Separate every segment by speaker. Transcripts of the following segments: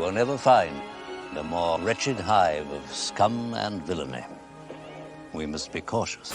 Speaker 1: will never find a more wretched hive of scum and villainy. We must be cautious.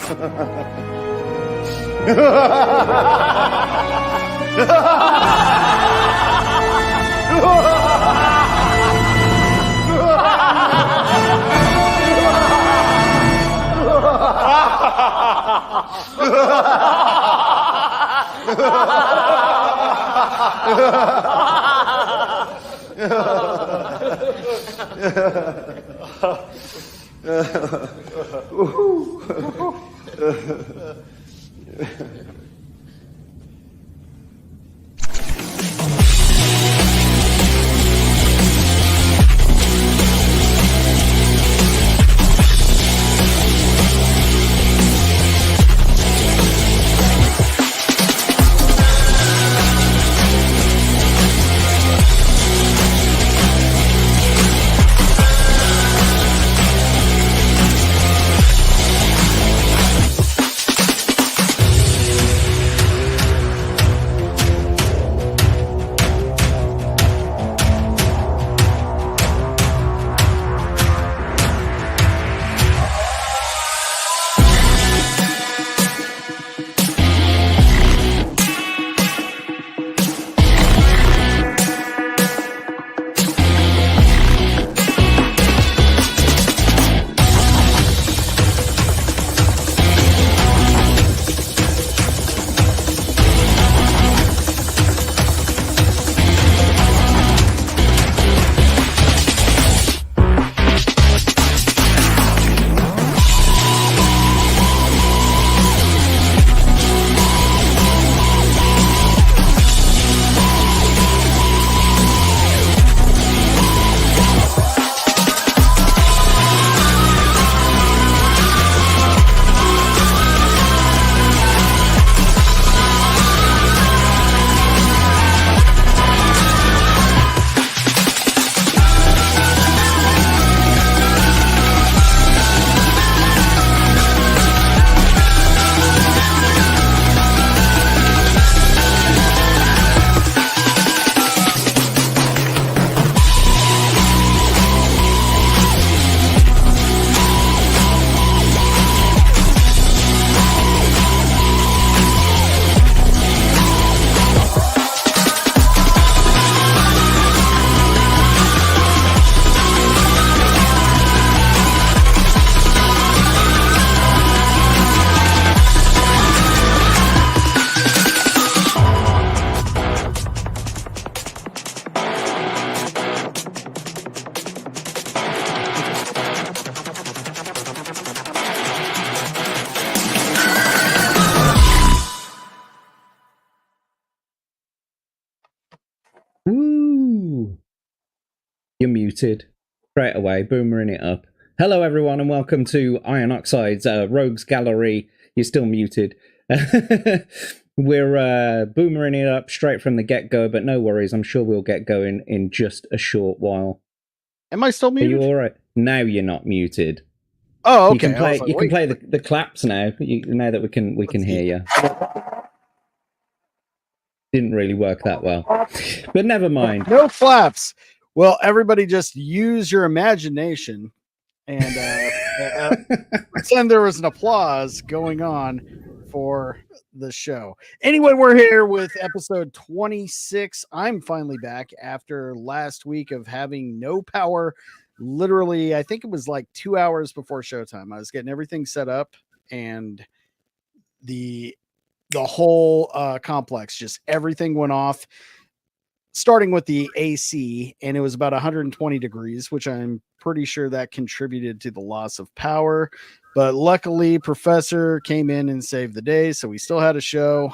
Speaker 2: Woo! You're muted. Straight away, boomering it up. Hello, everyone, and welcome to Iron Oxide's Rogues Gallery. You're still muted. We're boomering it up straight from the get-go, but no worries. I'm sure we'll get going in just a short while.
Speaker 3: Am I still muted?
Speaker 2: Are you all right? Now you're not muted.
Speaker 3: Oh, okay.
Speaker 2: You can play the claps now. Now that we can hear you. Didn't really work that well, but never mind.
Speaker 3: No flaps. Well, everybody just use your imagination and pretend there was an applause going on for the show. Anyway, we're here with episode 26. I'm finally back after last week of having no power. Literally, I think it was like 2 hours before showtime. I was getting everything set up, and the whole complex, just everything went off, starting with the AC, and it was about 120 degrees, which I'm pretty sure that contributed to the loss of power. But luckily, Professor came in and saved the day, so we still had a show.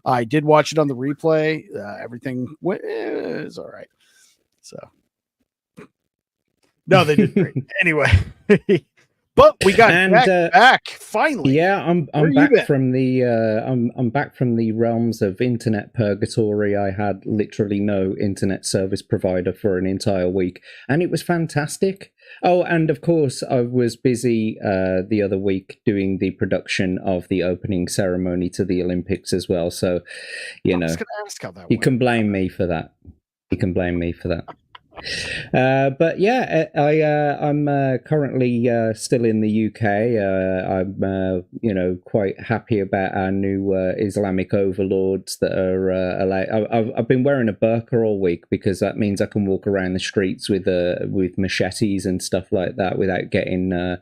Speaker 3: I did watch it on the replay. Everything is all right. So, no, they did great. Anyway. But we got back finally.
Speaker 2: Yeah, I'm back from the I'm back from the realms of internet purgatory. I had literally no internet service provider for an entire week, and it was fantastic. Oh, and of course, I was busy the other week doing the production of the opening ceremony to the Olympics as well. So, you know,
Speaker 3: I was gonna ask how that
Speaker 2: you
Speaker 3: went.
Speaker 2: can blame me for that. You can blame me for that. But yeah, I'm currently still in the UK. I'm quite happy about our new Islamic overlords that are allowed. I've been wearing a burqa all week because that means I can walk around the streets with machetes and stuff like that without getting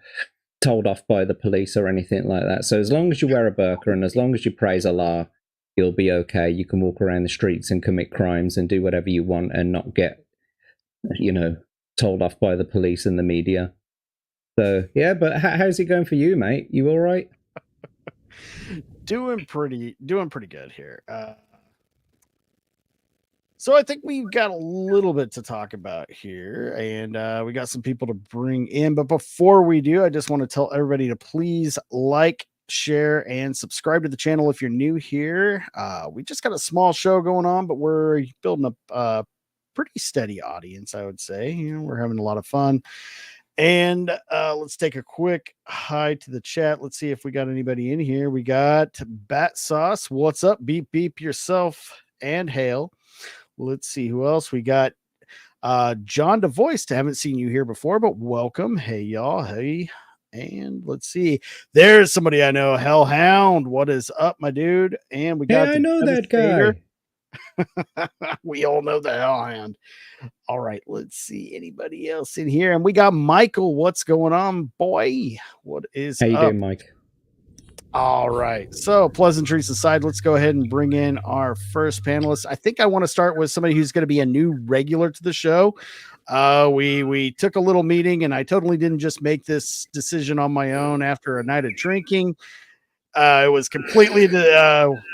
Speaker 2: told off by the police or anything like that. So as long as you wear a burqa and as long as you praise Allah, you'll be okay. You can walk around the streets and commit crimes and do whatever you want and not get told off by the police and the media. So yeah, but how's it going for you, mate? You all right?
Speaker 3: Doing pretty good here. So I think we've got a little bit to talk about here, and we got some people to bring in. But before we do, I just want to tell everybody to please like, share, and subscribe to the channel if you're new here. We just got a small show going on, but we're building up pretty steady audience, I would say. We're having a lot of fun. And let's take a quick hi to the chat. Let's see if we got anybody in here. We got Bat Sauce. What's up? Beep beep yourself and hail. Let's see who else we got. John DeVoist. I haven't seen you here before, but welcome. Hey y'all. Hey. And let's see. There's somebody I know. Hellhound. What is up, my dude? And we got
Speaker 2: I know that guy.
Speaker 3: We all know the Hellhound. All right, let's see anybody else in here. And we got Michael. What's going on, boy? What is
Speaker 2: How you
Speaker 3: up?
Speaker 2: doing, Mike?
Speaker 3: All right. So pleasantries aside, let's go ahead and bring in our first panelist. I think I want to start with somebody who's going to be a new regular to the show. We took a little meeting, and I totally didn't just make this decision on my own after a night of drinking. It was completely,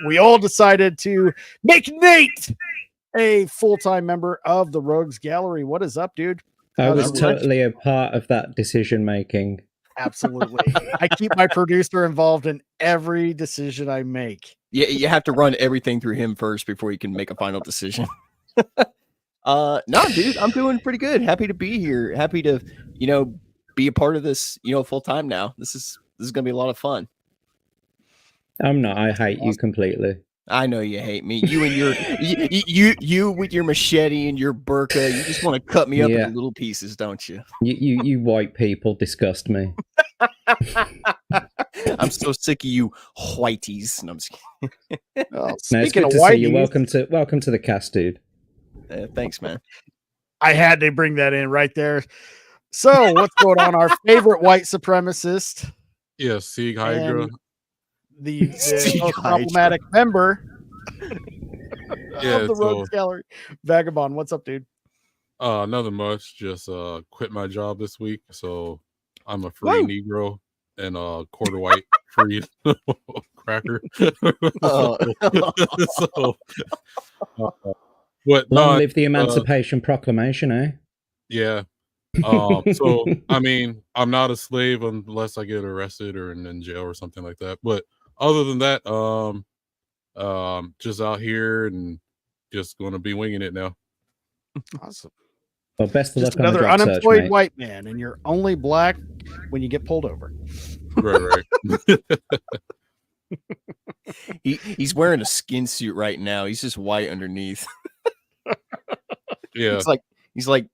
Speaker 3: we all decided to make Nate a full-time member of the Rogues Gallery. What is up, dude?
Speaker 2: I was totally a part of that decision-making.
Speaker 3: Absolutely. I keep my producer involved in every decision I make.
Speaker 4: Yeah, you have to run everything through him first before you can make a final decision. No, dude, I'm doing pretty good. Happy to be here. Happy to, be a part of this, full time now. This is gonna be a lot of fun.
Speaker 2: I'm not. I hate you completely.
Speaker 4: I know you hate me. You and your you with your machete and your burqa. You just want to cut me up into little pieces, don't you?
Speaker 2: You white people disgust me.
Speaker 4: I'm so sick of you whiteys. No, I'm just kidding.
Speaker 3: Oh,
Speaker 2: no, it's good to see you. Welcome to the cast, dude.
Speaker 4: Thanks, man.
Speaker 3: I had to bring that in right there. So, what's going on? Our favorite white supremacist.
Speaker 5: Yeah, Sieg Hydra.
Speaker 3: The most problematic member of the Rogues Gallery. Vagabond, what's up, dude?
Speaker 5: Nothing much. Just quit my job this week, so I'm a free Negro and a quarter white free cracker.
Speaker 2: Long live the Emancipation Proclamation, eh?
Speaker 5: Yeah. So I mean, I'm not a slave unless I get arrested or in jail or something like that. But other than that, just out here and just going to be winging it now.
Speaker 3: Awesome.
Speaker 2: Well, best of luck on
Speaker 3: another
Speaker 2: the job
Speaker 3: unemployed
Speaker 2: search,
Speaker 3: white man, and you're only black when you get pulled over.
Speaker 5: Right.
Speaker 4: He's wearing a skin suit right now. He's just white underneath.
Speaker 5: Yeah,
Speaker 4: he's like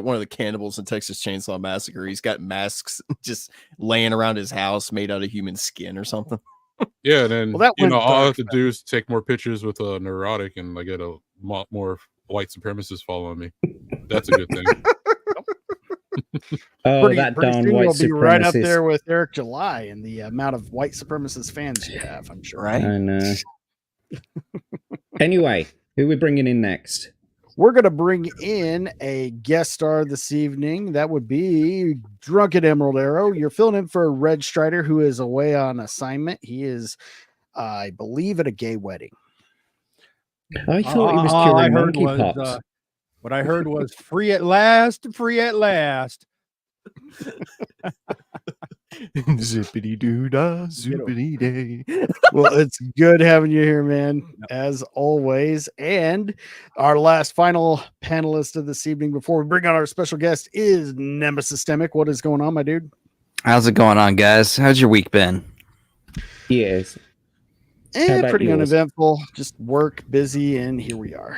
Speaker 4: one of the cannibals in Texas Chainsaw Massacre. He's got masks just laying around his house made out of human skin or something.
Speaker 5: Yeah, and then all I have to do is take more pictures with a Nerdrotic, and I get a lot more white supremacists following me. That's a good thing.
Speaker 2: That darn white supremacist. You'll be
Speaker 3: right up there with Eric July and the amount of white supremacist fans you have, I'm sure.
Speaker 4: Right?
Speaker 2: I know. Anyway, who are we bringing in next?
Speaker 3: We're going to bring in a guest star this evening. That would be Drunken Emerald Arrow. You're filling in for RedStrider, who is away on assignment. He is, I believe, at a gay wedding.
Speaker 2: I thought he was curing monkeypox.
Speaker 6: What I heard was free at last, free at last.
Speaker 4: Zippity doo dah, zippity day.
Speaker 3: Well, it's good having you here, man, as always. And our last final panelist of this evening before we bring on our special guest is Nemesystemic. What is going on, my dude?
Speaker 7: How's it going on, guys? How's your week been?
Speaker 2: Yes. about
Speaker 3: Pretty
Speaker 2: yours?
Speaker 3: uneventful. Just work, busy, and here we are.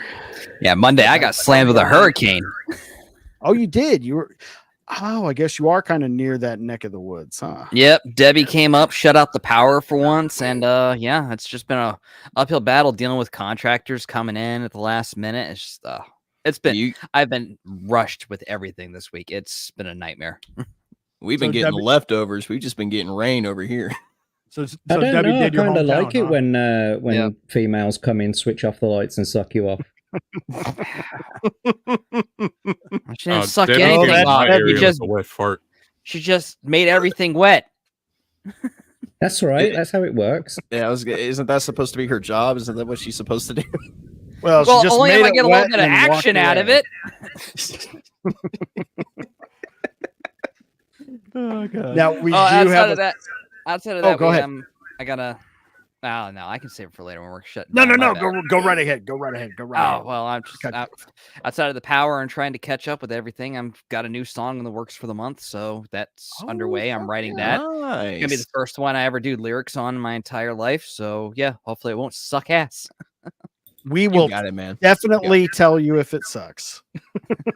Speaker 7: Yeah, Monday I got slammed with a hurricane.
Speaker 3: Oh, you did. You were. Oh, I guess you are kind of near that neck of the woods, huh?
Speaker 7: Yep, Debbie came up, shut out the power for once, and yeah, it's just been a uphill battle dealing with contractors coming in at the last minute. It's just I've been rushed with everything this week. It's been a nightmare.
Speaker 4: We've been getting leftovers. We've just been getting rain over here.
Speaker 6: So
Speaker 2: I don't
Speaker 6: Debbie
Speaker 2: know. I
Speaker 6: did your
Speaker 2: kind of
Speaker 6: hometown,
Speaker 2: like it
Speaker 6: huh?
Speaker 2: when females come in, switch off the lights, and suck you off.
Speaker 7: She didn't suck
Speaker 5: Debbie
Speaker 7: anything
Speaker 5: came in
Speaker 7: off.
Speaker 5: my area
Speaker 7: You just,
Speaker 5: with a wet fart.
Speaker 7: she just made everything wet.
Speaker 2: That's right. That's how it works.
Speaker 4: Yeah, isn't that supposed to be her job? Isn't that what she's supposed to do?
Speaker 3: Well,
Speaker 7: Well,
Speaker 3: she just
Speaker 7: only
Speaker 3: made
Speaker 7: if I
Speaker 3: it
Speaker 7: get a
Speaker 3: wet
Speaker 7: little bit of
Speaker 3: and walked
Speaker 7: action out of
Speaker 3: away.
Speaker 7: it.
Speaker 4: Oh god.
Speaker 3: Now we do
Speaker 7: outside
Speaker 3: have
Speaker 7: of that, outside of
Speaker 3: Oh,
Speaker 7: that,
Speaker 3: go ahead.
Speaker 7: I gotta. Oh no, I can save it for later when we're shutting.
Speaker 3: No,
Speaker 7: down. My bad.
Speaker 3: go right ahead. Go right ahead. Go right
Speaker 7: Oh
Speaker 3: ahead.
Speaker 7: well, I'm just
Speaker 3: Cut
Speaker 7: outside of the power and trying to catch up with everything. I've got a new song in the works for the month, so that's underway. I'm writing that. It's gonna be the first one I ever do lyrics on in my entire life. So yeah, hopefully it won't suck ass.
Speaker 3: We will
Speaker 4: got it, man.
Speaker 3: definitely tell you if it sucks.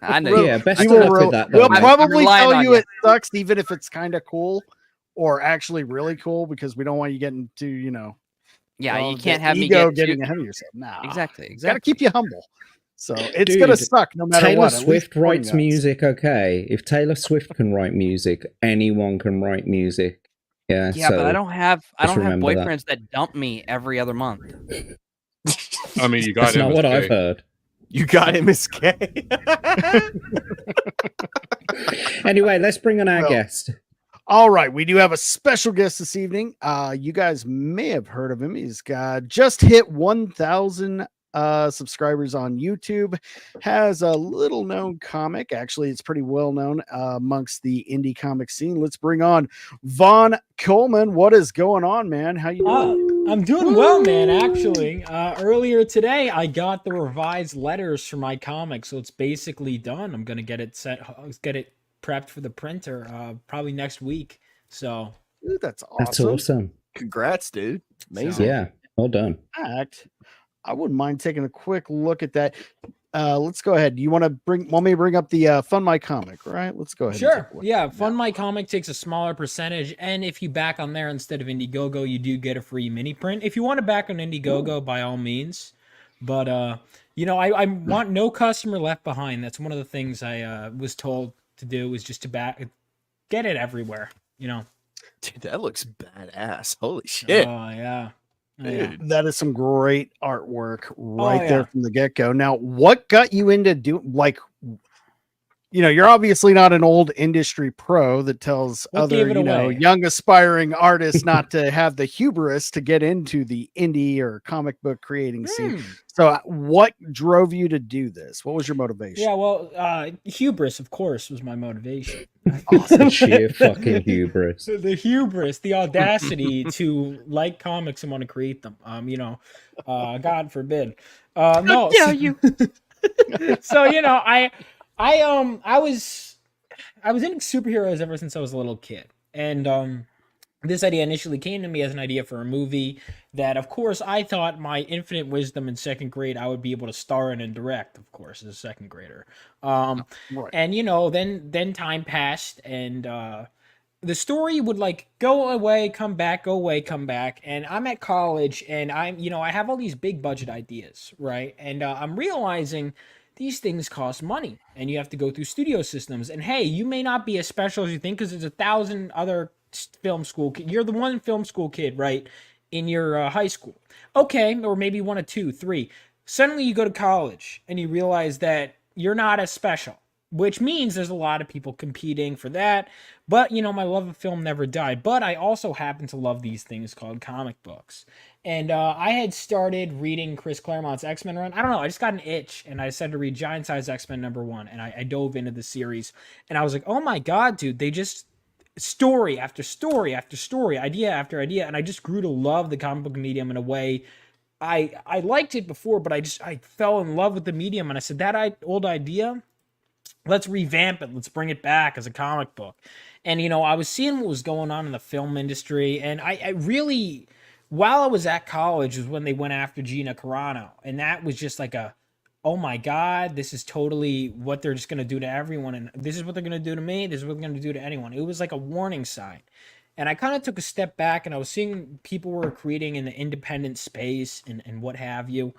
Speaker 7: I know.
Speaker 3: We'll-
Speaker 2: Yeah, best
Speaker 3: we
Speaker 2: of
Speaker 3: will
Speaker 2: luck
Speaker 3: ro-
Speaker 2: with that.
Speaker 3: We'll
Speaker 2: though, mate.
Speaker 3: probably
Speaker 7: relying
Speaker 3: tell
Speaker 7: on
Speaker 3: you
Speaker 7: you.
Speaker 3: it sucks, even if it's kind of cool or actually really cool, because we don't want you getting to,
Speaker 7: Yeah,
Speaker 3: well,
Speaker 7: you can't
Speaker 3: the
Speaker 7: have me
Speaker 3: ego
Speaker 7: get
Speaker 3: getting ahead of yourself. Nah,
Speaker 7: exactly.
Speaker 3: Got to keep you humble. So it's
Speaker 2: Dude,
Speaker 3: gonna suck no matter
Speaker 2: Taylor
Speaker 3: what. At least
Speaker 2: Swift
Speaker 3: warning
Speaker 2: writes
Speaker 3: us.
Speaker 2: music, okay? If Taylor Swift can write music, anyone can write music. Yeah,
Speaker 7: Yeah,
Speaker 2: so
Speaker 7: but I don't have
Speaker 2: remember that.
Speaker 7: boyfriends that dump me every other month.
Speaker 5: I mean, you got
Speaker 2: that's not what
Speaker 5: MSK.
Speaker 2: I've heard.
Speaker 4: You got MSK.
Speaker 2: Anyway, let's bring on our
Speaker 3: Well,
Speaker 2: guest.
Speaker 3: All right, we do have a special guest this evening. You guys may have heard of him. He's got just hit 1,000 subscribers on YouTube. Has a little known comic. Actually, it's pretty well known amongst the indie comic scene. Let's bring on Vaughn Coleman. What is going on, man? How you doing?
Speaker 8: I'm doing well, man. Actually, earlier today, I got the revised letters for my comic, so it's basically done. I'm gonna get it prepped for the printer probably next week. So
Speaker 3: Dude, that's awesome.
Speaker 2: That's awesome.
Speaker 4: Congrats, dude. Amazing.
Speaker 2: Yeah, well done.
Speaker 3: I wouldn't mind taking a quick look at that. Let's go ahead. Do you want me to bring up the Fund My Comic, right? Let's go ahead. and
Speaker 8: sure,
Speaker 3: take a look.
Speaker 8: yeah. Fund My Comic takes a smaller percentage, and if you back on there instead of Indiegogo, you do get a free mini print. If you want to back on Indiegogo, by all means. But I want no customer left behind. That's one of the things I was told to do, is just to get it everywhere.
Speaker 4: Dude, that looks badass. Holy shit.
Speaker 8: Oh yeah.
Speaker 4: Dude.
Speaker 3: That is some great artwork right
Speaker 8: yeah.
Speaker 3: there from the get-go. Now, what got you into you're obviously not an old industry pro that tells
Speaker 8: What
Speaker 3: other,
Speaker 8: gave it away?
Speaker 3: young aspiring artists not to have the hubris to get into the indie or comic book creating scene. So what drove you to do this? What was your motivation?
Speaker 8: Yeah, well, hubris, of course, was my motivation.
Speaker 2: The sheer fucking hubris.
Speaker 8: The hubris, the audacity to like comics and want to create them. God forbid. No,
Speaker 7: dare you?
Speaker 8: So I was into superheroes ever since I was a little kid, and this idea initially came to me as an idea for a movie that, of course, I thought my infinite wisdom in second grade I would be able to star in and direct, of course, as a second grader.
Speaker 3: Right.
Speaker 8: And then time passed, and the story would go away, come back, go away, come back. And I'm at college, and I have all these big budget ideas, right? And I'm realizing these things cost money, and you have to go through studio systems. And hey, you may not be as special as you think, because there's 1,000 other film school kids. You're the one film school kid, right, in your high school. Okay, or maybe 1 or 2, 3. Suddenly you go to college, and you realize that you're not as special, which means there's a lot of people competing for that. But, my love of film never died. But I also happen to love these things called comic books. And I had started reading Chris Claremont's X-Men run. I don't know, I just got an itch, and I decided to read Giant Size X-Men #1, and I dove into the series. And I was like, oh my god, dude, they just... story after story after story, idea after idea, and I just grew to love the comic book medium in a way. I liked it before, but I fell in love with the medium, and I said, that old idea, let's revamp it, let's bring it back as a comic book. And I was seeing what was going on in the film industry, and I really while I was at college was when they went after Gina Carano, and that was just like oh my God, this is totally what they're just going to do to everyone. And this is what they're going to do to me. This is what they're going to do to anyone. It was like a warning sign. And I kind of took a step back and I was seeing people were creating in the independent space and what have you.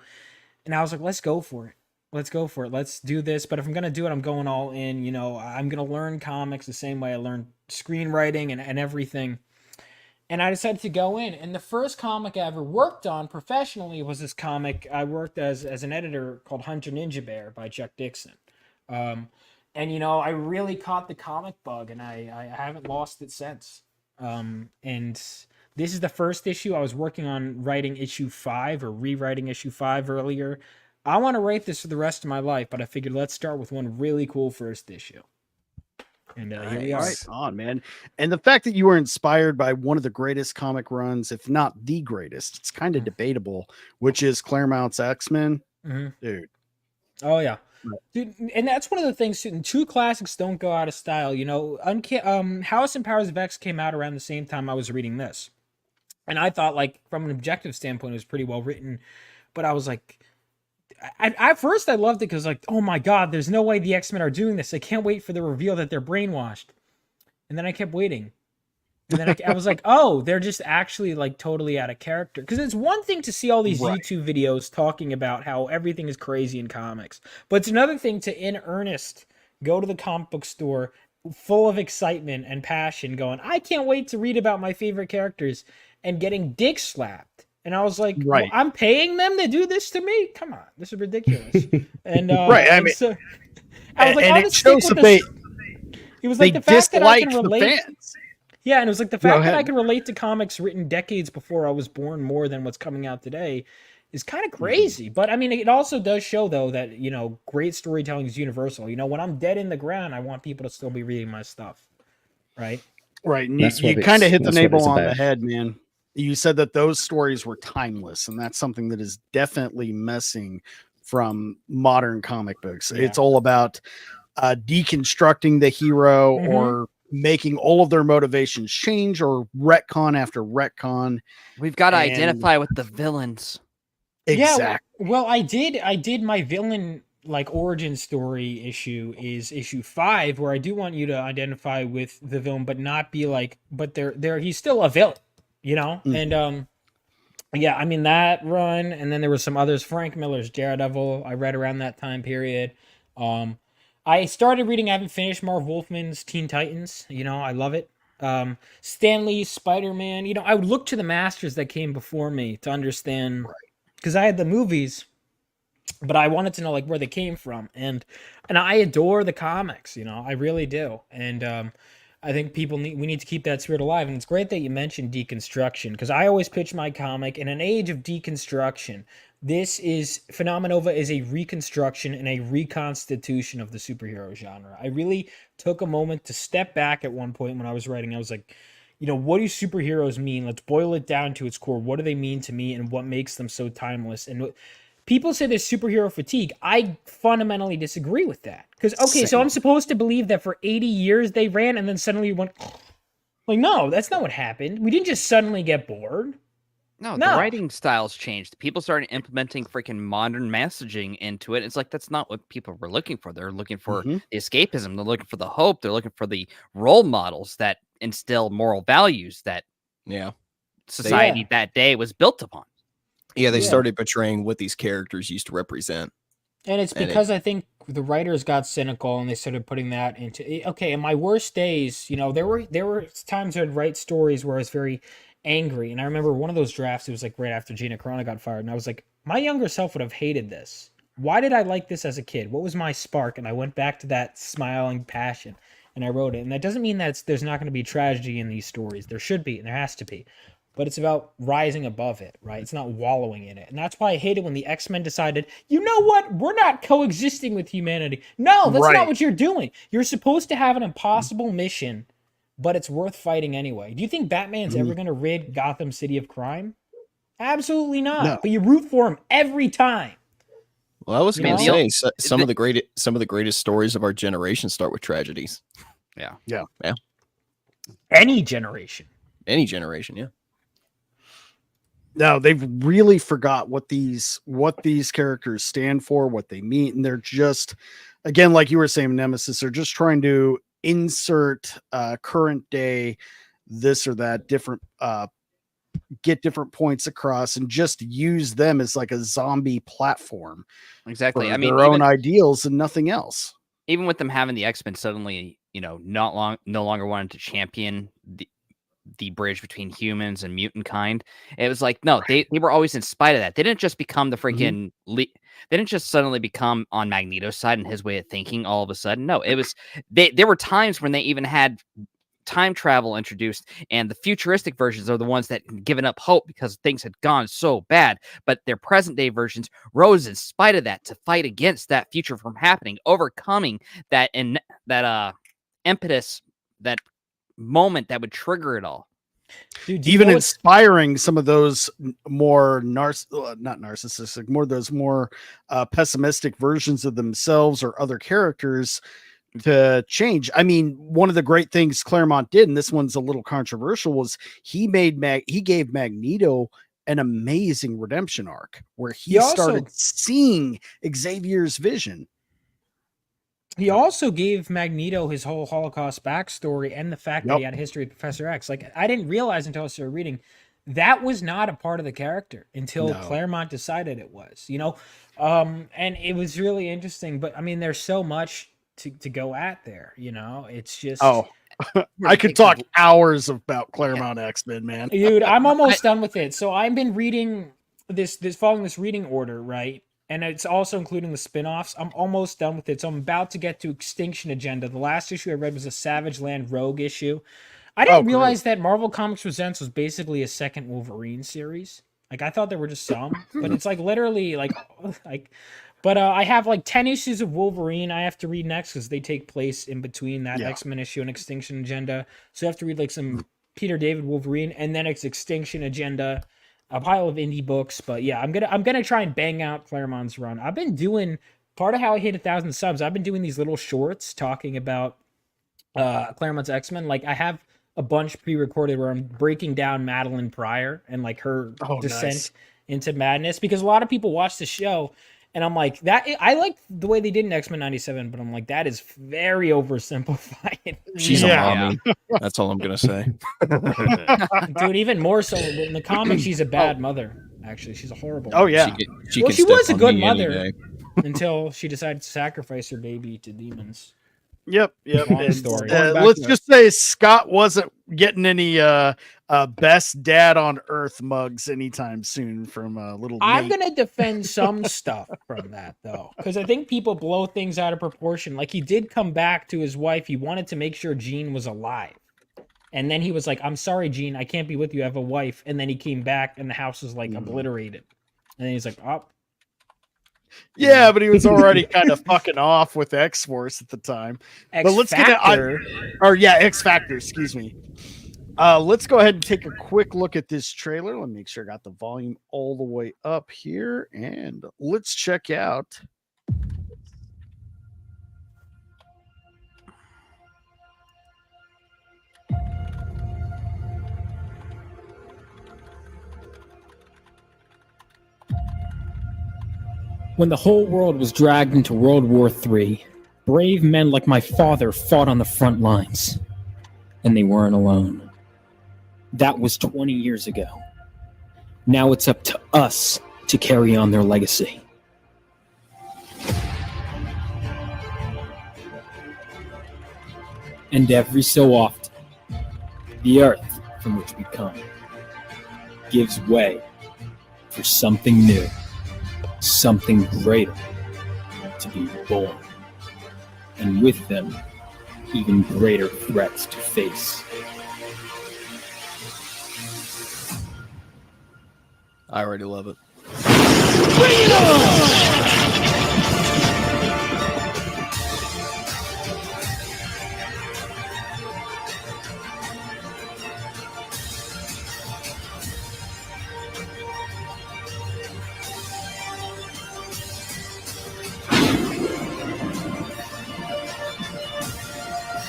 Speaker 8: And I was like, let's go for it. Let's go for it. Let's do this. But if I'm going to do it, I'm going all in. You know, I'm going to learn comics the same way I learned screenwriting and everything. And I decided to go in. And the first comic I ever worked on professionally was this comic I worked as an editor called Hunter Ninja Bear by Chuck Dixon. And, you know, I really caught the comic bug, and I haven't lost it since. And this is the first issue. I was working on writing issue 5 or rewriting issue 5 earlier. I want to write this for the rest of my life, but I figured let's start with one really cool first issue. And here we are.
Speaker 3: Right on, man. And the fact that you were inspired by one of the greatest comic runs, if not the greatest, it's kind of debatable, which is Claremont's X-Men. Dude.
Speaker 8: Oh, yeah. Dude, and that's one of the things, two classics don't go out of style. You know, House and Powers of X came out around the same time I was reading this. And I thought, like, from an objective standpoint, it was pretty well written. But I was like, at first I loved it because, like, oh my God, there's no way the X-Men are doing this. I can't wait for the reveal that they're brainwashed. And then I kept waiting. And then I was like, oh, they're just actually, like, totally out of character. Because it's one thing to see all these YouTube videos talking about how everything is crazy in comics. But it's another thing to, in earnest, go to the comic book store full of excitement and passion going, I can't wait to read about my favorite characters, and getting dick slapped. And I was like, well, I'm paying them to do this to me? Come on, this is ridiculous. And
Speaker 3: I mean,
Speaker 8: so I was like,
Speaker 3: and it shows that
Speaker 8: it was like the fact that I can relate.
Speaker 3: Fans.
Speaker 8: Yeah, and it was like the fact that I can relate to comics written decades before I was born more than what's coming out today is kind of crazy. But I mean, it also does show though that, you know, great storytelling is universal. You know, when I'm dead in the ground, I want people to still be reading my stuff. Right.
Speaker 3: Right. And you kind of hit the nail on the head, man. You said that those stories were timeless, and that's something that is definitely missing from modern comic books. Yeah. It's all about deconstructing the hero or making all of their motivations change, or retcon after retcon.
Speaker 7: We've got to identify with the villains.
Speaker 3: Exactly.
Speaker 8: Yeah, well, I did my villain like origin story issue is issue 5, where I do want you to identify with the villain, but not be like, but he's still a villain. You know, and yeah, I mean that run, and then there were some others. Frank Miller's Daredevil I read around that time period. I started reading. I haven't finished Marv Wolfman's Teen Titans. You know, I love it. Stan Lee's Spider-Man. You know, I would look to the masters that came before me to understand, because I had the movies, but I wanted to know like where they came from, and I adore the comics. You know, I really do, and I think we need to keep that spirit alive. And it's great that you mentioned deconstruction, because I always pitch my comic in an age of deconstruction. This is Phenomenova is a reconstruction and a reconstitution of the superhero genre. I really took a moment to step back at one point when I was writing. I was like, you know, what do superheroes mean? Let's boil it down to its core. What do they mean to me, and what makes them so timeless? And people say there's superhero fatigue. I fundamentally disagree with that. Because, okay, so I'm supposed to believe that for 80 years they ran and then suddenly went, like, no, that's not what happened. We didn't just suddenly get bored.
Speaker 7: No, the writing styles changed. People started implementing freaking modern messaging into it. It's like, that's not what people were looking for. They're looking for the escapism. They're looking for the hope. They're looking for the role models that instill moral values that society that day was built upon.
Speaker 4: Yeah, they started portraying what these characters used to represent.
Speaker 8: And it's because I think the writers got cynical and they started putting that into, okay, in my worst days, you know, there were times I'd write stories where I was very angry. And I remember one of those drafts, it was like right after Gina Carano got fired. And I was like, my younger self would have hated this. Why did I like this as a kid? What was my spark? And I went back to that smiling passion and I wrote it. And that doesn't mean that there's not going to be tragedy in these stories. There should be, and there has to be. But it's about rising above it, right? It's not wallowing in it. And that's why I hated when the X-Men decided, you know what? We're not coexisting with humanity. No, that's not what you're doing. You're supposed to have an impossible mission, but it's worth fighting anyway. Do you think Batman's ever going to rid Gotham City of crime? Absolutely not. No. But you root for him every time.
Speaker 4: Well, I was going to say some of the greatest stories of our generation start with tragedies.
Speaker 3: Yeah.
Speaker 8: Any generation.
Speaker 4: Yeah.
Speaker 3: No, they've really forgot what these characters stand for, what they mean, and they're just, again, like you were saying, Nemesis, they're just trying to insert current day this or that different get different points across and just use them as like a zombie platform.
Speaker 7: Exactly.
Speaker 3: For
Speaker 7: I mean,
Speaker 3: their own ideals and nothing else.
Speaker 7: Even with them having the X-Men suddenly, no longer wanted to champion the bridge between humans and mutant kind. It was like, no, they were always in spite of that. They didn't just become the freaking they didn't just suddenly become on Magneto's side and his way of thinking all of a sudden. No, it was there were times when they even had time travel introduced, and the futuristic versions are the ones that given up hope because things had gone so bad, but their present day versions rose in spite of that to fight against that future from happening, overcoming that impetus, that moment that would trigger it all.
Speaker 8: Dude,
Speaker 3: even inspiring some of those more not narcissistic, more pessimistic versions of themselves or other characters to change. I mean, one of the great things Claremont did, and this one's a little controversial, was he gave Magneto an amazing redemption arc where he started seeing Xavier's vision.
Speaker 8: He also gave Magneto his whole Holocaust backstory and the fact that he had a history with Professor X. Like, I didn't realize until I started reading that was not a part of the character until Claremont decided it was, and it was really interesting. But I mean, there's so much to go at there, it's just
Speaker 3: I could talk hours about Claremont X-Men, man.
Speaker 8: Dude, I'm almost done with it. So I've been reading following this reading order, right? And it's also including the spin-offs. I'm almost done with it. So I'm about to get to Extinction Agenda. The last issue I read was a Savage Land Rogue issue. I didn't realize that Marvel Comics Presents was basically a second Wolverine series. Like, I thought there were just some, but it's like literally like but I have like 10 issues of Wolverine I have to read next because they take place in between that X-Men issue and Extinction Agenda. So I have to read like some Peter David Wolverine, and then it's Extinction Agenda, a pile of indie books. But yeah, I'm gonna try and bang out Claremont's run. I've been doing part of how I hit 1,000 subs. I've been doing these little shorts talking about Claremont's X-Men. Like, I have a bunch pre-recorded where I'm breaking down Madeline Pryor and like her descent into madness, because a lot of people watch the show. And I'm like, I like the way they did in X-Men 97, but I'm like, that is very oversimplified.
Speaker 4: She's a mommy. That's all I'm going to say.
Speaker 8: Dude, even more so. In the comics, she's a bad mother, actually. She's a horrible mother.
Speaker 3: Oh, yeah.
Speaker 8: She was a good mother until she decided to sacrifice her baby to demons.
Speaker 3: Yep.
Speaker 8: Long story.
Speaker 3: Let's just say Scott wasn't getting any best dad on earth mugs anytime soon from little
Speaker 8: I'm
Speaker 3: Nate.
Speaker 8: gonna defend some stuff from that though, because I think people blow things out of proportion. Like, he did come back to his wife. He wanted to make sure Jean was alive, and then he was like, I'm sorry, Jean, I can't be with you, I have a wife. And then he came back and the house was like obliterated, and then he's like, oh.
Speaker 3: Yeah, but he was already kind of fucking off with X-Force at the time. But let's get X Factor, excuse me. Let's go ahead and take a quick look at this trailer. Let me make sure I got the volume all the way up here, and let's check out.
Speaker 9: When the whole world was dragged into World War III, brave men like my father fought on the front lines. And they weren't alone. That was 20 years ago. Now it's up to us to carry on their legacy. And every so often, the earth from which we come gives way for something new. Something greater to be born, and with them, even greater threats to face.
Speaker 4: I already love it.
Speaker 9: Bring it on!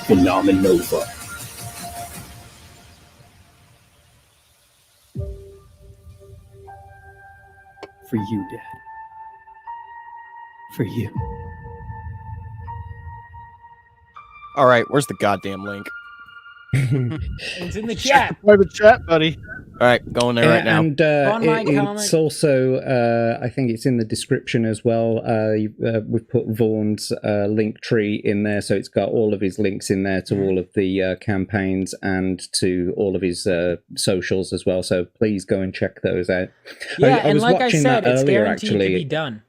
Speaker 9: Phenomenova. For you, Dad. For you.
Speaker 4: All right, where's the goddamn link?
Speaker 8: It's in the chat.
Speaker 3: Private chat, buddy.
Speaker 4: All right, going there right now.
Speaker 2: And it's also, I think it's in the description as well. We've put Vaughn's link tree in there, so it's got all of his links in there to all of the campaigns and to all of his socials as well. So please go and check those out.
Speaker 8: Yeah,
Speaker 2: I
Speaker 8: and
Speaker 2: was
Speaker 8: like I
Speaker 2: watching
Speaker 8: said,
Speaker 2: that
Speaker 8: it's
Speaker 2: earlier,
Speaker 8: guaranteed to
Speaker 2: actually.
Speaker 8: be done.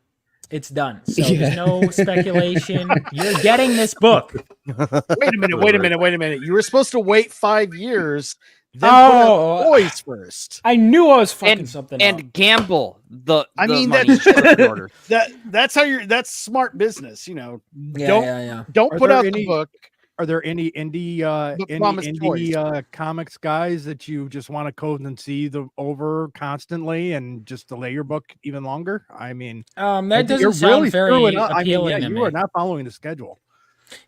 Speaker 8: It's done. So there's no speculation. You're getting this book.
Speaker 3: Wait a minute. You were supposed to wait 5 years. Then put out the boys first.
Speaker 8: I knew I was fucking something up.
Speaker 7: And gamble the money
Speaker 3: that's how that's smart business, you know.
Speaker 8: Yeah,
Speaker 3: Don't put out the book.
Speaker 6: Are there any indie comics guys that you just want to code and see over constantly and just delay your book even longer? I mean,
Speaker 8: that doesn't sound very appealing.
Speaker 6: You are not following the schedule.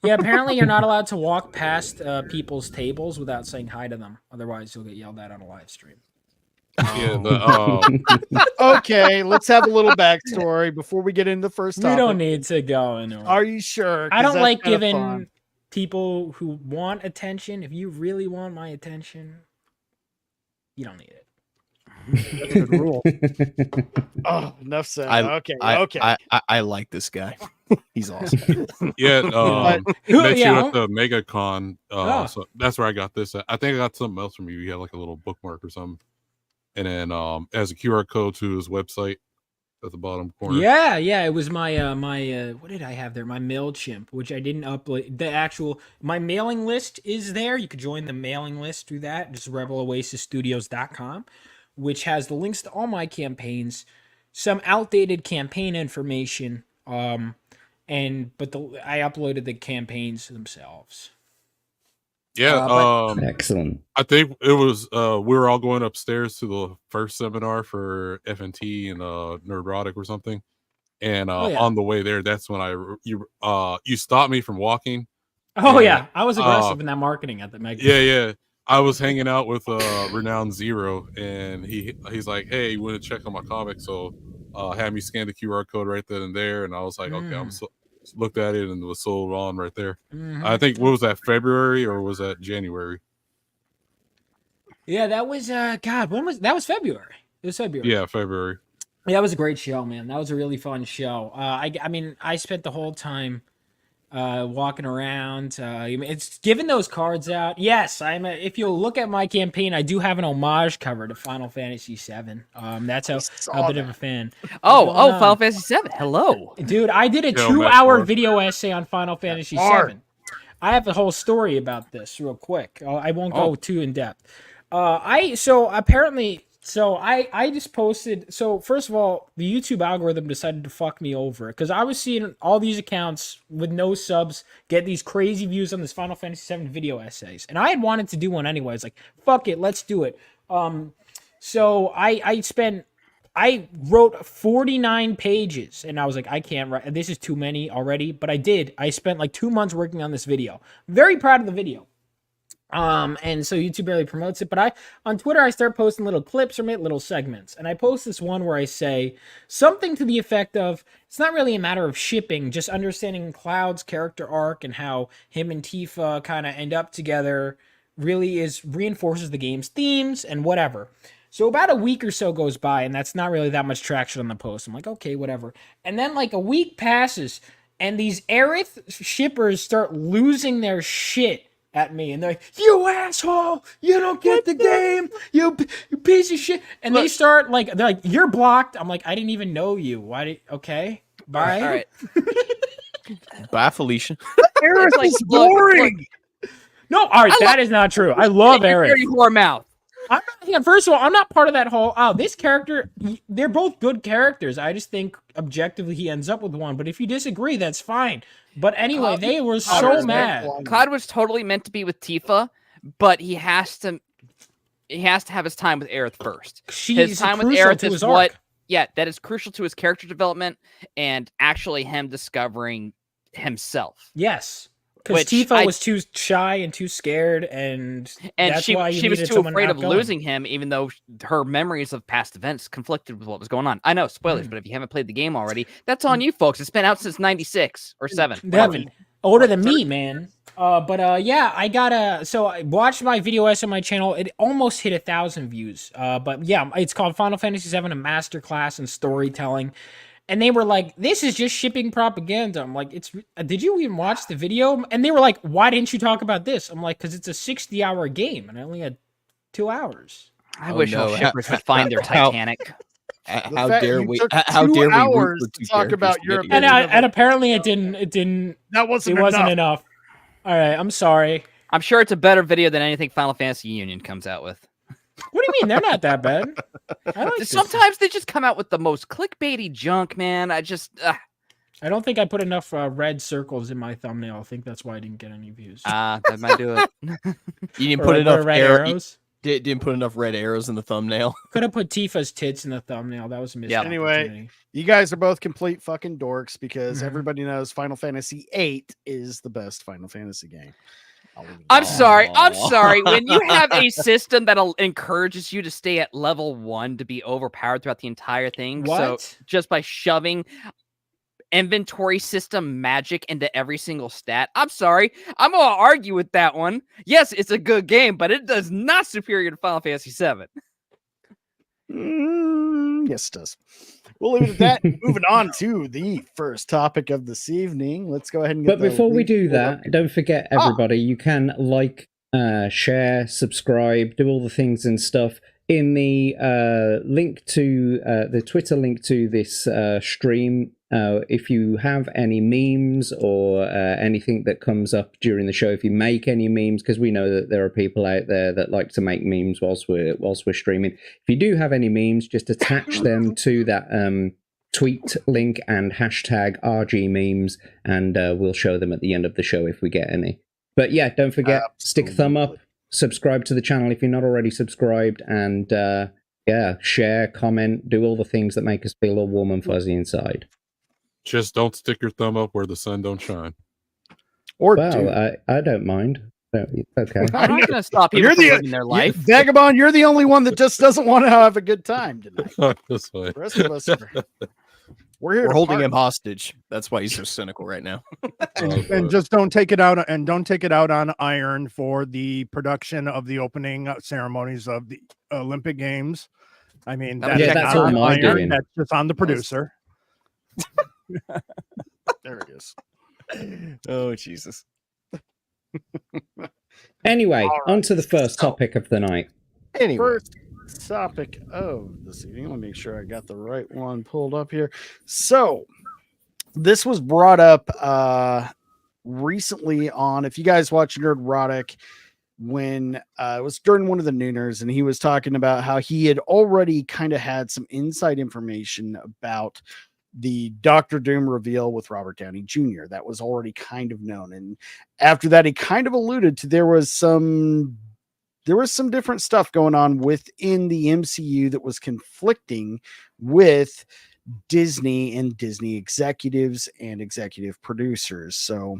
Speaker 8: Yeah, apparently you're not allowed to walk past people's tables without saying hi to them. Otherwise, you'll get yelled at on a live stream.
Speaker 3: Okay, let's have a little backstory before we get into the first topic.
Speaker 8: We don't need to go into it.
Speaker 3: Are you sure?
Speaker 8: I don't like giving people who want attention. If you really want my attention, you don't need it.
Speaker 6: That's a good rule.
Speaker 3: Oh, enough said. Okay.
Speaker 4: I like this guy. He's awesome.
Speaker 5: Yeah, met you at the MegaCon. So that's where I got this. I think I got something else from you. You had like a little bookmark or something, and then as a QR code to his website at the bottom corner.
Speaker 8: Yeah. It was my my what did I have there? My MailChimp, which I didn't upload. My mailing list is there. You could join the mailing list through that. Just RebelOasisStudios.com, which has the links to all my campaigns, some outdated campaign information. I uploaded the campaigns themselves.
Speaker 5: Yeah,
Speaker 2: excellent.
Speaker 5: I think it was we were all going upstairs to the first seminar for FNT and Nerdrotic or something, and on the way there, that's when you stopped me from walking.
Speaker 8: Oh yeah, I was aggressive in that marketing at the Mega.
Speaker 5: Yeah. I was hanging out with Renowned Zero, and he's like, "Hey, you want to check on my comic?" So had me scan the QR code right then and there, and I was like, "Okay," looked at it and was sold on right there. I think what was that, February or was that January?
Speaker 8: Yeah, that was that was February. It was February.
Speaker 5: Yeah, February.
Speaker 8: Yeah, that was a great show, man. That was a really fun show. I mean, I spent the whole time walking around. It's giving those cards out. Yes, if you look at my campaign, I do have an homage cover to Final Fantasy VII. That's how bit of a fan.
Speaker 7: Final Fantasy VII. Hello,
Speaker 8: dude. I did a 2-hour video essay on Final Fantasy VII. I have a whole story about this real quick. I won't go too in depth. I just posted. So first of all, the YouTube algorithm decided to fuck me over because I was seeing all these accounts with no subs get these crazy views on this Final Fantasy VII video essays, and I had wanted to do one anyway. I was like, fuck it, let's do it. So I wrote 49 pages, and I was like, I can't write. This is too many already, but I did. I spent like 2 months working on this video. Very proud of the video. And so YouTube barely promotes it, but on Twitter, I start posting little clips from it, little segments. And I post this one where I say something to the effect of, it's not really a matter of shipping, just understanding Cloud's character arc and how him and Tifa kind of end up together really reinforces the game's themes and whatever. So about a week or so goes by, and that's not really that much traction on the post. I'm like, okay, whatever. And then like a week passes, and these Aerith shippers start losing their shit at me, and they're like, "You asshole! You don't get the game! You piece of shit!" And they start like, they're like, "You're blocked." I'm like, "I didn't even know you. Why okay, bye." All right.
Speaker 4: Bye, Felicia.
Speaker 3: Aerith is boring.
Speaker 8: No, all right, that is not true. I love Aerith.
Speaker 7: Dirty whore mouth.
Speaker 8: First of all, I'm not part of that whole, this character, they're both good characters. I just think objectively he ends up with one. But if you disagree, that's fine. But anyway, they were so mad.
Speaker 7: Cloud was totally meant to be with Tifa, but he has to have his time with Aerith first. His time with Aerith is that is crucial to his character development and actually him discovering himself.
Speaker 8: Yes. Because Tifa was too shy and too scared, and that's
Speaker 7: she
Speaker 8: why you
Speaker 7: was
Speaker 8: needed
Speaker 7: too
Speaker 8: someone
Speaker 7: afraid of
Speaker 8: outgoing.
Speaker 7: losing him, even though her memories of past events conflicted with what was going on. I know, spoilers, but if you haven't played the game already, that's on you, folks. It's been out since 96 or 7.
Speaker 8: Older than me, man. Yeah, so I watched my video essay on my channel. It almost hit 1,000 views. But yeah, it's called Final Fantasy VII, a masterclass in storytelling. And they were like, this is just shipping propaganda. I'm like, did you even watch the video? And they were like, why didn't you talk about this? I'm like, because it's a 60-hour game and I only had 2 hours.
Speaker 7: I wish all shippers would find their Titanic.
Speaker 4: How dare we
Speaker 3: hours to talk about your opinion?
Speaker 8: And apparently it didn't.
Speaker 3: That wasn't
Speaker 8: enough. All right, I'm sorry.
Speaker 7: I'm sure it's a better video than anything Final Fantasy Union comes out with.
Speaker 8: What do you mean? They're not that bad.
Speaker 7: Sometimes they just come out with the most clickbaity junk, man. I
Speaker 8: don't think I put enough red circles in my thumbnail. I think that's why I didn't get any views.
Speaker 7: That might do it.
Speaker 4: You didn't put enough
Speaker 8: red arrows.
Speaker 4: Didn't put enough red arrows in the thumbnail.
Speaker 8: Could have put Tifa's tits in the thumbnail. That was a missed
Speaker 3: Anyway, you guys are both complete fucking dorks because everybody knows Final Fantasy VIII is the best Final Fantasy game.
Speaker 7: I'm sorry. When you have a system that encourages you to stay at level 1 to be overpowered throughout the entire thing, so just by shoving inventory system magic into every single stat, I'm sorry, I'm gonna argue with that one. Yes, it's a good game, but it does not superior to Final Fantasy VII.
Speaker 3: Yes, it does. We'll leave it at that. Moving on to the first topic of this evening. Let's go ahead and get.
Speaker 2: But before we do that, don't forget, everybody, you can like, share, subscribe, do all the things and stuff in the link to the Twitter link to this stream. If you have any memes or anything that comes up during the show, if you make any memes, because we know that there are people out there that like to make memes whilst we're streaming. If you do have any memes, just attach them to that tweet link and hashtag RG memes, and we'll show them at the end of the show if we get any. But yeah, don't forget, stick a thumb up, subscribe to the channel if you're not already subscribed, and share, comment, do all the things that make us feel all warm and fuzzy inside.
Speaker 5: Just don't stick your thumb up where the sun don't shine.
Speaker 2: I don't mind. Okay.
Speaker 7: I'm not going to stop people from living their life.
Speaker 3: Vagabond, you're the only one that just doesn't want to have a good time tonight.
Speaker 5: This way.
Speaker 3: The rest of us
Speaker 4: we're holding him hostage. That's why he's so cynical right now.
Speaker 6: and just don't take it out on Iron for the production of the opening ceremonies of the Olympic Games. I mean,
Speaker 2: that's all my doing.
Speaker 6: That's just on the producer.
Speaker 3: There it is.
Speaker 4: Oh, Jesus.
Speaker 2: Anyway, on to the first topic of the night.
Speaker 3: First topic of this evening. Let me make sure I got the right one pulled up here. So, this was brought up recently on, if you guys watch Nerdrotic, when it was during one of the nooners, and he was talking about how he had already kind of had some inside information about the Dr. Doom reveal with Robert Downey Jr. That was already kind of known. And after that, he kind of alluded to there was some different stuff going on within the MCU that was conflicting with Disney and Disney executives and executive producers. So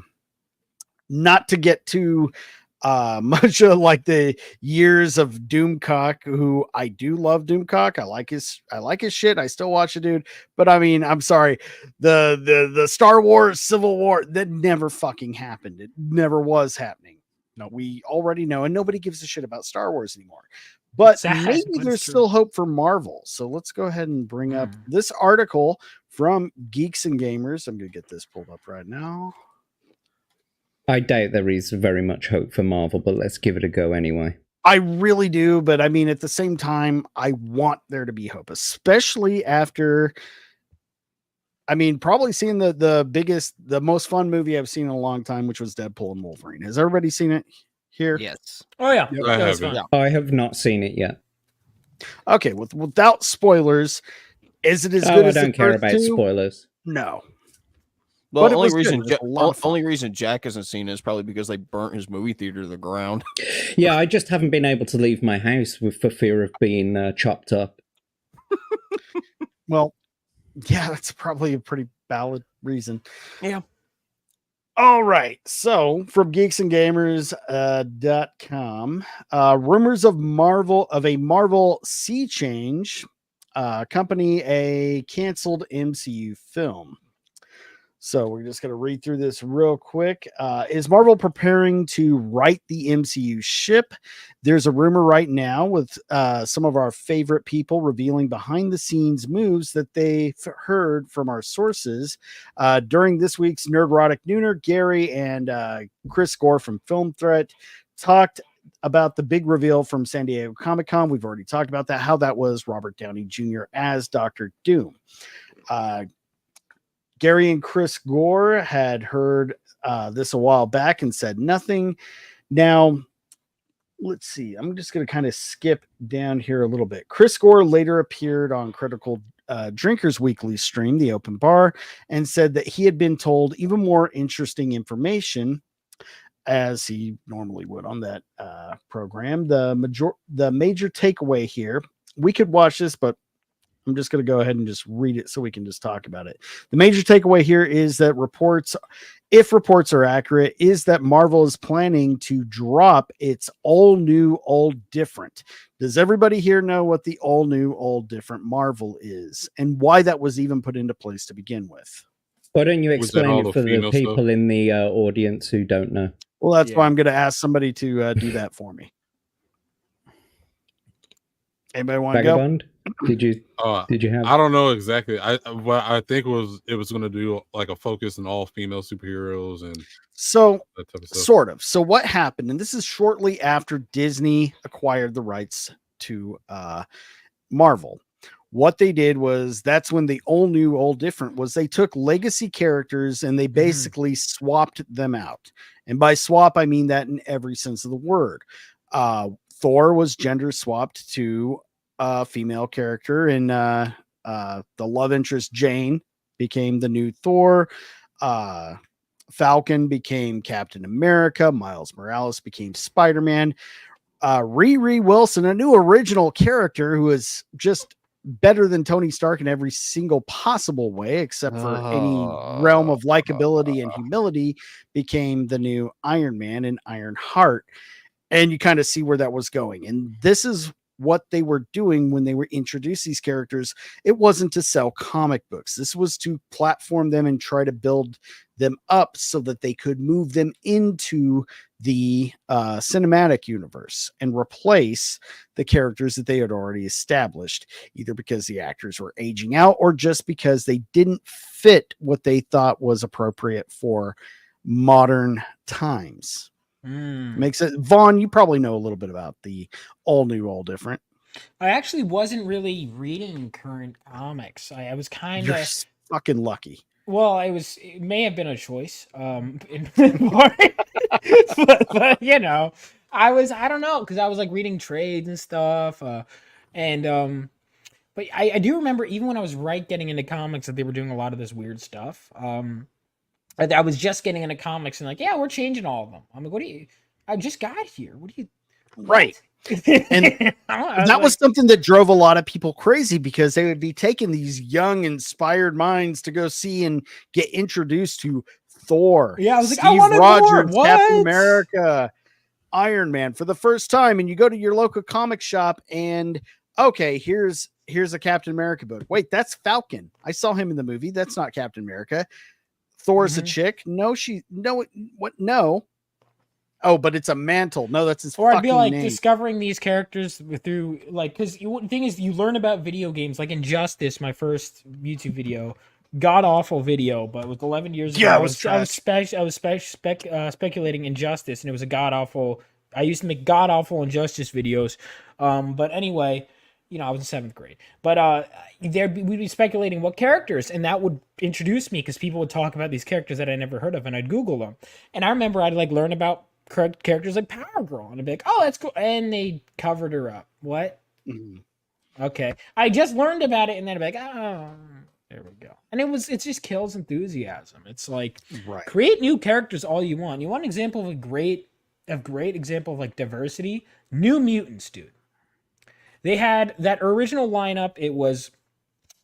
Speaker 3: not to get too much of like the years of Doomcock, who I do love Doomcock. I like his shit. I still watch the dude, but I mean, I'm sorry. The Star Wars Civil War, that never fucking happened. It never was happening. No, we already know, and nobody gives a shit about Star Wars anymore. But maybe there's still hope for Marvel. So let's go ahead and bring up this article from Geeks and Gamers. I'm going to get this pulled up right now.
Speaker 2: I doubt there is very much hope for Marvel, but let's give it a go anyway.
Speaker 3: I really do, but I mean, at the same time, I want there to be hope, especially after, I mean, probably seeing the most fun movie I've seen in a long time, which was Deadpool and Wolverine. Has everybody seen it here?
Speaker 7: Yes.
Speaker 8: Oh, yeah.
Speaker 2: I have not seen it yet.
Speaker 3: Okay, without spoilers, is it as good as
Speaker 2: I don't care about spoilers.
Speaker 3: No.
Speaker 4: Well, the only reason Jack hasn't seen it is probably because they burnt his movie theater to the ground.
Speaker 2: Yeah, I just haven't been able to leave my house for fear of being chopped up.
Speaker 3: Well, yeah, that's probably a pretty valid reason.
Speaker 4: Yeah.
Speaker 3: All right. So from geeksandgamers.com, rumors of a Marvel sea change, accompany a canceled MCU film. So we're just going to read through this real quick. Is Marvel preparing to right the MCU ship? There's a rumor right now with some of our favorite people revealing behind the scenes moves that they've heard from our sources. During this week's Nerdrotic Nooner, Gary and Chris Gore from Film Threat talked about the big reveal from San Diego Comic-Con. We've already talked about that, how that was Robert Downey Jr. as Dr. Doom. Gary and Chris Gore had heard this a while back and said nothing. Now, let's see. I'm just going to kind of skip down here a little bit. Chris Gore later appeared on Critical Drinkers Weekly stream, The Open Bar, and said that he had been told even more interesting information, as he normally would on that program. The major takeaway here, we could watch this, but I'm just going to go ahead and just read it so we can just talk about it. The major takeaway here is that if reports are accurate, is that Marvel is planning to drop its all new, all different. Does everybody here know what the all new, all different Marvel is and why that was even put into place to begin with?
Speaker 2: Why don't you explain it for the people in the audience who don't know?
Speaker 3: Well, that's why I'm going to ask somebody to do that for me. Anybody want to go?
Speaker 2: Did you have?
Speaker 5: I don't know exactly. I think it was going to do like a focus on all female superheroes and
Speaker 3: so
Speaker 5: that type of stuff.
Speaker 3: Sort of. So what happened, and this is shortly after Disney acquired the rights to Marvel. What they did was, that's when the all new, all different was, they took legacy characters and they basically swapped them out. And by swap, I mean that in every sense of the word. Thor was gender swapped to a female character, and the love interest Jane became the new Thor. Falcon became Captain America. Miles Morales became Spider-Man. Riri Wilson, a new original character who is just better than Tony Stark in every single possible way, except for any realm of likability and humility, became the new Iron Man and Ironheart. And you kind of see where that was going. And this is what they were doing when they were introduced these characters. It wasn't to sell comic books. This was to platform them and try to build them up so that they could move them into the cinematic universe and replace the characters that they had already established, either because the actors were aging out or just because they didn't fit what they thought was appropriate for modern times. Makes it. Vaughn, you probably know a little bit about the all new, all different.
Speaker 8: I actually wasn't really reading current comics. I was kind of
Speaker 3: fucking lucky.
Speaker 8: Well, it may have been a choice. But you know, I don't know, because I was like reading trades and stuff. But I do remember, even when I was getting into comics, that they were doing a lot of this weird stuff. I was just getting into comics and like, yeah, we're changing all of them. I'm like, I just got here. What do you?
Speaker 3: Right. And that was something that drove a lot of people crazy, because they would be taking these young, inspired minds to go see and get introduced to Thor.
Speaker 8: Yeah, I was
Speaker 3: Steve
Speaker 8: like, I want
Speaker 3: Rogers, Captain America, Iron Man for the first time. And you go to your local comic shop and, okay, here's a Captain America book. Wait, that's Falcon. I saw him in the movie. That's not Captain America. Thor's a chick. No. Oh, but it's a mantle. No, that's his fucking name. Or I'd be like
Speaker 8: name. Discovering these characters through, like, because the thing is, you learn about video games, like Injustice, my first YouTube video, god awful video, but with 11 years ago, I was speculating Injustice, and it was a god awful. I used to make god awful Injustice videos, but anyway. You know, I was in 7th grade, but we'd be speculating what characters, and that would introduce me, because people would talk about these characters that I never heard of, and I'd Google them. And I remember I'd like learn about characters like Power Girl, and I'd be like, "Oh, that's cool," and they covered her up. What? Mm-hmm. Okay, I just learned about it, and then I'd be like, "Oh, there we go." And it just kills enthusiasm. It's like, create new characters all you want. You want an example of a great example of like diversity? New Mutants, dude. They had that original lineup. It was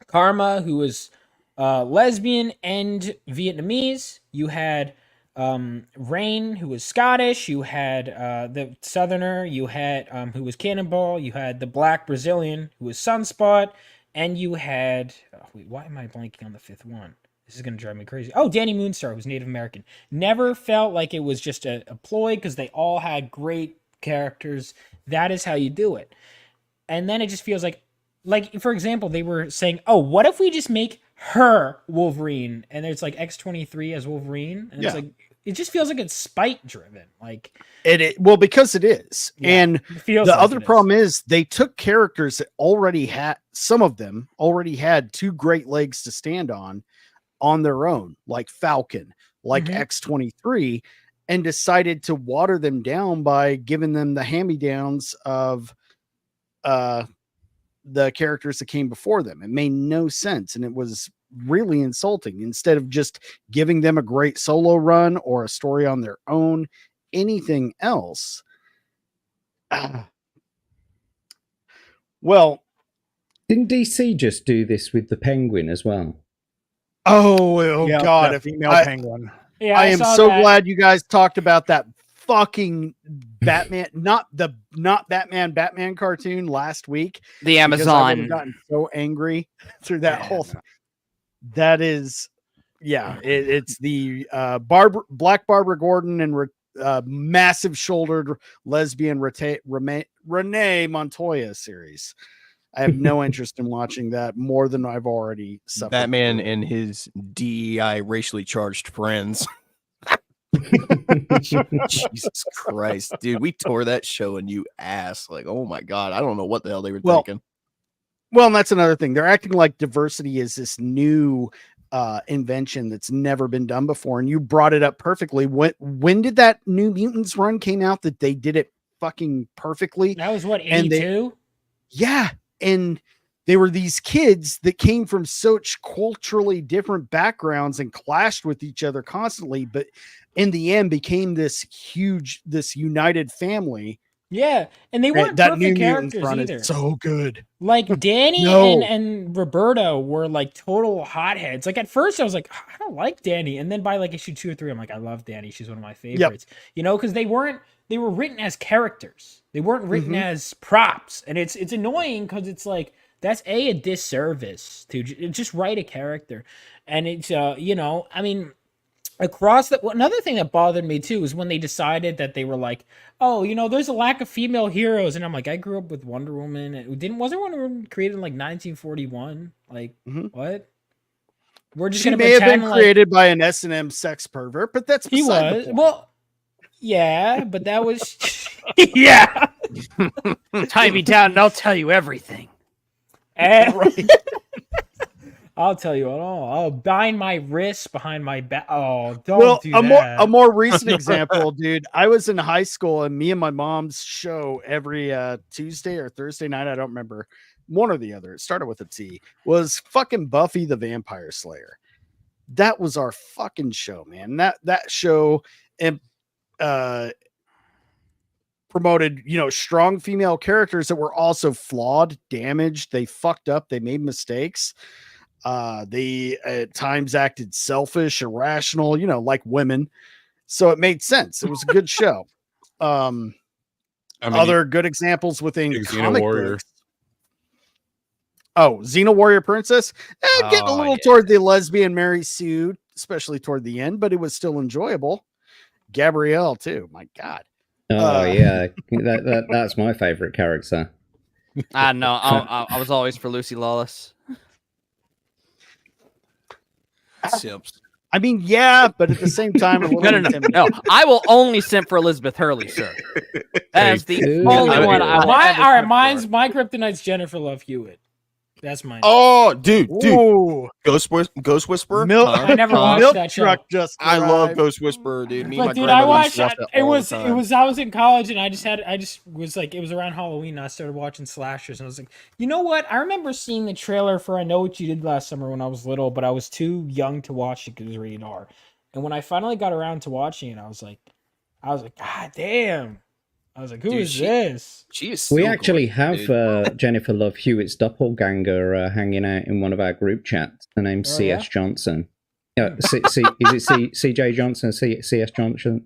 Speaker 8: Karma, who was lesbian and Vietnamese. You had Rain, who was Scottish. You had the Southerner. You had who was Cannonball. You had the Black Brazilian, who was Sunspot, and you had wait, why am I blanking on the fifth one? This is gonna drive me crazy. Oh, Danny Moonstar, who's Native American. Never felt like it was just a ploy because they all had great characters. That is how you do it. And then it just feels like for example, they were saying, "Oh, what if we just make her Wolverine?" And it's like X-23 as Wolverine, and it's like it just feels like it's spite driven. Like
Speaker 3: well, because it is.
Speaker 8: Yeah,
Speaker 3: and
Speaker 8: it feels
Speaker 3: the
Speaker 8: like
Speaker 3: other
Speaker 8: it is.
Speaker 3: problem is they took characters that already had, some of them already had two great legs to stand on their own, like Falcon, like X-23, and decided to water them down by giving them the hand-me-downs of the characters that came before them. It made no sense, and it was really insulting. Instead of just giving them a great solo run or a story on their own, anything else. Well,
Speaker 2: didn't DC just do this with the Penguin as well?
Speaker 3: Oh
Speaker 6: Yeah,
Speaker 3: God!
Speaker 6: that
Speaker 3: If
Speaker 6: female penguin.
Speaker 8: Yeah,
Speaker 3: I am
Speaker 8: saw
Speaker 3: so
Speaker 8: that.
Speaker 3: glad you guys talked about that fucking Batman, not Batman cartoon last week.
Speaker 7: The
Speaker 3: because I
Speaker 7: Amazon.
Speaker 3: would've gotten so angry through that whole thing. That is, it's the Black Barbara Gordon and massive shouldered lesbian Renee Montoya series. I have no interest in watching that more than I've already suffered.
Speaker 4: Batman and his DEI racially charged friends. Jesus Christ, dude, we tore that show a new ass. Like, oh my God, I don't know what the hell they were thinking.
Speaker 3: Well, and that's another thing. They're acting like diversity is this new invention that's never been done before. And you brought it up perfectly. When did that New Mutants run came out that they did it fucking perfectly?
Speaker 8: That was what, 82?
Speaker 3: Yeah. And they were these kids that came from such culturally different backgrounds and clashed with each other constantly, but in the end became this united family.
Speaker 8: Yeah, and they weren't
Speaker 3: that
Speaker 8: perfect
Speaker 3: New Mutants
Speaker 8: characters
Speaker 3: run
Speaker 8: either.
Speaker 3: is so good.
Speaker 8: Like Danny
Speaker 3: No.
Speaker 8: and Roberto were like total hotheads. Like at first I was like, I don't like Danny, and then by like issue 2 or 3, I'm like, I love Danny. She's one of my favorites. You know, because they were written as characters. They weren't written as props, and it's annoying because it's like that's a disservice to just write a character, and it's you know, I mean. Another thing that bothered me too is when they decided that they were like, oh, you know, there's a lack of female heroes, and I'm like, I grew up with Wonder Woman, and wasn't Wonder Woman created in like 1941? Like what? We're just
Speaker 3: She may have been created by an S&M sex pervert, but that's
Speaker 8: he
Speaker 3: beside the
Speaker 8: was
Speaker 3: point.
Speaker 8: well, yeah, but that was yeah.
Speaker 10: Tie me down and I'll tell you everything.
Speaker 8: And I'll tell you all. I'll bind my wrists behind my back. Oh, don't do that.
Speaker 3: A more recent example, dude. I was in high school, and me and my mom's show every Tuesday or Thursday night, I don't remember, one or the other. It started with a T. Was fucking Buffy the Vampire Slayer. That was our fucking show, man. That show and promoted, you know, strong female characters that were also flawed, damaged. They fucked up. They made mistakes. They at times acted selfish, irrational, you know, like women. So it made sense. It was a good show. Other good examples within comic books. Oh, Xena Warrior Princess. Getting a little toward the lesbian Mary Sue, especially toward the end, but it was still enjoyable. Gabrielle too. My God.
Speaker 2: Oh yeah, that's my favorite character.
Speaker 7: I know. I was always for Lucy Lawless.
Speaker 4: Simps.
Speaker 3: I mean, yeah, but at the same time, a little
Speaker 7: no. I will only simp for Elizabeth Hurley, sir. That is the only one I will.
Speaker 8: All right, my kryptonite's Jennifer Love Hewitt. That's mine.
Speaker 4: Oh, dude.
Speaker 3: Ooh.
Speaker 4: Ghost Whisperer.
Speaker 8: I never watched
Speaker 3: Milk
Speaker 8: that show.
Speaker 3: Truck just
Speaker 4: I
Speaker 3: arrived.
Speaker 4: love Ghost Whisperer, dude. Me and my
Speaker 8: Dude,
Speaker 4: grandmother
Speaker 8: I watched
Speaker 4: used to watch that
Speaker 8: it
Speaker 4: all
Speaker 8: was
Speaker 4: the
Speaker 8: it
Speaker 4: time.
Speaker 8: was I was in college and I just was like it was around Halloween and I started watching slashers and I was like, you know what? I remember seeing the trailer for I Know What You Did Last Summer when I was little, but I was too young to watch it because it was rated R. And when I finally got around to watching it, I was like, God damn. I was like, who is this?
Speaker 2: We actually have Jennifer Love Hewitt's doppelganger hanging out in one of our group chats. Her name's C.S. Johnson. Yeah, is it CJ Johnson, CS Johnson?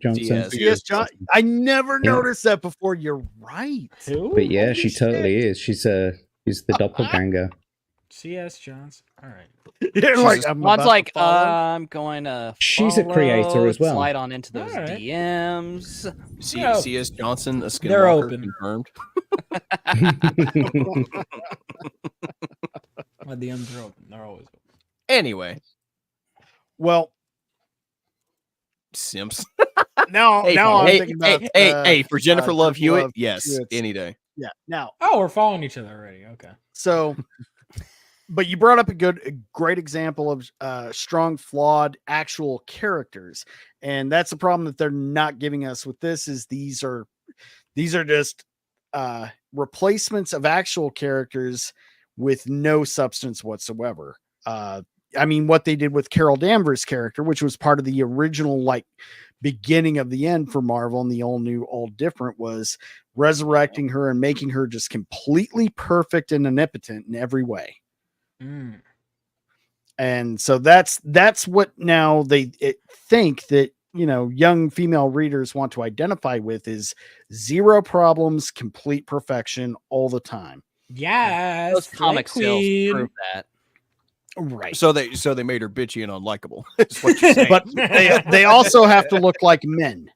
Speaker 3: CS Johnson. I never
Speaker 2: Yeah.
Speaker 3: noticed that before. You're right.
Speaker 8: Who?
Speaker 2: But yeah,
Speaker 3: Holy
Speaker 2: she totally is. She's the doppelganger.
Speaker 8: CS Johnson. All right.
Speaker 3: You're like, I'm
Speaker 7: One's
Speaker 3: about
Speaker 7: like,
Speaker 3: to follow.
Speaker 7: I'm going to.
Speaker 2: She's a creator
Speaker 7: follow,
Speaker 2: as well.
Speaker 7: Slide on into those
Speaker 8: All right.
Speaker 7: DMs.
Speaker 4: CS Johnson, a
Speaker 8: They're
Speaker 4: skinwalker
Speaker 8: open.
Speaker 4: confirmed.
Speaker 8: My DMs are open. They're always open.
Speaker 4: Anyway,
Speaker 3: Well,
Speaker 4: Simps.
Speaker 3: now I'm
Speaker 4: hey,
Speaker 3: thinking about
Speaker 4: hey, for Jennifer Love
Speaker 3: Jennifer
Speaker 4: Hewitt,
Speaker 3: Love
Speaker 4: yes,
Speaker 3: Hewitt's-
Speaker 4: any day.
Speaker 3: Yeah. Now,
Speaker 8: Oh, we're following each other already. Okay.
Speaker 3: so, but you brought up a great example of strong, flawed actual characters, and that's the problem that they're not giving us with this. Is these are just replacements of actual characters with no substance whatsoever. I mean, what they did with Carol Danvers' character, which was part of the original beginning of the end for Marvel and the all new, all different, was resurrecting her and making her just completely perfect and omnipotent in every way.
Speaker 8: Mm.
Speaker 3: And so that's what now they think that, young female readers want to identify with is zero problems, complete perfection all the time.
Speaker 8: Yes.
Speaker 7: Those comic sales
Speaker 8: Queen.
Speaker 7: prove that.
Speaker 3: Right.
Speaker 4: So they made her bitchy and unlikable. Is what you're saying.
Speaker 3: But they also have to look like men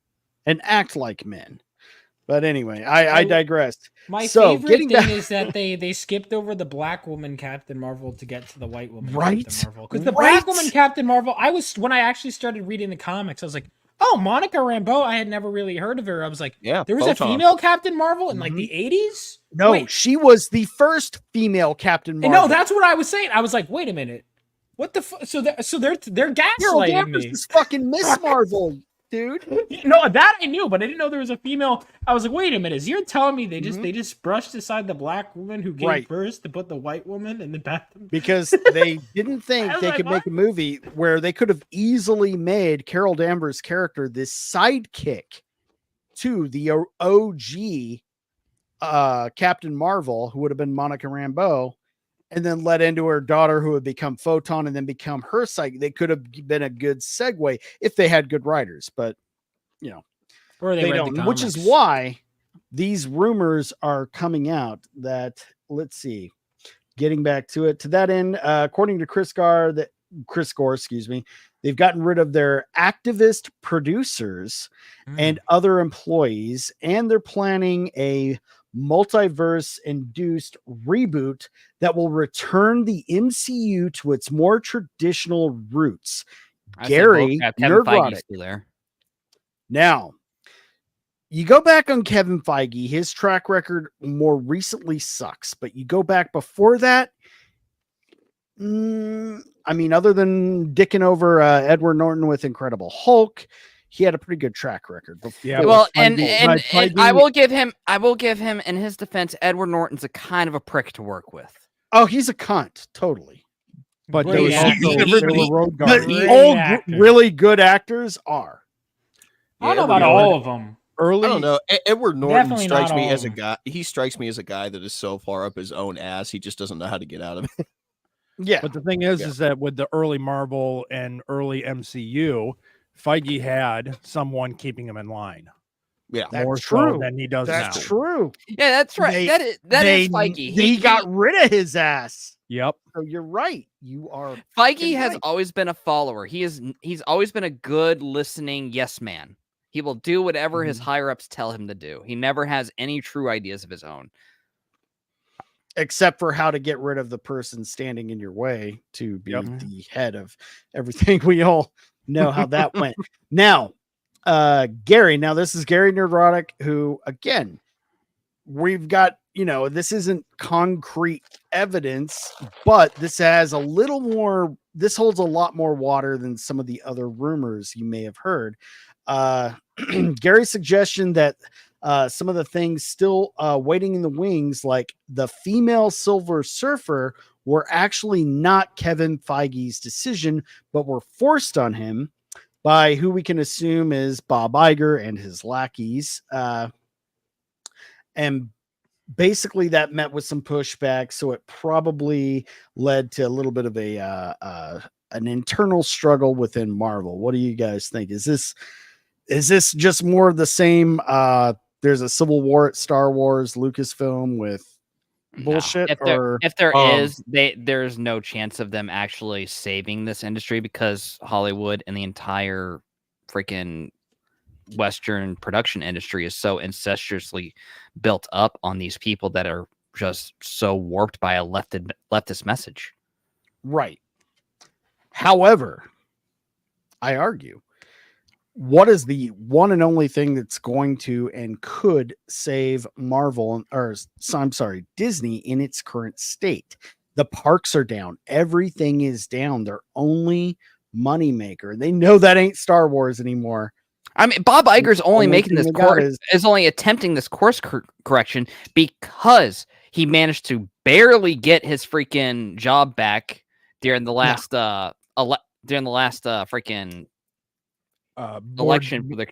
Speaker 3: and act like men. But anyway, I digress.
Speaker 8: My
Speaker 3: So,
Speaker 8: favorite
Speaker 3: getting
Speaker 8: thing
Speaker 3: back-
Speaker 8: is that they skipped over the black woman Captain Marvel to get to the white woman
Speaker 3: Right?
Speaker 8: Captain Marvel. Because the
Speaker 3: Right?
Speaker 8: black woman Captain Marvel, when I actually started reading the comics, I was like, oh, Monica Rambeau. I had never really heard of her. I was like,
Speaker 4: Yeah,
Speaker 8: there was
Speaker 4: Photon.
Speaker 8: a female Captain Marvel in like the 80s?
Speaker 3: No,
Speaker 8: Wait.
Speaker 3: she was the first female Captain Marvel.
Speaker 8: No, that's what I was saying. I was like, wait a minute. What the so they're
Speaker 3: Carol
Speaker 8: gaslighting
Speaker 3: Danvers
Speaker 8: me.
Speaker 3: is fucking Miss Marvel, dude.
Speaker 8: No, that I knew, but I didn't know there was a female. I was like, wait a minute, you're telling me they just brushed aside the black woman who came
Speaker 3: Right.
Speaker 8: first to put the white woman in the bathroom?
Speaker 3: Because they didn't think
Speaker 8: I was
Speaker 3: they
Speaker 8: like,
Speaker 3: could
Speaker 8: what?
Speaker 3: make a movie where they could have easily made Carol Danvers' character this sidekick to the OG Captain Marvel, who would have been Monica Rambeau, and then led into her daughter, who would become Photon and then become her side. They could have been a good segue if they had good writers, but
Speaker 8: Or
Speaker 3: they
Speaker 8: read
Speaker 3: don't,
Speaker 8: the
Speaker 3: which is
Speaker 8: comics.
Speaker 3: why these rumors are coming out that, let's see, getting back to it, to that end, according to Chris Gore, they've gotten rid of their activist producers and other employees, and they're planning a multiverse induced reboot that will return the MCU to its more traditional roots.
Speaker 7: I said,
Speaker 3: Gary,
Speaker 7: well, Kevin Feige's
Speaker 3: Nerdrotic.
Speaker 7: still there.
Speaker 3: Now, you go back on Kevin Feige, his track record more recently sucks, but you go back before that, I mean, other than dicking over Edward Norton with Incredible Hulk, he had a pretty good track record.
Speaker 6: Yeah,
Speaker 7: Well, and
Speaker 3: Feige-
Speaker 7: I will give him in his defense, Edward Norton's a kind of a prick to work with.
Speaker 3: Oh, he's a cunt, totally.
Speaker 6: But
Speaker 8: Great
Speaker 6: there was
Speaker 8: actor.
Speaker 6: also there were road
Speaker 3: But
Speaker 6: guards.
Speaker 8: Great
Speaker 3: all
Speaker 8: actor.
Speaker 3: really good actors are.
Speaker 8: I don't know
Speaker 4: Edward
Speaker 8: about
Speaker 4: Norton-
Speaker 8: all of them.
Speaker 6: Early,
Speaker 4: I don't know. Edward Norton
Speaker 8: Definitely
Speaker 4: strikes
Speaker 8: not
Speaker 4: me
Speaker 8: all
Speaker 4: as a
Speaker 8: of
Speaker 4: guy. He strikes me as a guy that is so far up his own ass, he just doesn't know how to get out of it.
Speaker 3: Yeah.
Speaker 6: but the thing is that with the early Marvel and early MCU, Feige had someone keeping him in line
Speaker 4: Yeah.
Speaker 3: That's
Speaker 6: more
Speaker 3: true.
Speaker 6: so than he does
Speaker 3: That's
Speaker 6: now.
Speaker 3: true.
Speaker 7: Yeah, that's right.
Speaker 3: They-
Speaker 7: that
Speaker 3: They-
Speaker 7: is Feige.
Speaker 3: He got rid of his ass.
Speaker 6: Yep.
Speaker 3: So you're right. You are.
Speaker 7: Feige has
Speaker 3: right.
Speaker 7: always been a follower. He's always been a good listening yes man. He will do whatever his higher ups tell him to do. He never has any true ideas of his own.
Speaker 3: Except for how to get rid of the person standing in your way to be
Speaker 6: Yep.
Speaker 3: the head of everything. We all know how that went. Now, Gary, now this is Gary Nerdrotic, who, again, we've got, this isn't concrete evidence, but this has a little more, this holds a lot more water than some of the other rumors you may have heard. Gary's suggestion that some of the things still waiting in the wings, like the female Silver Surfer, were actually not Kevin Feige's decision, but were forced on him by who we can assume is Bob Iger and his lackeys. And basically that met with some pushback. So it probably led to a little bit of a an internal struggle within Marvel. What do you guys think? Is this just more of the same? There's a civil war at Star Wars, Lucasfilm with bullshit,
Speaker 7: if there is, there's no chance of them actually saving this industry because Hollywood and the entire freaking Western production industry is so incestuously built up on these people that are just so warped by a leftist message.
Speaker 3: Right. However, I argue, what is the one and only thing that's going to and could save Marvel, or I'm sorry, Disney in its current state? The parks are down. Everything is down. Their only moneymaker. They know that ain't Star Wars anymore.
Speaker 7: I mean, Bob Iger's only making this course is only attempting this course correction because he managed to barely get his freaking job back during the last freaking election for the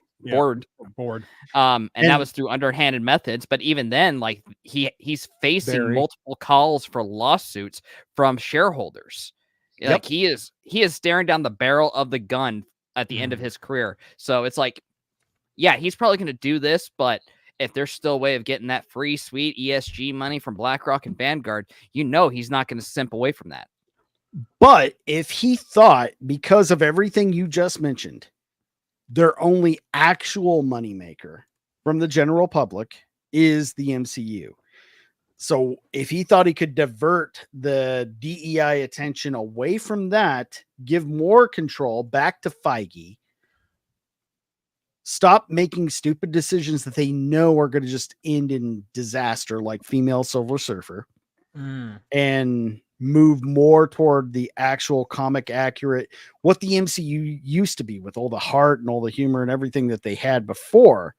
Speaker 7: board. And that was through underhanded methods. But even then, like he's facing multiple calls for lawsuits from shareholders. Like he is staring down the barrel of the gun at the end of his career. So it's like, yeah, he's probably going to do this, but if there's still a way of getting that free, sweet ESG money from BlackRock and Vanguard, he's not going to simp away from that.
Speaker 3: But if he thought, because of everything you just mentioned, their only actual moneymaker from the general public is the MCU. So if he thought he could divert the DEI attention away from that, give more control back to Feige, stop making stupid decisions that they know are going to just end in disaster, like female Silver Surfer, and move more toward the actual comic accurate, what the MCU used to be, with all the heart and all the humor and everything that they had before,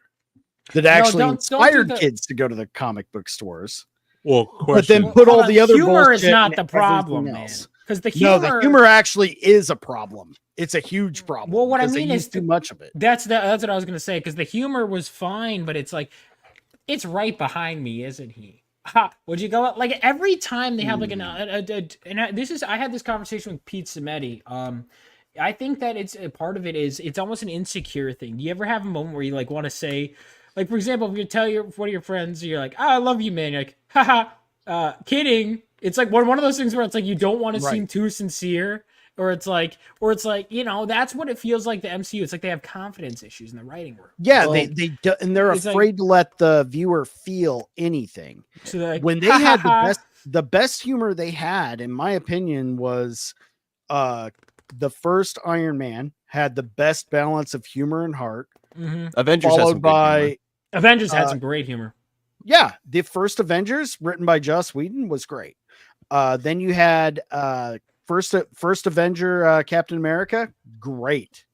Speaker 3: that actually inspired kids to go to the comic book stores.
Speaker 5: Well,
Speaker 3: but then put all the other
Speaker 8: humor is not the problem, man. Because the
Speaker 3: humor actually is a problem. It's a huge problem.
Speaker 8: Well, what I mean is
Speaker 3: too much of it.
Speaker 8: That's what I was gonna say. Because the humor was fine, but it's like it's right behind me, isn't he? Would you go like every time they have like I had this conversation with Pete Cimetti. I think that it's a part of it is it's almost an insecure thing. Do you ever have a moment where you like want to say, like, for example, if you tell one of your friends, you're like, I love you, man. You're like, haha, kidding. It's like one of those things where it's like you don't want to seem too sincere, or it's like, that's what it feels like. The MCU, it's like they have confidence issues in the writing room.
Speaker 3: Yeah, they do, and they're afraid to let the viewer feel anything. So like, when they had the best humor they had, in my opinion, was the first Iron Man had the best balance of humor and heart.
Speaker 4: Avengers followed by
Speaker 8: Avengers had some great humor.
Speaker 3: Yeah, the first Avengers, written by Joss Whedon, was great. Then you had first Avenger, Captain America, great.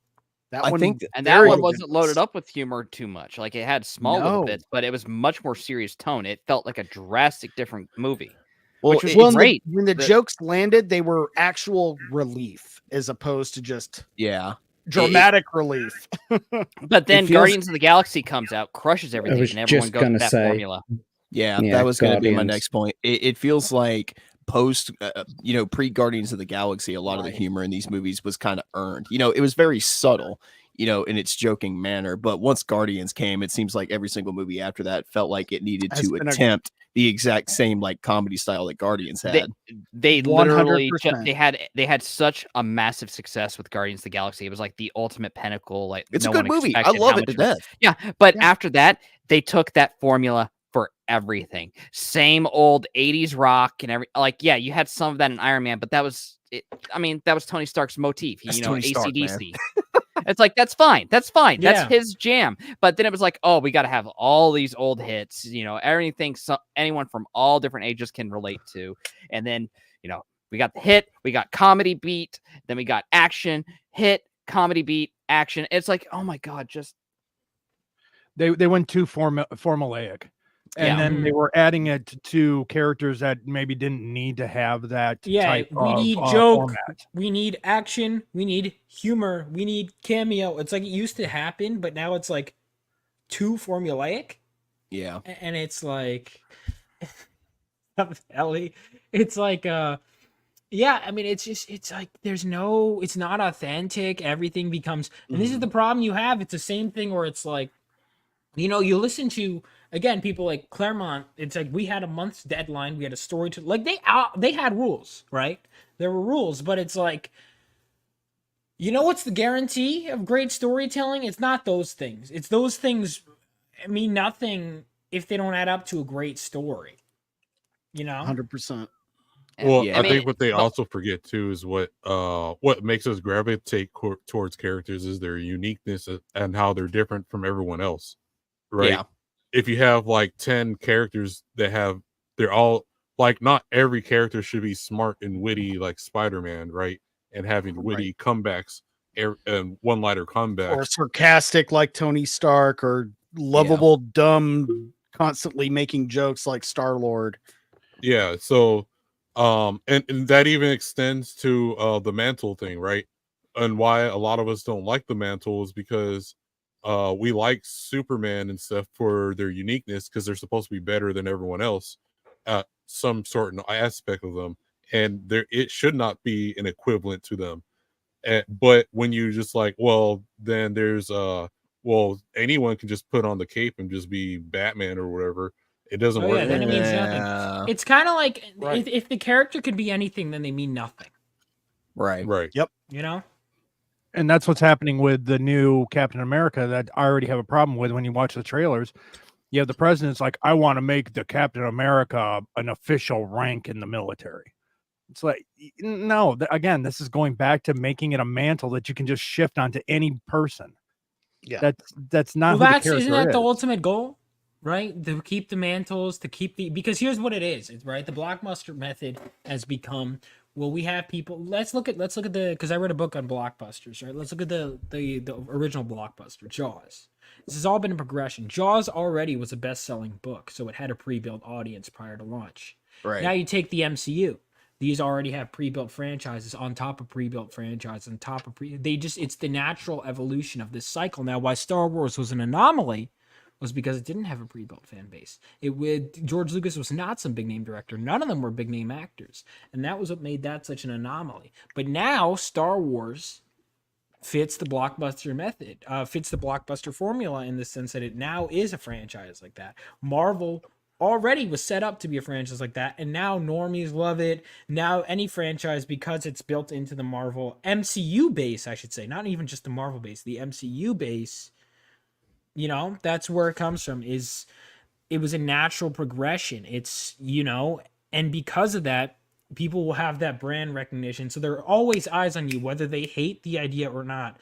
Speaker 3: That one
Speaker 7: wasn't loaded up with humor too much. Like it had small little bits, but it was much more serious tone. It felt like a drastic different movie.
Speaker 3: Well,
Speaker 7: which was great.
Speaker 3: When the jokes landed, they were actual relief as opposed to just dramatic relief.
Speaker 7: But then Guardians of the Galaxy comes out, crushes everything, and everyone goes to that formula.
Speaker 4: Yeah, that was going to be my next point. It feels like pre-Guardians of the Galaxy, a lot of the humor in these movies was kind of earned. It was very subtle, in its joking manner. But once Guardians came, it seems like every single movie after that felt like it needed to attempt the exact same like comedy style that Guardians had.
Speaker 7: They literally they had such a massive success with Guardians of the Galaxy. It was like the ultimate pinnacle. Like
Speaker 4: it's a good movie. I love it to death.
Speaker 7: Yeah, but after that, they took that formula for everything. Same old 80s rock and you had some of that in Iron Man, but that was that was Tony Stark's motif. AC/DC. It's like that's fine. That's his jam. But then it was like, oh, we got to have all these old hits, everything anyone from all different ages can relate to. And then, we got the hit, we got comedy beat, then we got action, hit, comedy beat, action. It's like, oh my God, just
Speaker 6: they went too formulaic. And then they were adding it to characters that maybe didn't need to have that type
Speaker 8: we need joke, we need action, we need humor, we need cameo. It's like it used to happen, but now it's like too formulaic.
Speaker 4: Yeah.
Speaker 8: And it's like Ellie, it's like Yeah, I mean, it's like it's not authentic. Everything becomes, and this is the problem you have. It's the same thing where it's like, you listen to, again, people like Claremont. It's like we had a month's deadline. We had a story to, like, they had rules, right? There were rules, but it's like, what's the guarantee of great storytelling? It's not those things. It's those things mean nothing if they don't add up to a great story.
Speaker 3: 100%.
Speaker 5: Well,
Speaker 7: Yeah,
Speaker 5: I think what they also forget too is what makes us gravitate towards characters is their uniqueness and how they're different from everyone else, right?
Speaker 4: Yeah.
Speaker 5: If you have like 10 characters they're all like, not every character should be smart and witty like Spider-Man, right? And having witty comebacks and one-liner comebacks,
Speaker 3: or sarcastic like Tony Stark, or lovable, dumb, constantly making jokes like Star-Lord.
Speaker 5: Yeah, so and that even extends to the mantle thing, right? And why a lot of us don't like the mantle is because we like Superman and stuff for their uniqueness, because they're supposed to be better than everyone else at some certain aspect of them, and it should not be an equivalent to them. But when you just like, well, then there's anyone can just put on the cape and just be Batman or whatever. It doesn't work.
Speaker 8: Yeah, then it means nothing. It's kind of like if the character could be anything, then they mean nothing.
Speaker 4: Right.
Speaker 3: Yep.
Speaker 6: And that's what's happening with the new Captain America that I already have a problem with when you watch the trailers. You have the president's like, I want to make the Captain America an official rank in the military. It's like, no, again, this is going back to making it a mantle that you can just shift onto any person.
Speaker 3: Yeah.
Speaker 6: That's not
Speaker 8: Isn't that the ultimate goal? Right? To keep the mantles, because here's what it is, right? The blockbuster method has become, well, we have people, let's look at because I read a book on blockbusters, right? Let's look at the original blockbuster, Jaws. This has all been a progression. Jaws already was a best-selling book, so it had a pre-built audience prior to launch.
Speaker 4: Right.
Speaker 8: Now you take the MCU. These already have pre-built franchises on top of pre-built franchises on top of it's the natural evolution of this cycle. Now, why Star Wars was an anomaly was because it didn't have a pre-built fan base. George Lucas was not some big name director. None of them were big name actors. And that was what made that such an anomaly. But now Star Wars fits the blockbuster method, fits the blockbuster formula in the sense that it now is a franchise like that. Marvel already was set up to be a franchise like that, and now normies love it. Now any franchise, because it's built into the Marvel MCU base, I should say, not even just the Marvel base, the MCU base, that's where it comes from. It was a natural progression. It's, and because of that, people will have that brand recognition. So there are always eyes on you, whether they hate the idea or not.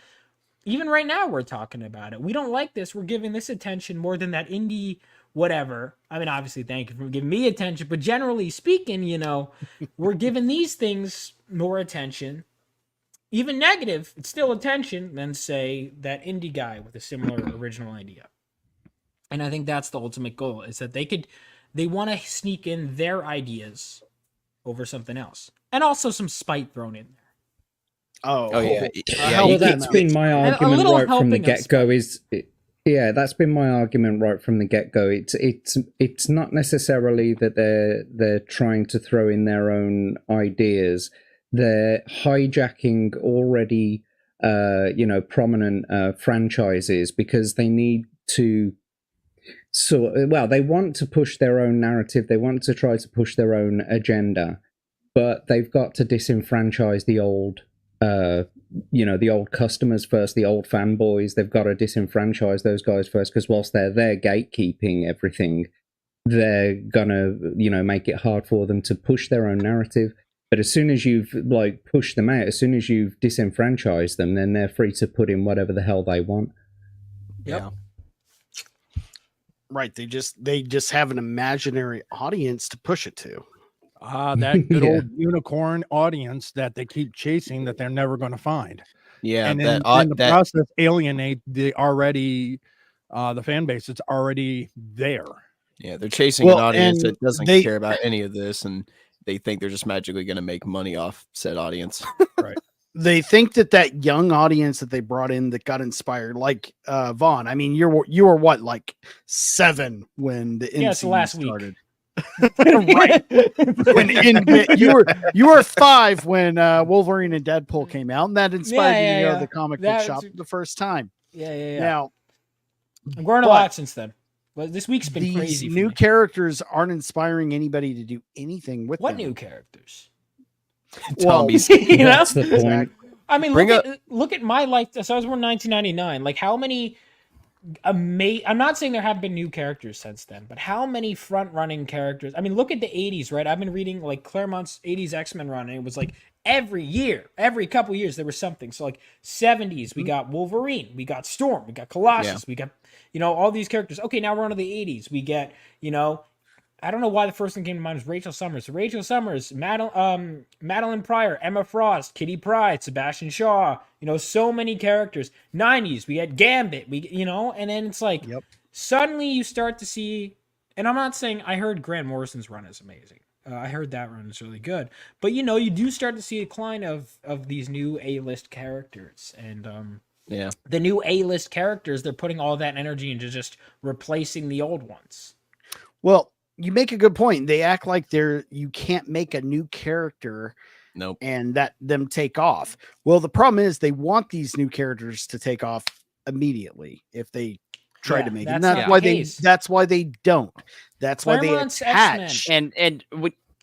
Speaker 8: Even right now, we're talking about it. We don't like this. We're giving this attention more than that indie whatever. I mean, obviously, thank you for giving me attention. But generally speaking, we're giving these things more attention. Even negative, it's still attention than, say, that indie guy with a similar original idea. And I think that's the ultimate goal, is that they want to sneak in their ideas over something else. And also some spite thrown in there.
Speaker 3: Oh yeah.
Speaker 2: Well, that's been my argument right from the get-go. That's been my argument right from the get-go. It's not necessarily that they're trying to throw in their own ideas. They're hijacking already, prominent franchises because they need to. They want to push their own narrative. They want to try to push their own agenda, but they've got to disenfranchise the old. The old customers first, the old fanboys. They've got to disenfranchise those guys first, because whilst they're there gatekeeping everything, they're gonna, make it hard for them to push their own narrative. But as soon as you've pushed them out, as soon as you've disenfranchised them, then they're free to put in whatever the hell they want.
Speaker 3: Yep. Right. They just have an imaginary audience to push it to.
Speaker 6: That good old unicorn audience that they keep chasing that they're never going to find.
Speaker 4: Yeah,
Speaker 6: and in the process alienate the fan base that's already there.
Speaker 4: Yeah, they're chasing an audience that doesn't care about any of this, and they think they're just magically going to make money off said audience.
Speaker 6: Right.
Speaker 3: They think that young audience that they brought in that got inspired, like Vaughn. I mean, you were what, like 7 when the MCU
Speaker 8: last
Speaker 3: started.
Speaker 8: week.
Speaker 3: Right. You were 5 when Wolverine and Deadpool came out, and that inspired you to go to the comic book shop for the first time.
Speaker 8: Yeah.
Speaker 3: Now,
Speaker 8: I'm growing a lot since then. But this week's been crazy.
Speaker 3: These new characters aren't inspiring anybody to do anything with them.
Speaker 8: What new characters?
Speaker 3: Well,
Speaker 8: you know?
Speaker 2: That's the point.
Speaker 8: I mean, look at my life. So I was born in 1999. Like, how many I'm not saying there haven't been new characters since then, but how many front-running characters? I mean, look at the 80s, right? I've been reading, like, Claremont's 80s X-Men run, and it was, like, every year, every couple years, there was something. So, like, 70s, we got Wolverine, we got Storm, we got Colossus, we got, you know, all these characters. Okay, now we're on to the 80s. We get, you know, I don't know why the first thing came to mind was Rachel Summers. So Rachel Summers, Madeline Pryor, Emma Frost, Kitty Pryde, Sebastian Shaw. You know, so many characters. 90s, we had Gambit. You know, and then it's like suddenly you start to see. And I'm not saying I heard Grant Morrison's run is amazing. I heard that run is really good. But you know, you do start to see a decline of these new A-list characters, and the new A-list characters, they're putting all that energy into just replacing the old ones.
Speaker 3: Well, you make a good point. They act like you can't make a new character and that them take off. Well, the problem is they want these new characters to take off immediately if they try to make it. And that's why they don't. That's
Speaker 8: Claremont's
Speaker 3: why they attach.
Speaker 7: And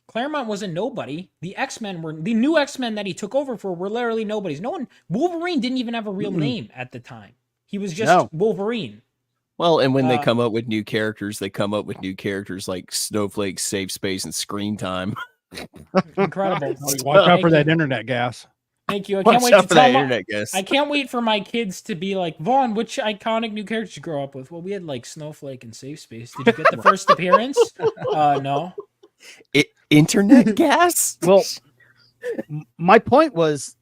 Speaker 8: Claremont was a nobody. The X-Men were the new X-Men that he took over for were literally nobodies. Wolverine didn't even have a real name at the time. He was just Wolverine.
Speaker 4: Well, and when they come up with new characters, they come up with new characters like Snowflake, Safe Space, and Screen Time.
Speaker 8: Incredible.
Speaker 6: Watch out for that internet gas.
Speaker 8: Thank you. I can't wait to
Speaker 4: tell internet gas.
Speaker 8: I can't wait for my kids to be like, Vaughn, which iconic new characters you grow up with? Well, we had like Snowflake and Safe Space. Did you get the first appearance? No.
Speaker 4: Internet gas?
Speaker 3: Well, my point was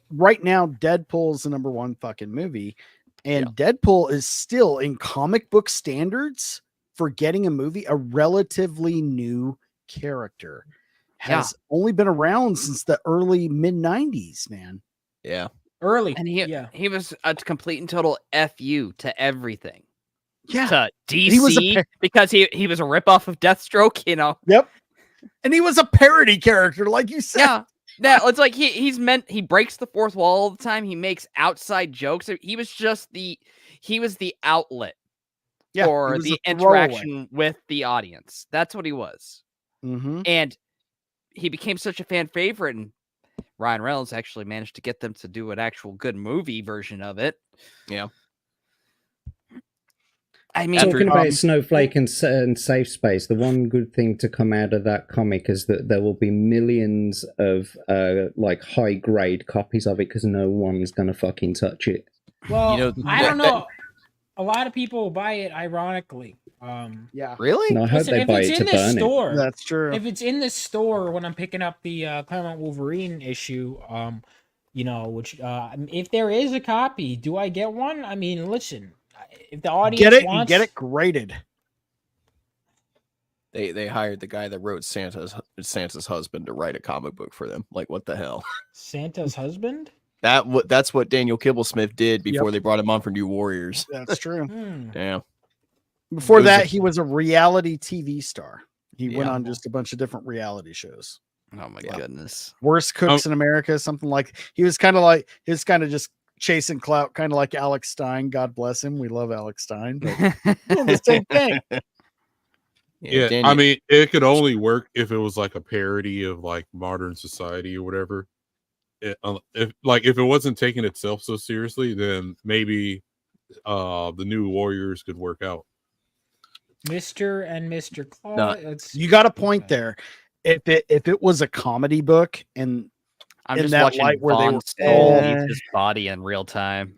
Speaker 3: right now, Deadpool's the #1 fucking movie. And Deadpool is still, in comic book standards, for getting a movie, a relatively new character. Has only been around since the early mid-90s, man.
Speaker 4: Yeah.
Speaker 8: Early.
Speaker 7: And he was a complete and total FU to everything.
Speaker 3: Yeah.
Speaker 7: To DC, because he was a ripoff of Deathstroke, you know.
Speaker 3: Yep. And he was a parody character, like you said.
Speaker 7: Yeah. Yeah, it's like he breaks the fourth wall all the time. He makes outside jokes. He was the outlet for the interaction with the audience. That's what he was.
Speaker 3: Mm-hmm.
Speaker 7: And he became such a fan favorite, and Ryan Reynolds actually managed to get them to do an actual good movie version of it.
Speaker 4: Yeah.
Speaker 7: I mean,
Speaker 2: talking about Snowflake and Safe Space, the one good thing to come out of that comic is that there will be millions of like high grade copies of it because no one's gonna fucking touch it.
Speaker 8: Well, I don't know. A lot of people buy it ironically.
Speaker 4: Really?
Speaker 2: No, I hope they buy it to burn
Speaker 8: store,
Speaker 2: it.
Speaker 3: That's true.
Speaker 8: If it's in the store when I'm picking up the Claremont Wolverine issue, you know, which if there is a copy, do I get one? I mean, listen. If the audience wants...
Speaker 3: get it graded.
Speaker 4: They hired the guy that wrote Santa's husband to write a comic book for them. Like, what the hell?
Speaker 8: Santa's husband?
Speaker 4: That's what Daniel Kibblesmith did before they brought him on for New Warriors.
Speaker 3: That's true.
Speaker 4: Yeah.
Speaker 3: Before that, he was a reality TV star. He went on just a bunch of different reality shows.
Speaker 7: Oh my goodness.
Speaker 3: Worst Cooks in America, something like. He was kind of just chasing clout, kind of like Alex Stein. God bless him. We love Alex Stein, but the same thing.
Speaker 5: Yeah, I mean, it could only work if it was like a parody of like modern society or whatever. If it wasn't taking itself so seriously, then maybe the New Warriors could work out.
Speaker 8: Mr. and Mr. Claw.
Speaker 3: No, you got a point there. If it was a comedy book and
Speaker 7: I'm
Speaker 3: in
Speaker 7: just
Speaker 3: that
Speaker 7: watching
Speaker 3: light where they
Speaker 7: were his body in real time.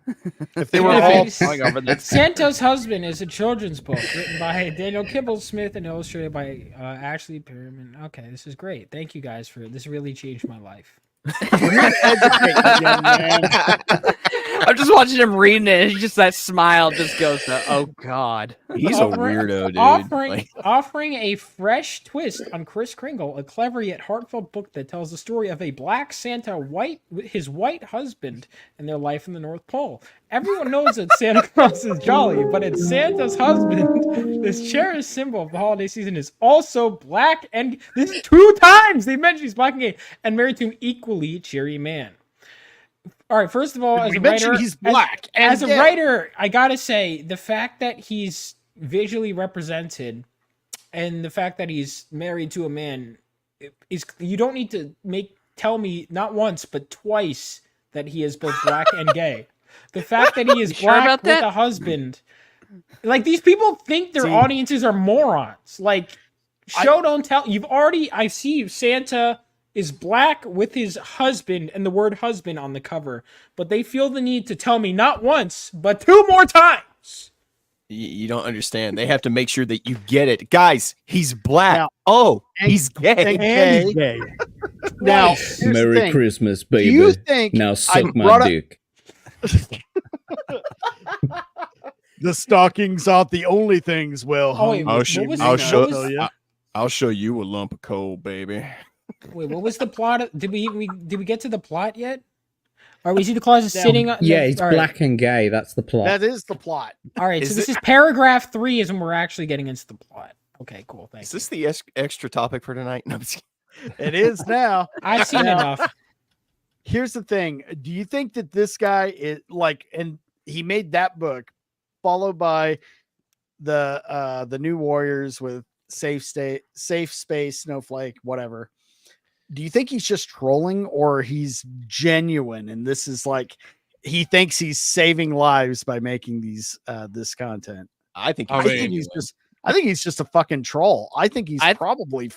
Speaker 3: If they were all
Speaker 8: Santa's Husband is a children's book written by Daniel Kibblesmith and illustrated by Ashley Perriman. Okay, this is great. Thank you guys for this. Really changed my life.
Speaker 3: We're here to educate the young man.
Speaker 7: I'm just watching him reading it. It's just that smile just goes to, oh God.
Speaker 4: He's a weirdo, dude.
Speaker 8: Offering a fresh twist on Kris Kringle, a clever yet heartfelt book that tells the story of a black Santa, his white husband, and their life in the North Pole. Everyone knows that Santa Claus is jolly, but it's Santa's husband. This cherished symbol of the holiday season is also black, and this is 2 times they mentioned he's black and gay, and married to an equally cheery man. All right, first of all, as a writer,
Speaker 3: he's black.
Speaker 8: As a writer, I gotta say the fact that he's visually represented, and the fact that he's married to a man, is you don't need to tell me not once but twice that he is both black and gay. The fact that he is black with a husband, like these people think their audiences are morons. Like, show don't tell. I see Santa is black with his husband and the word husband on the cover, but they feel the need to tell me not once, but 2 more times.
Speaker 4: You don't understand. They have to make sure that you get it. Guys, he's black. He's gay.
Speaker 6: And he's gay.
Speaker 3: Now,
Speaker 2: Merry Christmas, baby.
Speaker 3: Do you think
Speaker 2: now suck my dick.
Speaker 3: The stockings aren't the only things
Speaker 4: I'll show you a lump of coal, baby.
Speaker 8: Wait, what was the plot? Did we get to the plot yet? Or we see the Claus is sitting on...
Speaker 2: Yeah, he's black and gay. That's the plot.
Speaker 3: That is the plot.
Speaker 8: All right, so this is paragraph 3 is when we're actually getting into the plot. Okay, cool. Thanks.
Speaker 4: Is this the extra topic for tonight? No,
Speaker 3: it is now.
Speaker 8: I've seen enough.
Speaker 3: Here's the thing. Do you think that this guy is like, and he made that book followed by the New Warriors with Safe Space, Snowflake, whatever. Do you think he's just trolling or he's genuine? And this is like, he thinks he's saving lives by making this content.
Speaker 4: I think
Speaker 3: he's just a fucking troll. I think he's probably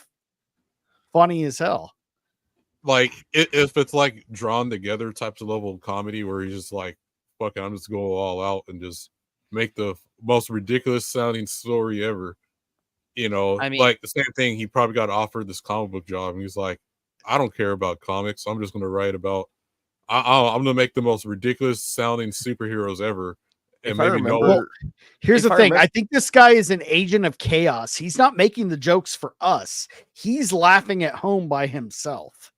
Speaker 3: funny as hell.
Speaker 5: Like if it's like drawn together types of level of comedy where he's just like, fucking, I'm just going all out and just make the most ridiculous sounding story ever. You know, I mean, like the same thing. He probably got offered this comic book job, and he's like, "I don't care about comics. I'm just going to write about. I'm going to make the most ridiculous sounding superheroes ever." And
Speaker 3: here's the thing. I think this guy is an agent of chaos. He's not making the jokes for us. He's laughing at home by himself.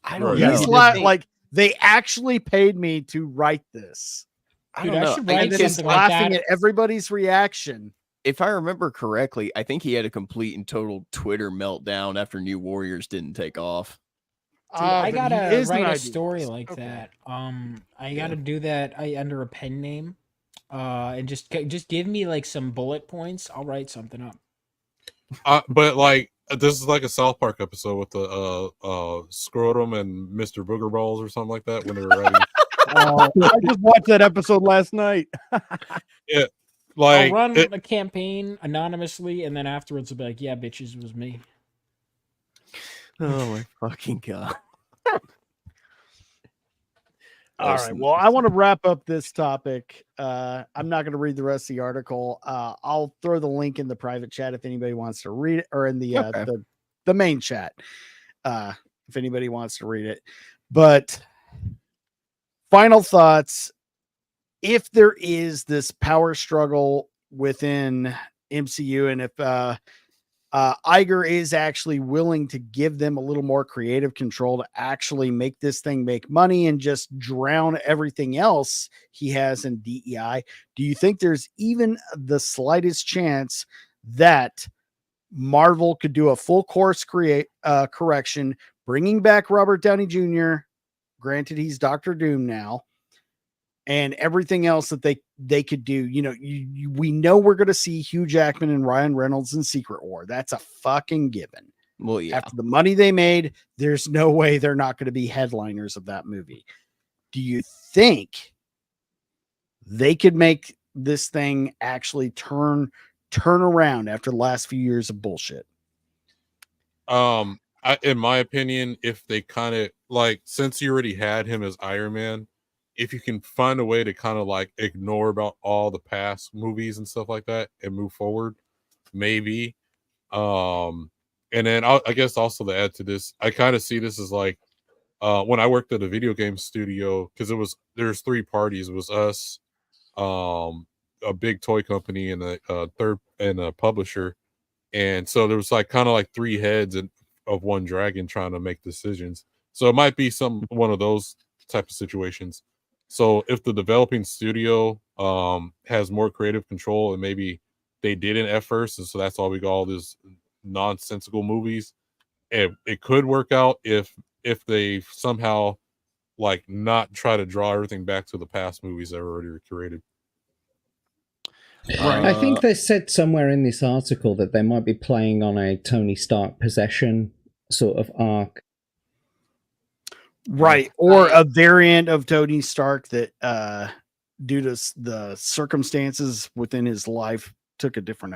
Speaker 4: I don't know.
Speaker 3: He's like, they actually paid me to write this.
Speaker 8: I don't know. And then
Speaker 3: he's laughing at everybody's reaction.
Speaker 4: If I remember correctly, I think he had a complete and total Twitter meltdown after New Warriors didn't take off.
Speaker 8: Dude, I gotta write a story like that. I gotta do that under a pen name. And just give me like some bullet points. I'll write something up.
Speaker 5: But like this is like a South Park episode with the Scrotum and Mr. Booger Balls or something like that when they were writing.
Speaker 6: I just watched that episode last night.
Speaker 5: Yeah. Like,
Speaker 8: I'll run a campaign anonymously, and then afterwards I'll be like, "Yeah, bitches, it was me."
Speaker 4: Oh my fucking god!
Speaker 3: All right, well, I want to wrap up this topic. I'm not going to read the rest of the article. I'll throw the link in the private chat if anybody wants to read it, or in the main chat if anybody wants to read it. But final thoughts. If there is this power struggle within MCU, and if Iger is actually willing to give them a little more creative control to actually make this thing make money and just drown everything else he has in DEI, do you think there's even the slightest chance that Marvel could do a full course correction, bringing back Robert Downey Jr., granted he's Dr. Doom now, and everything else that they could do? You know, we know we're going to see Hugh Jackman and Ryan Reynolds in Secret War. That's a fucking given.
Speaker 4: Well, yeah.
Speaker 3: After the money they made, there's no way they're not going to be headliners of that movie. Do you think they could make this thing actually turn around after the last few years of bullshit?
Speaker 5: In my opinion, if they kind of like, since you already had him as Iron Man, if you can find a way to kind of like ignore about all the past movies and stuff like that and move forward, maybe. And then I guess also to add to this, I kind of see this as like when I worked at a video game studio, because there's 3 parties. It was us, a big toy company, and a publisher. And so there was like kind of like 3 heads of one dragon trying to make decisions. So it might be one of those type of situations. So if the developing studio has more creative control, and maybe they didn't at first, and so that's why we got all these nonsensical movies, it could work out if they somehow like not try to draw everything back to the past movies that were already created.
Speaker 2: Right. I think they said somewhere in this article that they might be playing on a Tony Stark possession sort of arc.
Speaker 3: Right. Or a variant of Tony Stark that, due to the circumstances within his life, took a different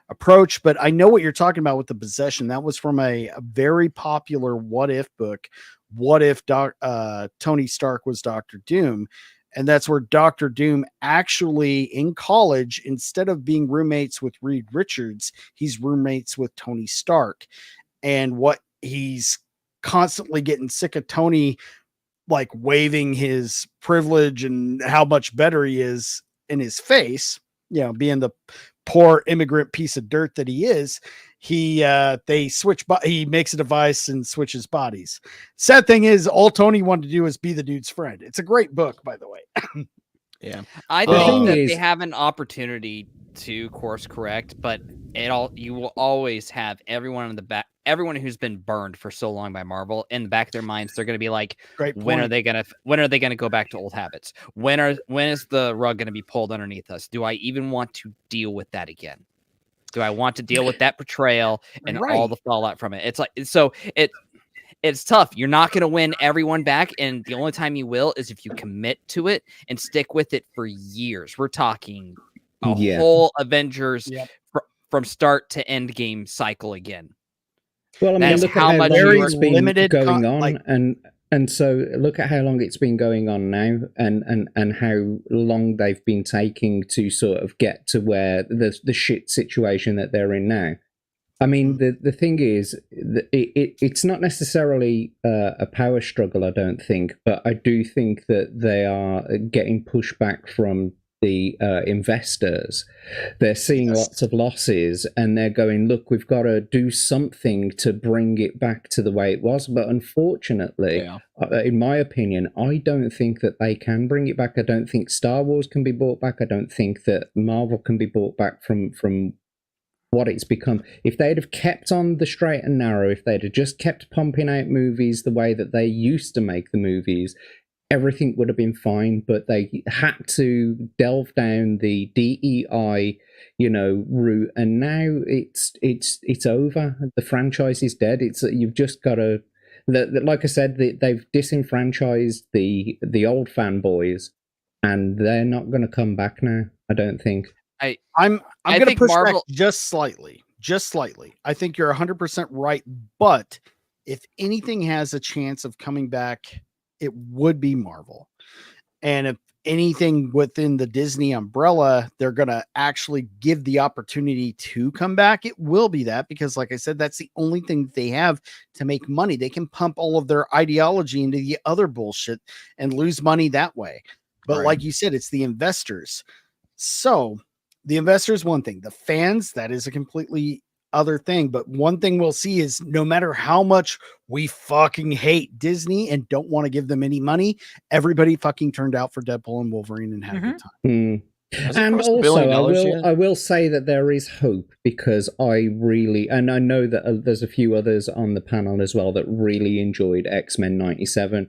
Speaker 3: approach. But I know what you're talking about with the possession. That was from a very popular What If book. What if Tony Stark was Dr. Doom? And that's where Dr. Doom actually in college, instead of being roommates with Reed Richards, he's roommates with Tony Stark. And what he's constantly getting sick of Tony, like waving his privilege and how much better he is in his face, being the poor immigrant piece of dirt that he is. He makes a device and switches bodies. Sad thing is, all Tony wanted to do is be the dude's friend. It's a great book, by the way.
Speaker 4: Yeah,
Speaker 7: I think that they have an opportunity to course correct, but you will always have everyone in the back, everyone who's been burned for so long by Marvel, in the back of their minds, they're going to be like, when are they going to go back to old habits? When is the rug going to be pulled underneath us? Do I even want to deal with that again? Do I want to deal with that portrayal and all the fallout from it? It's like, so it's tough. You're not going to win everyone back. And the only time you will is if you commit to it and stick with it for years. We're talking a whole Avengers from start to end game cycle again.
Speaker 2: Well, I mean, look at how much it's been going on, and so look at how long it's been going on now, and how long they've been taking to sort of get to where the shit situation that they're in now. I mean, the thing is, it's not necessarily a power struggle, I don't think, but I do think that they are getting pushback from the investors. They're seeing lots of losses, and they're going, look, we've got to do something to bring it back to the way it was. But unfortunately, in my opinion, I don't think that they can bring it back. I don't think Star Wars can be brought back. I don't think that Marvel can be brought back from what it's become. If they'd have kept on the straight and narrow, if they'd have just kept pumping out movies the way that they used to make the movies, everything would have been fine. But they had to delve down the DEI, route, and now it's over. The franchise is dead. You've just got to, like I said, they've disenfranchised the old fanboys, and they're not going to come back now, I don't think.
Speaker 3: I'm going to push back just slightly. I think you're 100% right. But if anything has a chance of coming back, it would be Marvel. And if anything within the Disney umbrella, they're going to actually give the opportunity to come back, it will be that, because like I said, that's the only thing that they have to make money. They can pump all of their ideology into the other bullshit and lose money that way. But like you said, it's the investors. So the investors, one thing, the fans, that is a completely other thing. But one thing we'll see is no matter how much we fucking hate Disney and don't want to give them any money, everybody fucking turned out for Deadpool and Wolverine and had a good time.
Speaker 2: And also, I will say that there is hope, because I know that there's a few others on the panel as well that really enjoyed X-Men 97.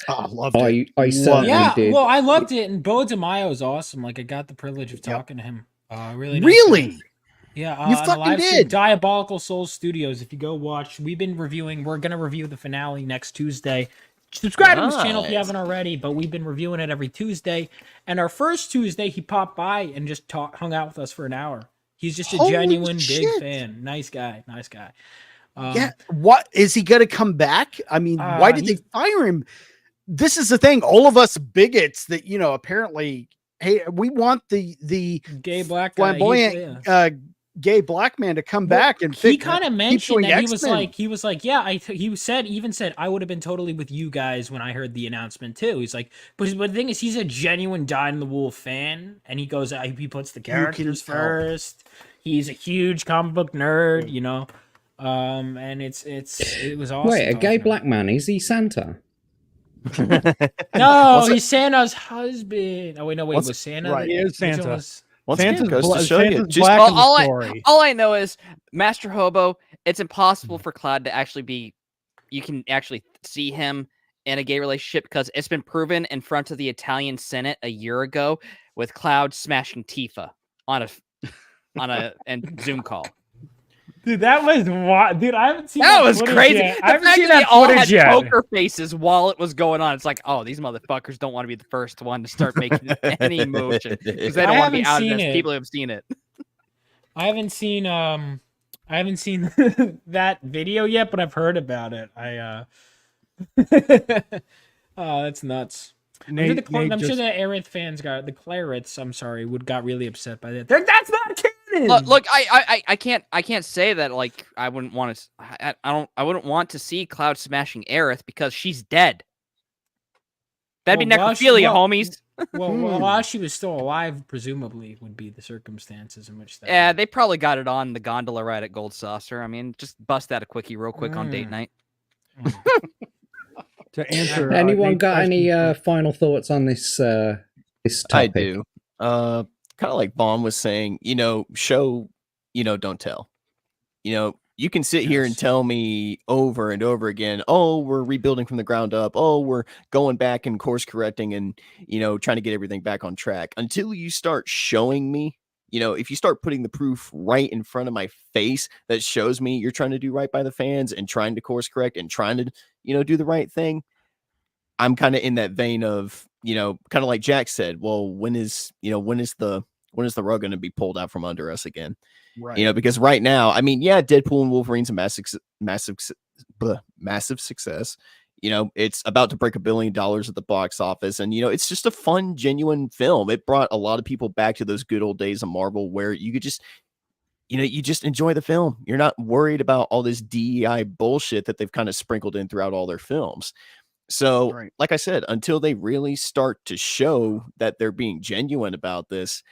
Speaker 3: Oh, I loved it.
Speaker 2: I certainly did.
Speaker 8: Well, I loved it, and Bo DeMaio is awesome. Like, I got the privilege of talking to him. Really nice
Speaker 3: Really?
Speaker 8: Yeah,
Speaker 3: you fucking did.
Speaker 8: Diabolical Souls Studios. If you go watch, we're going to review the finale next Tuesday. Subscribe to his channel if you haven't already, but we've been reviewing it every Tuesday. And our first Tuesday, he popped by and just hung out with us for an hour. He's just a genuine big fan. Nice guy. What is he going to come back? I mean, why did they fire him? This is the thing. All of us bigots that, apparently, hey, we want the gay black
Speaker 3: flamboyant gay black man to come
Speaker 8: Well,
Speaker 3: back and
Speaker 8: he kind of mentioned that
Speaker 3: X-Men.
Speaker 8: he was like, yeah, he said I would have been totally with you guys when I heard the announcement too. He's like, but the thing is, he's a genuine dyed in the wool fan, and he goes, he puts the characters first. He's a huge comic book nerd, you know, and it was awesome.
Speaker 2: Wait, a gay black man, is he Santa?
Speaker 8: No, he's Santa's husband. Oh wait, no, wait, was Santa?
Speaker 3: Right,
Speaker 6: he is Santa.
Speaker 4: Once again, goes to show you.
Speaker 6: Santa's
Speaker 4: Just
Speaker 6: black in the
Speaker 7: all
Speaker 6: story.
Speaker 7: all I know is Master Hobo. It's impossible for Cloud to actually be. You can actually see him in a gay relationship because it's been proven in front of the Italian Senate a year ago with Cloud smashing Tifa on a and Zoom call.
Speaker 8: Dude, that was wild. Dude, I haven't seen
Speaker 7: That was crazy.
Speaker 8: Yet.
Speaker 7: The
Speaker 8: I haven't
Speaker 7: fact
Speaker 8: seen
Speaker 7: that they
Speaker 8: that
Speaker 7: all had
Speaker 8: footage yet.
Speaker 7: poker faces while it was going on. It's like, oh, these motherfuckers don't want to be the first one to start making any motion because they don't want to be out as people who have seen it.
Speaker 8: I haven't seen that video yet, but I've heard about it. Oh, that's nuts. I'm sure the Aerith fans got got really upset by that. That's not canon.
Speaker 7: Look, I can't say that like I wouldn't want to. I wouldn't want to see Cloud smashing Aerith because she's dead. That'd be necrophilia, homies.
Speaker 8: Well, while she was still alive, presumably would be the circumstances in which that.
Speaker 7: Yeah, they probably got it on the gondola ride at Gold Saucer. I mean, just bust out a quickie real quick on date night.
Speaker 6: To answer,
Speaker 2: anyone got any final thoughts on this this topic?
Speaker 4: I do. Kind of like Vaughn was saying, show, don't tell. You can sit here and tell me over and over again, oh, we're rebuilding from the ground up. Oh, we're going back and course correcting and, trying to get everything back on track. Until you start showing me, if you start putting the proof right in front of my face that shows me you're trying to do right by the fans and trying to course correct and trying to, do the right thing, I'm kind of in that vein of, kind of like Jack said, well, when is the rug going to be pulled out from under us again? Right. Because right now, I mean, yeah, Deadpool and Wolverine's a massive success. It's about to break $1 billion at the box office. And, it's just a fun, genuine film. It brought a lot of people back to those good old days of Marvel where you could just, you just enjoy the film. You're not worried about all this DEI bullshit that they've kind of sprinkled in throughout all their films. So, like I said, until they really start to show that they're being genuine about this,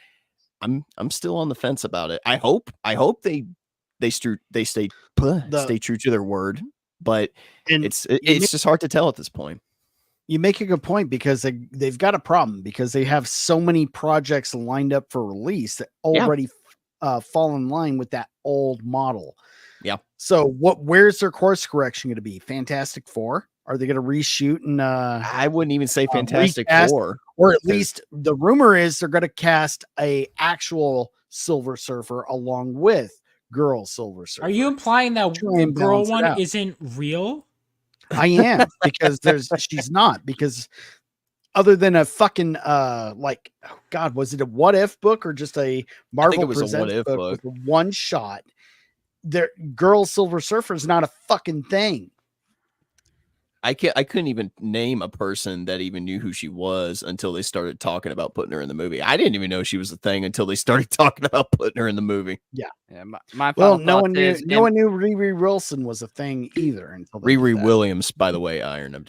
Speaker 4: I'm still on the fence about it. I hope they stay true to their word, but it's just hard to tell at this point.
Speaker 3: You make a good point because they've got a problem because they have so many projects lined up for release that already fall in line with that old model.
Speaker 4: Yeah.
Speaker 3: So where's their course correction going to be? Fantastic Four? Are they going to reshoot and
Speaker 4: I wouldn't even say Fantastic Four,
Speaker 3: or at least the rumor is they're going to cast a actual Silver Surfer along with Girl Silver Surfer.
Speaker 8: Are you implying that the girl one isn't real?
Speaker 3: I am because she's not, because other than a fucking was it a What If book or just a Marvel Presents book with one shot? Their Girl Silver Surfer is not a fucking thing.
Speaker 4: I couldn't even name a person that even knew who she was until they started talking about putting her in the movie. I didn't even know she was a thing until they started talking about putting her in the movie.
Speaker 3: Yeah.
Speaker 7: No
Speaker 3: one knew Riri Wilson was a thing either until
Speaker 4: Riri Williams, by the way, Iron.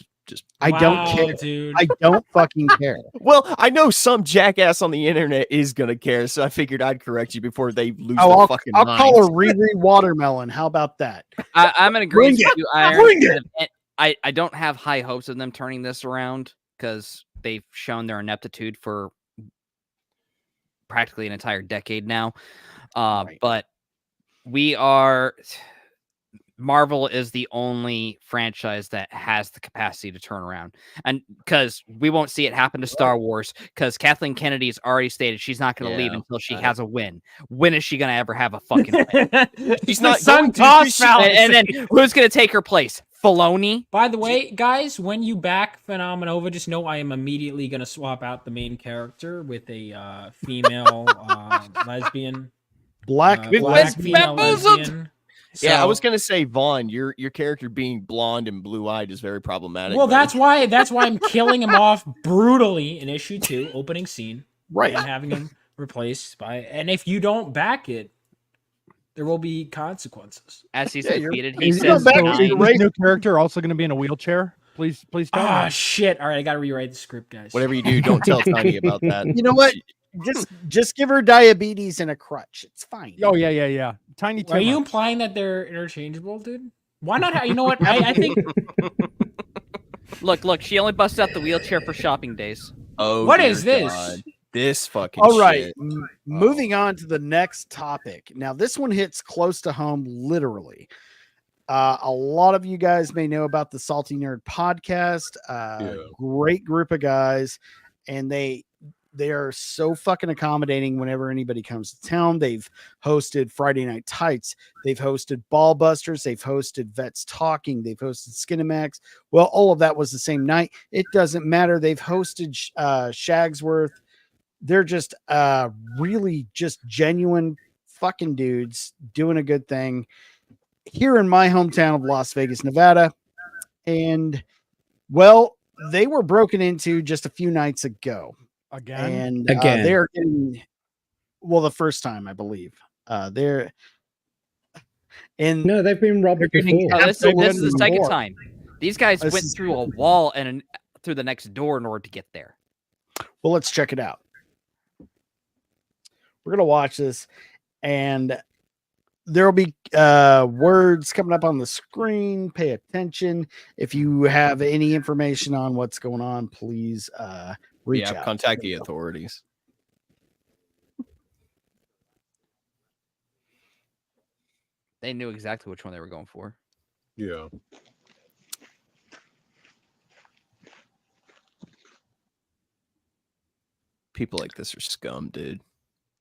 Speaker 3: I don't care,
Speaker 8: dude.
Speaker 3: I don't fucking care.
Speaker 4: Well, I know some jackass on the internet is gonna care, so I figured I'd correct you before they lose their fucking minds.
Speaker 3: I'll call her Riri Watermelon. How about that?
Speaker 7: I'm in agreement with you, Iron. I don't have high hopes of them turning this around because they've shown their ineptitude for practically an entire decade now. But Marvel is the only franchise that has the capacity to turn around. And because we won't see it happen to Star Wars, because Kathleen Kennedy has already stated she's not going to leave until she has a win. When is she going to ever have a fucking win?
Speaker 8: She's not going to.
Speaker 7: And then who's going to take her place? Filoni.
Speaker 8: By the way, guys, when you back Phenomenova, just know I am immediately going to swap out the main character with a female lesbian.
Speaker 3: Black
Speaker 8: female lesbian.
Speaker 4: So, yeah, I was gonna say, Vaughn, your character being blonde and blue-eyed is very problematic.
Speaker 8: Well, that's why I'm killing him off brutally in issue 2, opening scene,
Speaker 3: right,
Speaker 8: and having him replaced by. And if you don't back it, There will be consequences.
Speaker 7: As he's
Speaker 3: Yeah,
Speaker 7: defeated, he
Speaker 3: Is
Speaker 7: says,
Speaker 3: back to
Speaker 6: Is
Speaker 3: the
Speaker 6: this
Speaker 3: race.
Speaker 6: new character also going to be in a wheelchair? Please tell
Speaker 8: Ah,
Speaker 6: me.
Speaker 8: shit. All right, I got to rewrite the script, guys.
Speaker 4: Whatever you do, don't tell Tiny about that.
Speaker 3: You know what? Just give her diabetes and a crutch. It's fine.
Speaker 6: Oh yeah. Tiny Tim.
Speaker 8: Are you implying that they're interchangeable, dude? Why not? You know what? I think.
Speaker 7: Look, she only busts out the wheelchair for shopping days.
Speaker 4: Oh,
Speaker 8: What
Speaker 4: dear
Speaker 8: is this?
Speaker 4: God. This fucking
Speaker 3: All right.
Speaker 4: shit.
Speaker 3: Moving on to the next topic. Now, this one hits close to home, literally. A lot of you guys may know about the Salty Nerd podcast. Great group of guys, and they are so fucking accommodating whenever anybody comes to town. They've hosted Friday Night Tights. They've hosted Ball Busters. They've hosted Vets Talking. They've hosted Skinemax. Well, all of that was the same night. It doesn't matter. They've hosted Shagsworth. They're just really just genuine fucking dudes doing a good thing here in my hometown of Las Vegas, Nevada. And well, they were broken into just a few nights ago.
Speaker 6: Again?
Speaker 3: And they're getting, well, the first time, I believe. They're and
Speaker 2: no, they've been robbed before.
Speaker 7: Oh, this is the second
Speaker 3: more.
Speaker 7: time. These guys
Speaker 3: This
Speaker 7: went
Speaker 3: is-
Speaker 7: through a wall and through the next door in order to get there.
Speaker 3: Well, let's check it out. We're going to watch this, and there will be words coming up on the screen. Pay attention. If you have any information on what's going on, please reach out.
Speaker 4: Contact the authorities.
Speaker 7: They knew exactly which one they were going for.
Speaker 5: Yeah.
Speaker 4: People like this are scum, dude.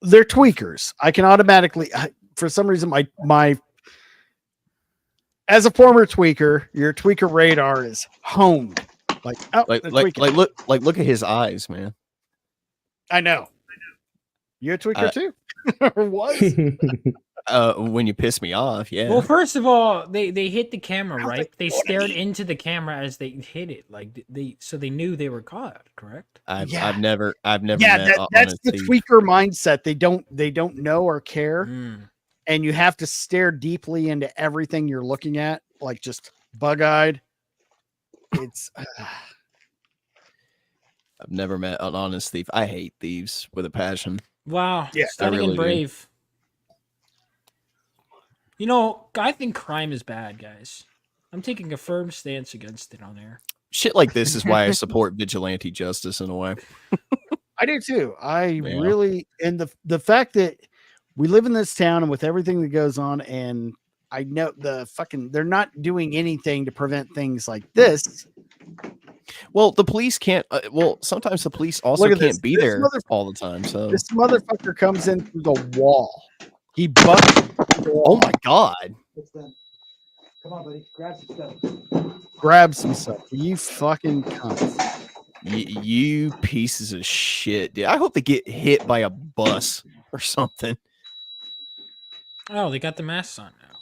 Speaker 3: They're tweakers. I can automatically, for some reason, my as a former tweaker, your tweaker radar is honed. Like
Speaker 4: Look at his eyes, man.
Speaker 3: I know. You're a tweaker too, or was?
Speaker 4: When you piss me off, yeah.
Speaker 8: Well, first of all, they hit the camera, right? They stared into the camera as they hit it, like they knew they were caught. Correct?
Speaker 4: I've never.
Speaker 3: Yeah,
Speaker 4: met
Speaker 3: that's the
Speaker 4: thief.
Speaker 3: tweaker mindset. They don't know or care,
Speaker 8: Mm.
Speaker 3: and you have to stare deeply into everything you're looking at, like just bug-eyed. It's
Speaker 4: I've never met an honest thief. I hate thieves with a passion.
Speaker 8: Wow.
Speaker 3: Yeah,
Speaker 8: Stunning
Speaker 4: I really
Speaker 8: and
Speaker 4: do.
Speaker 8: brave. You know, I think crime is bad, guys. I'm taking a firm stance against it on air.
Speaker 4: Shit like this is why I support vigilante justice in a way.
Speaker 3: I do too. I really, and the fact that we live in this town and with everything that goes on, and I know they're not doing anything to prevent things like this.
Speaker 4: Well, the police can't. Sometimes the police also
Speaker 3: Look at
Speaker 4: can't
Speaker 3: this.
Speaker 4: be
Speaker 3: This
Speaker 4: there all the time. So,
Speaker 3: This motherfucker comes in through the wall. He busted through the wall.
Speaker 4: oh my god,
Speaker 11: Come on, buddy. Grab some stuff.
Speaker 3: Grab some stuff. You fucking cunt.
Speaker 4: you pieces of shit, dude. I hope they get hit by a bus or something.
Speaker 8: Oh, they got the masks on now.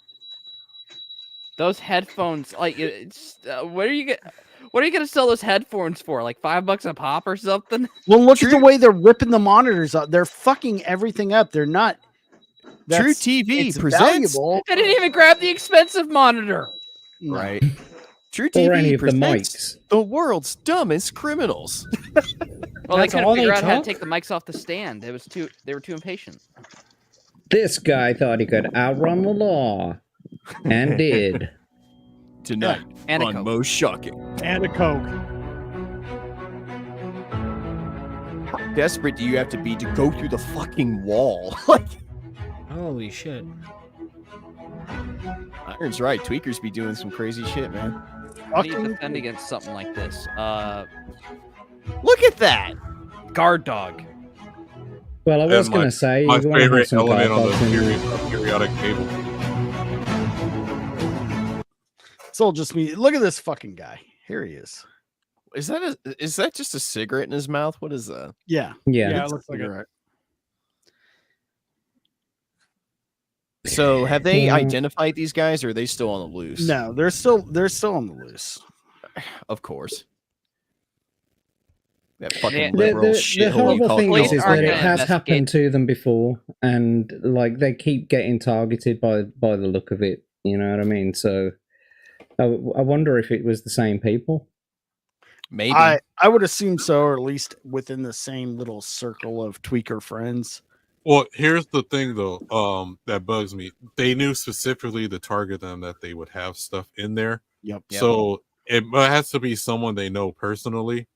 Speaker 7: Those headphones, like, what are you gonna sell those headphones for? Like $5 a pop or something?
Speaker 3: Well, look at the way they're ripping the monitors out. They're fucking everything up. They're not.
Speaker 4: True TV
Speaker 3: it's
Speaker 4: presents.
Speaker 3: valuable.
Speaker 7: I didn't even grab the expensive monitor.
Speaker 3: No.
Speaker 4: Right. True
Speaker 2: Or any
Speaker 4: TV
Speaker 2: of the
Speaker 4: presents the world's dumbest criminals.
Speaker 7: Well, they
Speaker 8: That's
Speaker 7: couldn't
Speaker 8: all they
Speaker 7: figure out how to
Speaker 8: took?
Speaker 7: take the mics off the stand. They were too impatient.
Speaker 2: This guy thought he could outrun the law, and did.
Speaker 4: Tonight
Speaker 7: And a
Speaker 4: on
Speaker 7: Coke.
Speaker 4: Most Shocking.
Speaker 6: And a Coke.
Speaker 4: How desperate do you have to be to go through the fucking wall? Like,
Speaker 8: Holy shit.
Speaker 4: Iron's right. Tweakers be doing some crazy shit, man.
Speaker 7: I need to defend against something like this.
Speaker 4: Look at that.
Speaker 7: Guard dog.
Speaker 2: Well, I was
Speaker 5: And
Speaker 2: going to say,
Speaker 5: my
Speaker 2: you want to have
Speaker 5: favorite
Speaker 2: some
Speaker 5: element on the
Speaker 2: guard
Speaker 5: periodic table.
Speaker 3: It's all just me. Look at this fucking guy. Here he is.
Speaker 4: Is that just a cigarette in his mouth? What is that?
Speaker 3: Yeah.
Speaker 6: Yeah,
Speaker 3: It's
Speaker 6: it looks like it.
Speaker 3: cigarette.
Speaker 4: So have they
Speaker 2: Yeah.
Speaker 4: identified these guys, or are they still on the loose?
Speaker 3: No, they're still on the loose.
Speaker 4: Of course. That fucking
Speaker 2: The,
Speaker 4: liberal
Speaker 2: the
Speaker 4: shithole.
Speaker 2: horrible thing is that
Speaker 7: California.
Speaker 2: it has
Speaker 7: Investigate.
Speaker 2: happened to them before, and like they keep getting targeted by the look of it. You know what I mean? So I wonder if it was the same people.
Speaker 4: Maybe.
Speaker 3: I would assume so, or at least within the same little circle of tweaker friends.
Speaker 5: Well, here's the thing though, that bugs me. They knew specifically to target them that they would have stuff in there.
Speaker 3: Yep.
Speaker 5: So it has to be someone they know personally.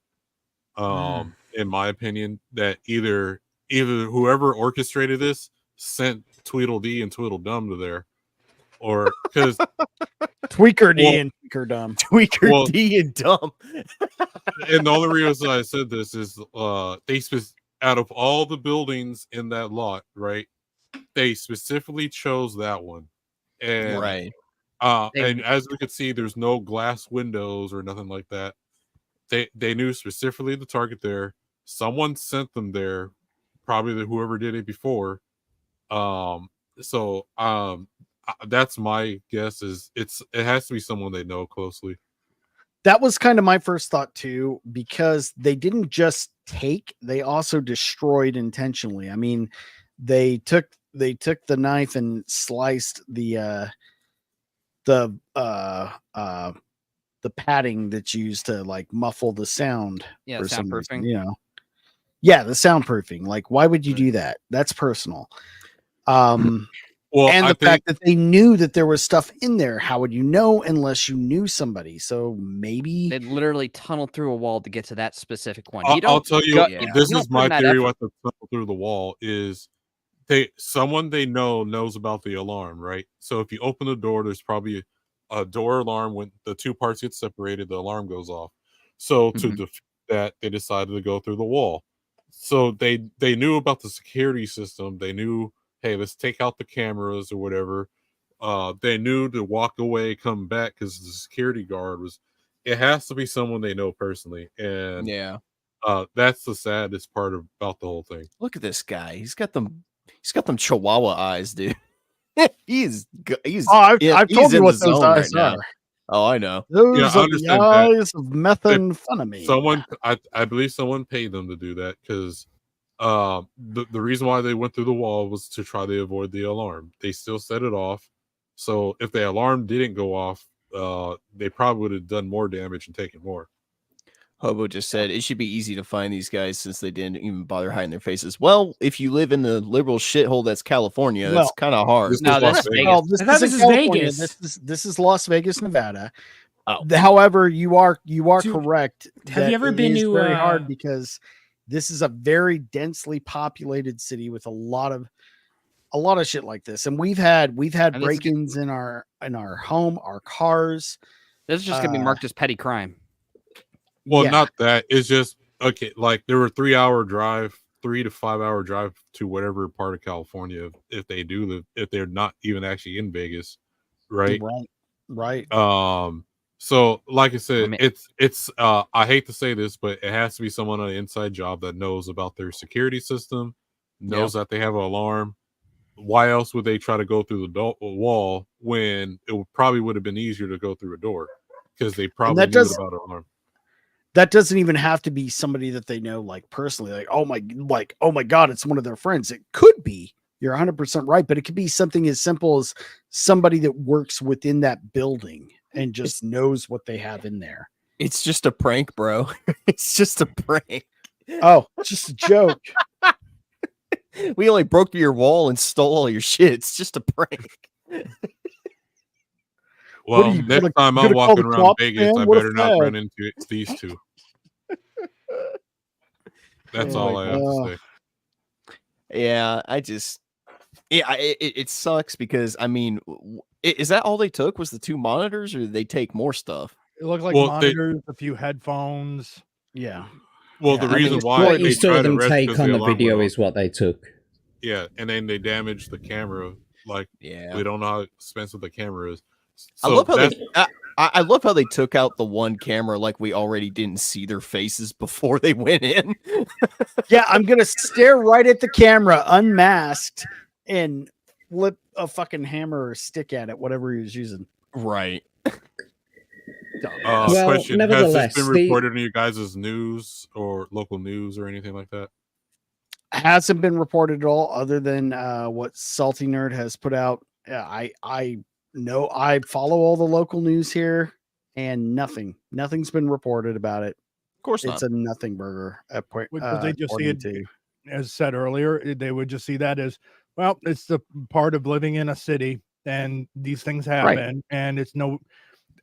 Speaker 5: In my opinion, that either whoever orchestrated this sent Tweedledee and Tweedledum to there, or because
Speaker 3: Tweaker D and Tweaker Dumb.
Speaker 4: Tweaker D and Dumb.
Speaker 5: And the only reason I said this is out of all the buildings in that lot, right? They specifically chose that one, and
Speaker 4: Right.
Speaker 5: And as we could see, there's no glass windows or nothing like that. They knew specifically the target there. Someone sent them there, probably whoever did it before. That's my guess. Is it has to be someone they know closely.
Speaker 3: That was kind of my first thought too, because they didn't just take; they also destroyed intentionally. I mean, they took the knife and sliced the padding that's used to like muffle the sound.
Speaker 7: Yeah,
Speaker 3: for some
Speaker 7: soundproofing.
Speaker 3: reason, you know. Yeah, the soundproofing. Like, why would you do that? That's personal.
Speaker 5: Well,
Speaker 3: and
Speaker 5: I
Speaker 3: the
Speaker 5: think,
Speaker 3: fact that they knew that there was stuff in there. How would you know unless you knew somebody? So maybe
Speaker 7: They literally tunneled through a wall to get to that specific one.
Speaker 5: I'll tell you, this
Speaker 7: you
Speaker 5: is
Speaker 7: don't
Speaker 5: my
Speaker 7: put in that
Speaker 5: theory.
Speaker 7: effort.
Speaker 5: What the tunnel through the wall is, someone they know knows about the alarm, right? So if you open the door, there's probably a door alarm. When the two parts get separated, the alarm goes off. So to defeat that, they decided to go through the wall. So they knew about the security system. They knew, hey, let's take out the cameras or whatever. They knew to walk away, come back, because the security guard was. It has to be someone they know personally, and that's the saddest part about the whole thing.
Speaker 4: Look at this guy. He's got them Chihuahua eyes, dude. he's.
Speaker 3: I've told you what those eyes
Speaker 4: right
Speaker 3: are.
Speaker 4: now. Oh, I know.
Speaker 3: Those
Speaker 5: Yeah, I
Speaker 3: are the
Speaker 5: understand
Speaker 3: eyes of methamphetamine.
Speaker 5: Someone, I believe, someone paid them to do that because the reason why they went through the wall was to try to avoid the alarm. They still set it off, so if the alarm didn't go off, they probably would have done more damage and taken more.
Speaker 4: Hobo just said it should be easy to find these guys since they didn't even bother hiding their faces. Well, if you live in the liberal shithole that's California, that's kind of hard.
Speaker 5: This is
Speaker 3: Vegas. This is Las Vegas, Nevada. However, you are correct.
Speaker 8: Have you ever been to
Speaker 3: very hard because this is a very densely populated city with a lot of shit like this, and we've had break-ins in our home, our cars.
Speaker 7: This is just gonna be marked as petty crime.
Speaker 5: Well, not that. It's just okay. Like there were 3 to 5 hour drive to whatever part of California if they do live, if they're not even actually in Vegas, right?
Speaker 3: Right.
Speaker 5: So like I said, it's I hate to say this, but it has to be someone on an inside job that knows about their security system, knows that they have an alarm. Why else would they try to go through the wall when it probably would have been easier to go through a door because they probably knew about an alarm.
Speaker 3: That doesn't even have to be somebody that they know, like personally, like, oh my God, it's one of their friends. It could be, you're 100% right. But it could be something as simple as somebody that works within that building and just knows what they have in there.
Speaker 4: It's just a prank, bro. It's just a prank.
Speaker 3: Oh, just a joke.
Speaker 4: We only broke through your wall and stole all your shit. It's just a prank.
Speaker 5: Well, next time I'm walking around Vegas, I better not run into these two. That's all I have to say.
Speaker 4: Yeah, it sucks because I mean, is that all they took? Was the 2 monitors, or did they take more stuff?
Speaker 6: It looked like monitors, a few headphones.
Speaker 3: Yeah.
Speaker 5: Well, the reason why
Speaker 2: what you saw them take on the video is what they took.
Speaker 5: Yeah, and then they damaged the camera. Like, we don't know how expensive the camera is. So
Speaker 4: I love how they took out the one camera like we already didn't see their faces before they went in.
Speaker 3: Yeah, I'm gonna stare right at the camera unmasked and flip a fucking hammer or stick at it, whatever he was using.
Speaker 4: Right.
Speaker 2: Well,
Speaker 5: Question: has
Speaker 2: nevertheless,
Speaker 5: this been reported in your guys' news or local news or anything like that?
Speaker 3: Hasn't been reported at all, other than what Salty Nerd has put out. I know I follow all the local news here, and nothing's been reported about it.
Speaker 4: Of course
Speaker 3: It's
Speaker 4: not.
Speaker 3: a nothing burger.
Speaker 6: Because they just see
Speaker 3: according
Speaker 6: it, as said earlier, they would just see that as, well, it's the part of living in a city, and these things happen, and it's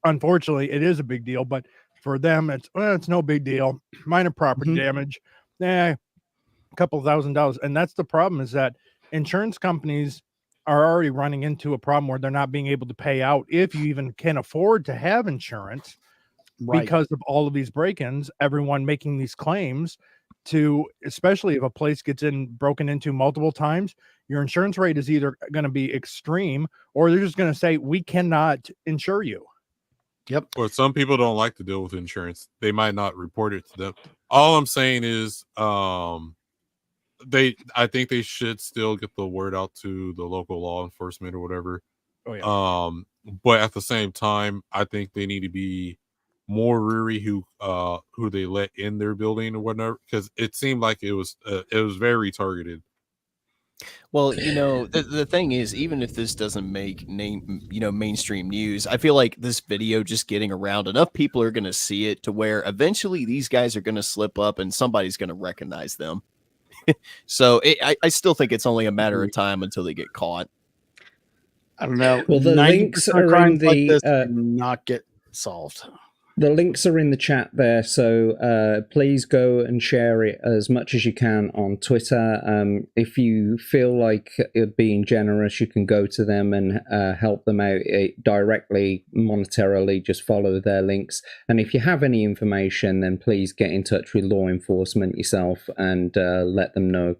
Speaker 6: unfortunately, it is a big deal, but for them, it's no big deal. Minor property damage, a couple $1,000s, and that's the problem. Is that insurance companies are already running into a problem where they're not being able to pay out if you even can afford to have insurance, because of all of these break-ins. Everyone making these claims to, especially if a place gets broken into multiple times, your insurance rate is either going to be extreme, or they're just going to say, we cannot insure you.
Speaker 3: Yep.
Speaker 5: Or some people don't like to deal with insurance. They might not report it to them. All I'm saying is, I think they should still get the word out to the local law enforcement or whatever.
Speaker 6: Oh yeah.
Speaker 5: But at the same time, I think they need to be more leery who they let in their building or whatnot, because it seemed like it was very targeted.
Speaker 4: Well, the thing is, even if this doesn't make mainstream news, I feel like this video just getting around, enough people are going to see it to where eventually these guys are going to slip up and somebody's going to recognize them. So I still think it's only a matter of time until they get caught.
Speaker 3: I don't know.
Speaker 2: Well, the links are in the
Speaker 3: not get solved.
Speaker 2: The links are in the chat there, so please go and share it as much as you can on Twitter. If you feel like being generous, you can go to them and help them out directly, monetarily. Just follow their links. And if you have any information, then please get in touch with law enforcement yourself and let them know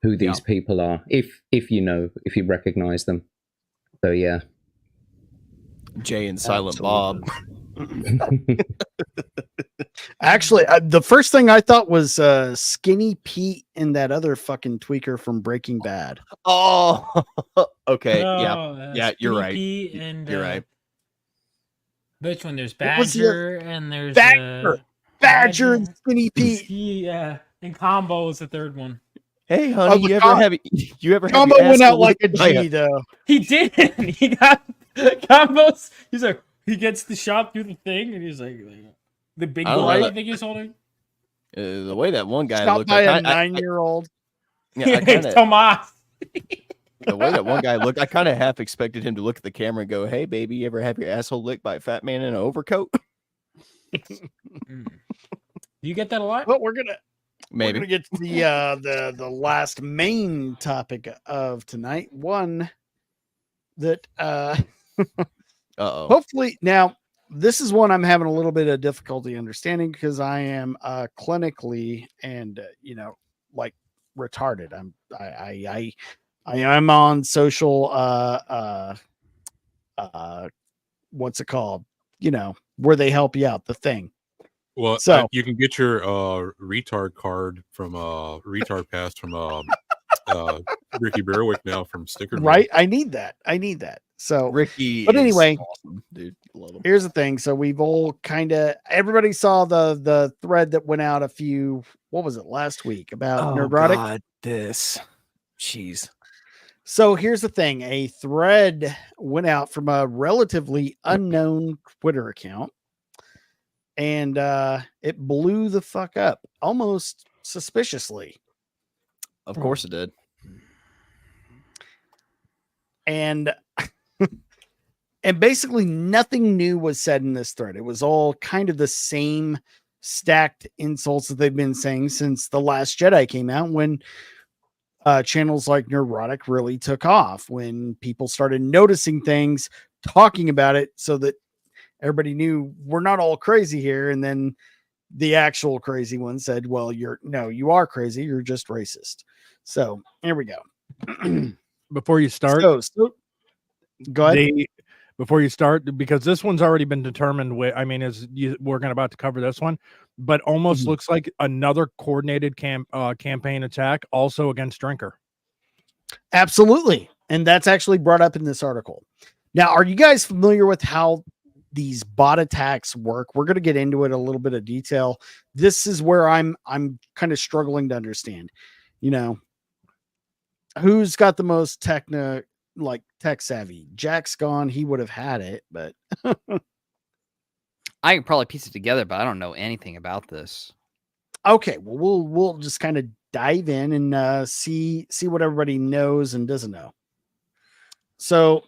Speaker 2: who these people are, if you recognize them. So yeah.
Speaker 4: Jay and Silent Bob.
Speaker 3: Actually, the first thing I thought was Skinny Pete and that other fucking tweaker from Breaking Bad.
Speaker 4: Oh, okay.
Speaker 8: No,
Speaker 4: yeah, you're right.
Speaker 8: Pete and,
Speaker 4: you're right.
Speaker 8: Which one? There's Badger and there's
Speaker 3: Badger and Skinny Pete.
Speaker 8: Yeah, and Combo is the third one.
Speaker 4: Hey, honey, you ever have
Speaker 3: Combo went out like a G though.
Speaker 8: He did. He got Combos. He's like, he gets the shot through the thing, and he's like the big boy. I think he's holding.
Speaker 4: The way that one guy
Speaker 3: Shot
Speaker 4: looked,
Speaker 3: by a 9-year-old.
Speaker 4: Yeah,
Speaker 8: Tomas.
Speaker 4: The way that one guy looked, I kind of half expected him to look at the camera and go, "Hey, baby, you ever have your asshole licked by a fat man in an overcoat?"
Speaker 8: Do you get that a lot?
Speaker 3: Well, we're gonna get to the last main topic of tonight. One that hopefully, now this is one I'm having a little bit of difficulty understanding because I am clinically and like retarded. I am on social what's it called? Where they help you out, the thing.
Speaker 5: Well, so you can get your retard card from retard pass from Ricky Berwick now from Sticker.
Speaker 3: Right, I need that. So
Speaker 4: Ricky,
Speaker 3: but anyway,
Speaker 4: awesome, dude. Love him.
Speaker 3: Here's the thing. So we've all everybody saw the thread that went out what was it, last week about Nerdrotic?
Speaker 4: God, jeez.
Speaker 3: So here's the thing. A thread went out from a relatively unknown Twitter account. And it blew the fuck up almost suspiciously.
Speaker 4: Of course it did.
Speaker 3: And basically nothing new was said in this thread. It was all kind of the same stacked insults that they've been saying since The Last Jedi came out, when channels like Nerdrotic really took off, when people started noticing things, talking about it, so that everybody knew we're not all crazy here. And then the actual crazy one said, well, you are crazy. You're just racist. So here we go.
Speaker 6: Before you start,
Speaker 3: go ahead.
Speaker 6: Before you start, because this one's already been determined we're about to cover this one, but almost looks like another coordinated campaign attack also against Drinker.
Speaker 3: Absolutely. And that's actually brought up in this article. Now, are you guys familiar with how these bot attacks work. We're going to get into it a little bit of detail. This is where I'm kind of struggling to understand, you know, who's got the most tech savvy. Jack's gone. He would have had it, but
Speaker 7: I can probably piece it together, but I don't know anything about this.
Speaker 3: okay. Well, we'll just kind of dive in and see what everybody knows and doesn't know. So,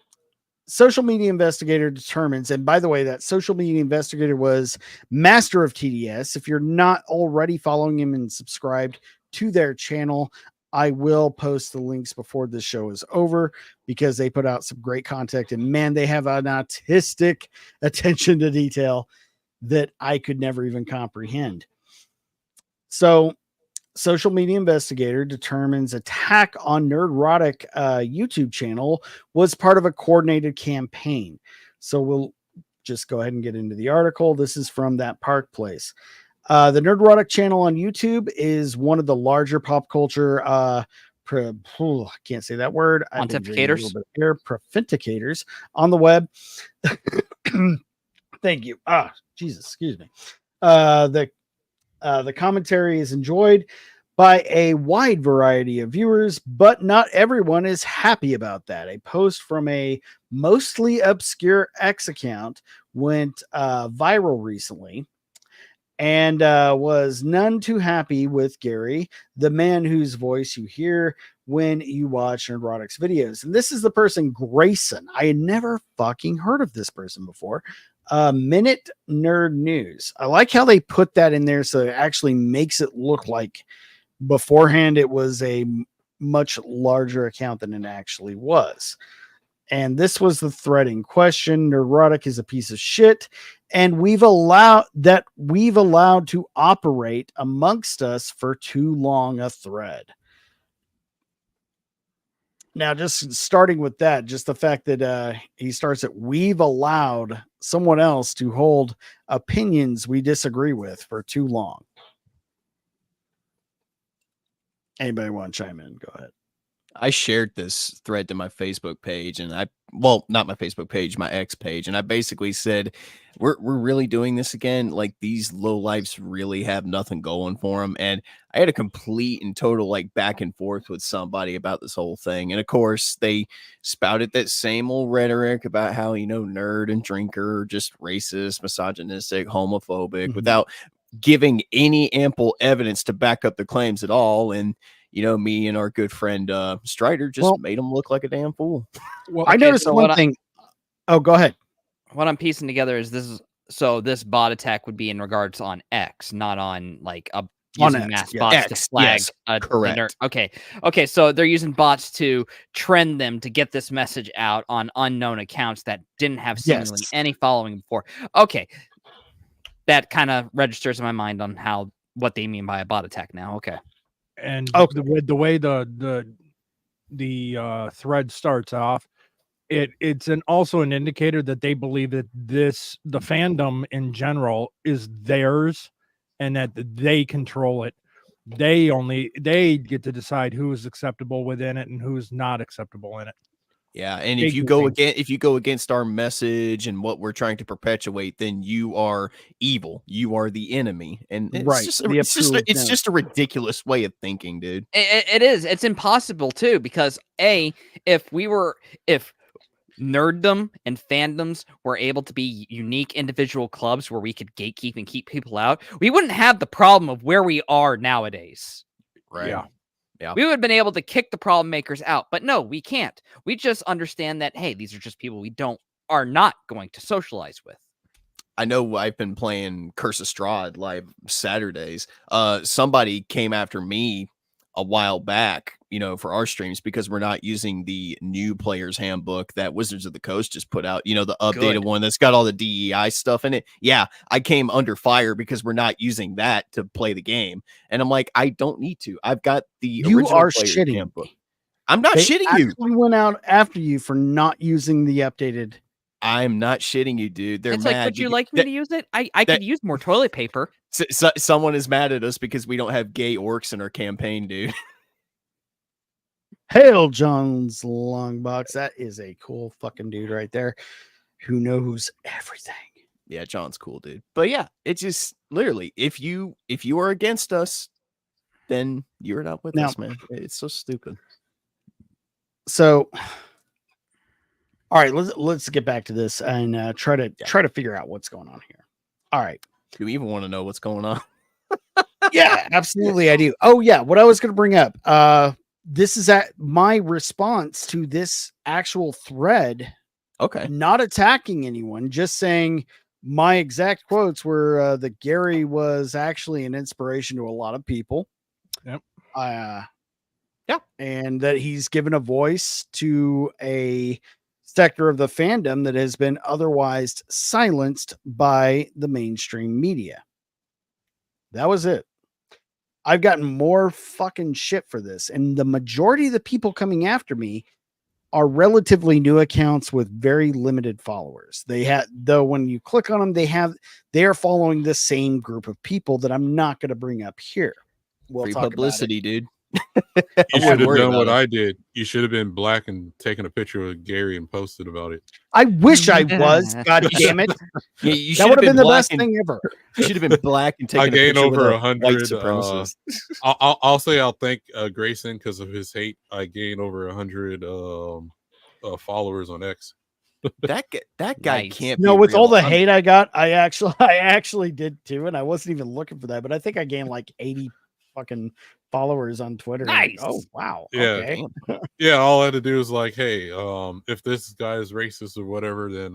Speaker 3: social media investigator determines, and by the way, that social media investigator was master of TDS. If you're not already following him and subscribed to their channel, I will post the links before this show is over because they put out some great content, and man, they have an autistic attention to detail that I could never even comprehend. So, social media investigator determines attack on Nerdrotic YouTube channel was part of a coordinated campaign. So we'll just go ahead and get into the article. This is from that Park Place. The Nerdrotic channel on YouTube is one of the larger pop culture I can't say that word.
Speaker 7: Pontificators.
Speaker 3: Profinticators on the web. Thank you. Jesus, excuse me. The commentary is enjoyed by a wide variety of viewers, but not everyone is happy about that. A post from a mostly obscure X account went viral recently and was none too happy with Gary, the man whose voice you hear when you watch Nerdrotic's videos. And this is the person, Grayson. I had never fucking heard of this person before. Minute Nerd News. I like how they put that in there so it actually makes it look like beforehand it was a much larger account than it actually was. And this was the thread in question. Nerdrotic is a piece of shit, and we've allowed to operate amongst us for too long a thread. Now, just starting with that, just the fact that he starts at we've allowed someone else to hold opinions we disagree with for too long. Anybody want to chime in? Go ahead.
Speaker 4: I shared this thread to my Facebook page, and not my Facebook page, my X page, and I basically said, we're really doing this again. Like, these lowlifes really have nothing going for them. And I had a complete and total back and forth with somebody about this whole thing. And of course, they spouted that same old rhetoric about how, nerd and drinker are just racist, misogynistic, homophobic, without giving any ample evidence to back up the claims at all. And me and our good friend Strider just made him look like a damn fool.
Speaker 3: Well, I noticed one thing. Oh, go ahead.
Speaker 7: What I'm piecing together is this bot attack would be in regards on X, not on using mass bots to flag.
Speaker 4: Correct.
Speaker 7: Okay. So they're using bots to trend them to get this message out on unknown accounts that didn't have seemingly any following before. Okay, that kind of registers in my mind on what they mean by a bot attack now. Okay.
Speaker 6: And the way the thread starts off, it's also an indicator that they believe that the fandom in general is theirs and that they control it. They get to decide who is acceptable within it and who's not acceptable in it.
Speaker 4: Yeah, and if you go against our message and what we're trying to perpetuate, then you are evil. You are the enemy, and it's just a ridiculous way of thinking, dude.
Speaker 7: It is. It's impossible too, because if nerddom and fandoms were able to be unique individual clubs where we could gatekeep and keep people out, we wouldn't have the problem of where we are nowadays.
Speaker 4: Right.
Speaker 7: Yeah. We would have been able to kick the problem makers out, but no, we can't. We just understand that, hey, these are just people we are not going to socialize with.
Speaker 4: I know I've been playing Curse of Strahd live Saturdays. Somebody came after me a while back, for our streams because we're not using the new player's handbook that Wizards of the Coast just put out, the updated one that's got all the DEI stuff in it. Yeah, I came under fire because we're not using that to play the game. And I'm like, I don't need to. I've got the original player's handbook. I'm not shitting you.
Speaker 3: We went out after you for not using the updated.
Speaker 4: I'm not shitting you, dude. They're mad.
Speaker 7: Would you like me to use it? I could use more toilet paper.
Speaker 4: Someone is mad at us because we don't have gay orcs in our campaign, dude.
Speaker 3: Hail John's Longbox. That is a cool fucking dude right there who knows everything.
Speaker 4: Yeah, John's cool, dude. But yeah, it's just literally if you are against us, then you're not with us, man. It's so stupid.
Speaker 3: So, all right, let's get back to this and try to figure out what's going on here. All right.
Speaker 4: Do we even want to know what's going on?
Speaker 3: Yeah, absolutely, I do. Oh yeah, what I was going to bring up. This is my response to this actual thread.
Speaker 4: Okay.
Speaker 3: Not attacking anyone, just saying my exact quotes were that Gary was actually an inspiration to a lot of people.
Speaker 6: Yep.
Speaker 3: Yeah. And that he's given a voice to a sector of the fandom that has been otherwise silenced by the mainstream media. That was it. I've gotten more fucking shit for this. And the majority of the people coming after me are relatively new accounts with very limited followers. Though when you click on them, they are following the same group of people that I'm not going to bring up here.
Speaker 4: Free publicity, dude.
Speaker 5: You should have done what I did. You should have been black and taken a picture of Gary and posted about it.
Speaker 3: I wish I was. God damn it!
Speaker 4: Yeah,
Speaker 3: that would have been the best thing ever.
Speaker 4: You should have been black and taken.
Speaker 5: I gained over 100. I'll say I'll thank Grayson because of his hate. I gained over 100 followers on X.
Speaker 4: That guy can't.
Speaker 3: No,
Speaker 4: be
Speaker 3: with
Speaker 4: real.
Speaker 3: all the hate I got, I actually did too, and I wasn't even looking for that. But I think I gained like 80 fucking followers on Twitter.
Speaker 8: Nice.
Speaker 3: Oh wow.
Speaker 5: Yeah.
Speaker 3: Okay.
Speaker 5: Yeah. All I had to do is like, hey, if this guy is racist or whatever, then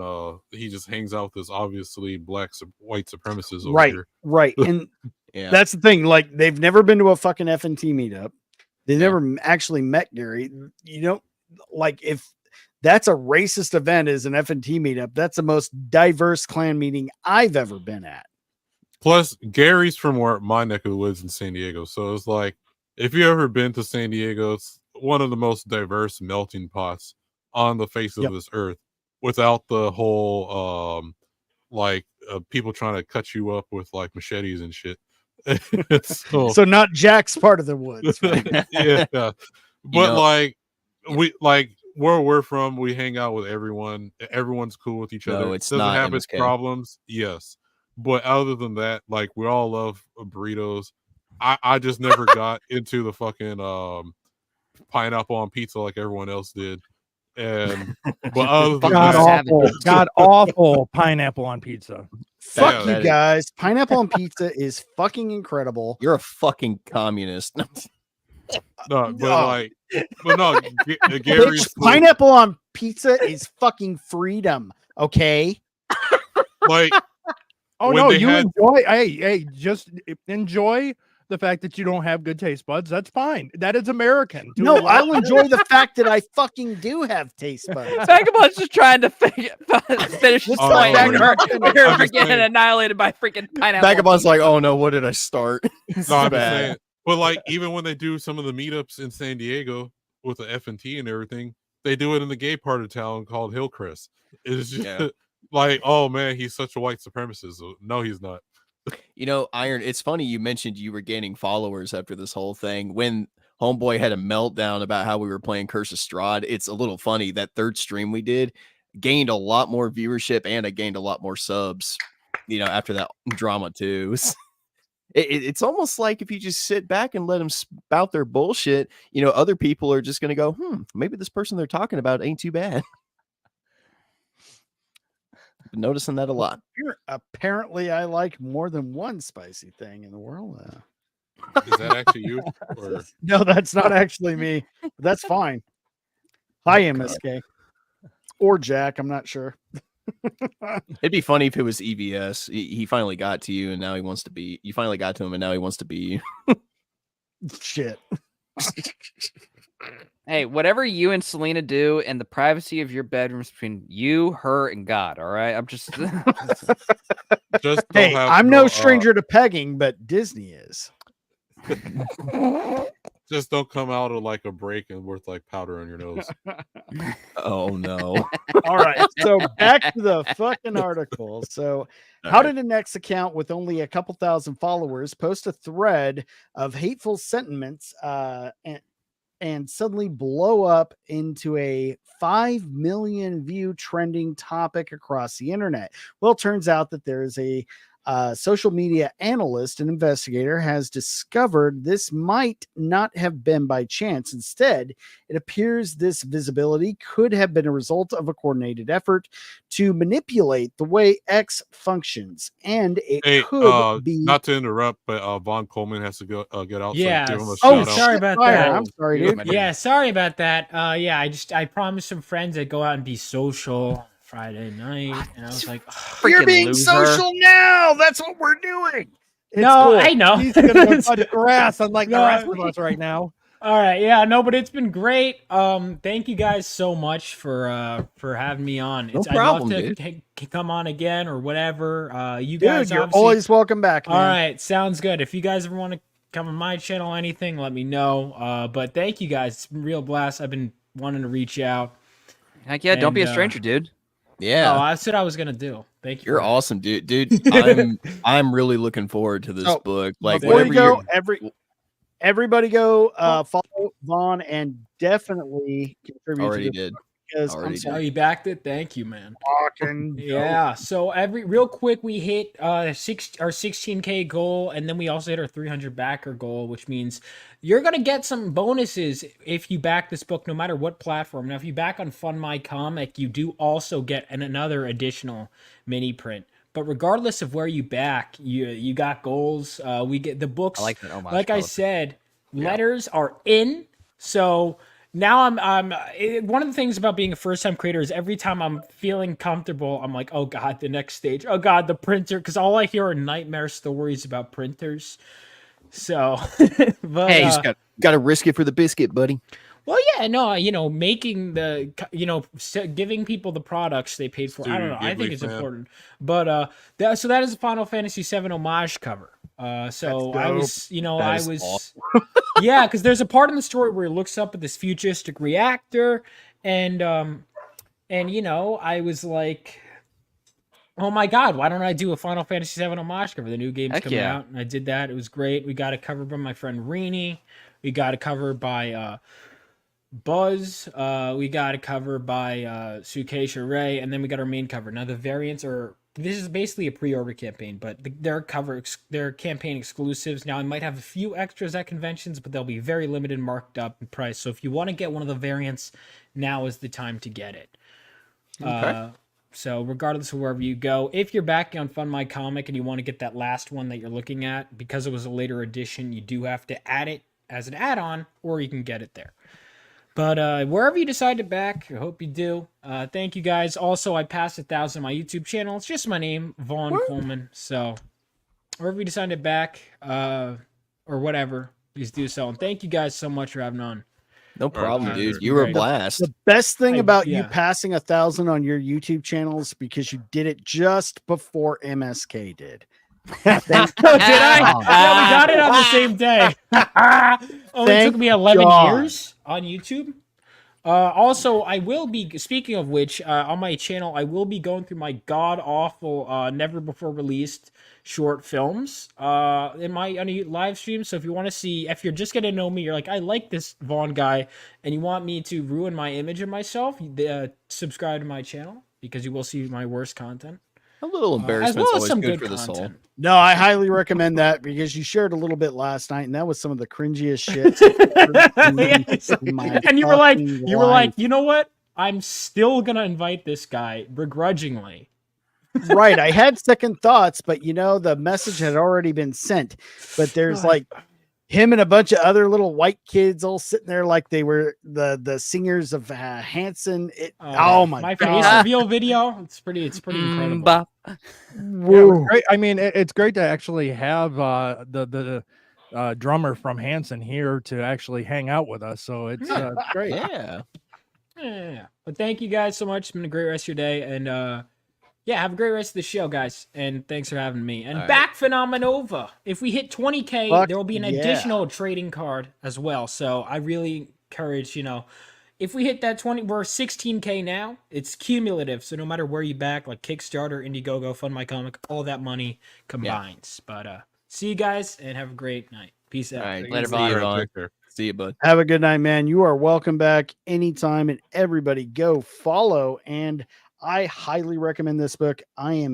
Speaker 5: he just hangs out with this obviously white supremacists over here.
Speaker 3: Right. And
Speaker 4: Yeah.
Speaker 3: that's the thing. Like, they've never been to a fucking FNT meetup. They never actually met Gary. You know, like if that's a racist event as an FNT meetup, that's the most diverse clan meeting I've ever been at.
Speaker 5: Plus, Gary's from my neck of the woods in San Diego. So it's like, if you ever been to San Diego, it's one of the most diverse melting pots on the face of this earth without the whole, people trying to cut you up with like machetes and shit.
Speaker 3: So not Jack's part of the woods. Right?
Speaker 5: Yeah. But where we're from, we hang out with everyone. Everyone's cool with each other.
Speaker 4: It's
Speaker 5: doesn't
Speaker 4: not
Speaker 5: have its
Speaker 4: MSK.
Speaker 5: problems. Yes. But other than that, like we all love burritos. I just never got into the fucking pineapple on pizza like everyone else did. And but other than
Speaker 6: God awful pineapple on pizza.
Speaker 3: Fuck you guys. Pineapple on pizza is fucking incredible.
Speaker 4: You're a fucking communist.
Speaker 5: No, but Gary's
Speaker 3: Bitch, pineapple on pizza is fucking freedom. Okay.
Speaker 5: Like,
Speaker 6: oh no, you enjoy. Hey, just enjoy the fact that you don't have good taste buds. That's fine. That is American.
Speaker 3: No, I'll enjoy the fact that I fucking do have taste buds.
Speaker 7: Vagabond's just trying to finish his point. We're getting annihilated by freaking pineapple.
Speaker 4: Vagabond's like, oh no, what did I start?
Speaker 5: No, I'm just saying. But like, even when they do some of the meetups in San Diego with the FNT and everything, they do it in the gay part of town called Hillcrest. It's just like, oh man, he's such a white supremacist. No, he's not.
Speaker 4: You know, Iron, it's funny you mentioned you were gaining followers after this whole thing. When Homeboy had a meltdown about how we were playing Curse of Strahd, it's a little funny. That third stream we did gained a lot more viewership and I gained a lot more subs, you know, after that drama too. It's almost like if you just sit back and let them spout their bullshit, you know, other people are just going to go, maybe this person they're talking about ain't too bad. Been noticing that a lot.
Speaker 3: Apparently, I like more than one spicy thing in the world.
Speaker 5: Is that actually you? Or...
Speaker 3: No, that's not actually me. That's fine. Hi, MSK. Or Jack, I'm not sure.
Speaker 4: It'd be funny if it was EVS. He finally got to you, and now he wants to be. You finally got to him, and now he wants to be you.
Speaker 3: Shit.
Speaker 7: Hey, whatever you and Selena do in the privacy of your bedrooms between you, her, and God, all right? I'm just...
Speaker 3: Hey, I'm no stranger to pegging, but Disney is.
Speaker 5: Just don't come out of like a break and worth like powder on your nose.
Speaker 4: Oh, no.
Speaker 3: All right, so back to the fucking article. So how did an X account with only a couple thousand followers post a thread of hateful sentiments and suddenly blow up into a 5 million view trending topic across the internet? Well, it turns out that there is a social media analyst and investigator has discovered this might not have been by chance. Instead, it appears this visibility could have been a result of a coordinated effort to manipulate the way X functions, and it could be.
Speaker 5: Not to interrupt, but Vaughn Coleman has to go get out.
Speaker 8: Yeah.
Speaker 5: So give him a
Speaker 8: Oh,
Speaker 5: shout
Speaker 8: sorry
Speaker 5: out.
Speaker 8: about that.
Speaker 3: I'm sorry, dude.
Speaker 8: Yeah, sorry about that. Yeah, I promised some friends I'd go out and be social Friday night, and I was like,
Speaker 3: "You're being
Speaker 7: loser.
Speaker 3: social now. That's what we're doing."
Speaker 8: No, I know.
Speaker 6: He's gonna go touch grass unlike the rest of us right now.
Speaker 8: All right, yeah, no, but it's been great. Thank you guys so much for having me on.
Speaker 4: No problem,
Speaker 8: I'd love to come on again or whatever. You guys,
Speaker 3: Dude, you're always welcome back, man.
Speaker 8: All right, sounds good. If you guys ever want to come on my channel, anything, let me know. But thank you guys. It's been a real blast. I've been wanting to reach out.
Speaker 7: Heck yeah, don't be a stranger, dude.
Speaker 4: Yeah.
Speaker 8: Oh, that's what I was gonna do. Thank you.
Speaker 4: You're awesome, dude. I'm really looking forward to this book. Like,
Speaker 3: before
Speaker 4: whatever
Speaker 3: you go, everybody go follow Vaughn and definitely contribute.
Speaker 4: Already
Speaker 3: to
Speaker 4: did.
Speaker 3: Because
Speaker 8: I'm sorry you backed it. Thank you, man.
Speaker 3: Fucking
Speaker 8: Yeah. So real quick, we hit our 16K goal, and then we also hit our 300 backer goal, which means you're gonna get some bonuses if you back this book, no matter what platform. Now, if you back on Fund My Comic, you do also get another additional mini print. But regardless of where you back, you got goals. We get the books.
Speaker 7: I like that.
Speaker 8: Like I said, letters are in. So now one of the things about being a first-time creator is every time I'm feeling comfortable, I'm like, oh God, the next stage. Oh God, the printer. Because all I hear are nightmare stories about printers. So, but,
Speaker 4: hey, you just got to risk it for the biscuit, buddy.
Speaker 8: Well, yeah, no, making giving people the products they paid for. I don't know. I think it's important. But so that is a Final Fantasy VII homage cover. So I was, yeah, because there's a part in the story where he looks up at this futuristic reactor, and I was like, oh my God, why don't I do a Final Fantasy VII homage cover? The new game's coming out, and I did that. It was great. We got a cover by my friend Rini. We got a cover by Buzz. We got a cover by Sukeisha Ray, and then we got our main cover. Now the variants are. This is basically a pre-order campaign, but they're campaign exclusives. Now I might have a few extras at conventions, but they'll be very limited, marked up in price. So if you want to get one of the variants, now is the time to get it. Okay. So regardless of wherever you go, if you're backing on Fund My Comic and you want to get that last one that you're looking at, because it was a later edition, you do have to add it as an add-on, or you can get it there. But wherever you decide to back, I hope you do. Thank you guys. Also, I passed 1,000 on my YouTube channel. It's just my name, Vaughn Coleman. So wherever you decide to back or whatever, please do so. And thank you guys so much for having on.
Speaker 4: No problem, dude. You were a blast.
Speaker 3: The best thing about you passing 1,000 on your YouTube channel is because you did it just before MSK did.
Speaker 8: Did I? Yeah, we got it on the same day. Only took me 11 years on YouTube. Also, I will be, speaking of which, on my channel, I will be going through my god-awful, never-before-released short films on a live stream. So if you want to see, if you're just going to know me, you're like, I like this Vaughn guy, and you want me to ruin my image of myself, subscribe to my channel, because you will see my worst content.
Speaker 4: A little embarrassment is always good for the soul.
Speaker 3: No, I highly recommend that because you shared a little bit last night, and that was some of the cringiest shit.
Speaker 8: And you were like, you know what? I'm still gonna invite this guy begrudgingly.
Speaker 3: Right. I had second thoughts, but the message had already been sent. But there's like him and a bunch of other little white kids all sitting there like they were the singers of Hanson. My
Speaker 8: face reveal video. It's pretty incredible.
Speaker 6: Yeah, great. I mean, it's great to actually have the drummer from Hanson here to actually hang out with us. So it's great.
Speaker 8: Yeah. But thank you guys so much. It's been a great rest of your day, and have a great rest of the show, guys. And thanks for having me. And back Phenomenova. If we hit 20K, there will be an additional trading card as well. So I really encourage, if we hit that 20, we're 16K now. It's cumulative. So no matter where you back, like Kickstarter, Indiegogo, Fund My Comic, all that money combines. But see you guys and have a great night. Peace out.
Speaker 4: All right,
Speaker 7: Later,
Speaker 5: See
Speaker 7: Vaughn.
Speaker 5: you,
Speaker 4: Vaughn.
Speaker 5: take care.
Speaker 4: See you, bud.
Speaker 3: Have a good night, man. You are welcome back anytime, and everybody go follow. And I highly recommend this book. I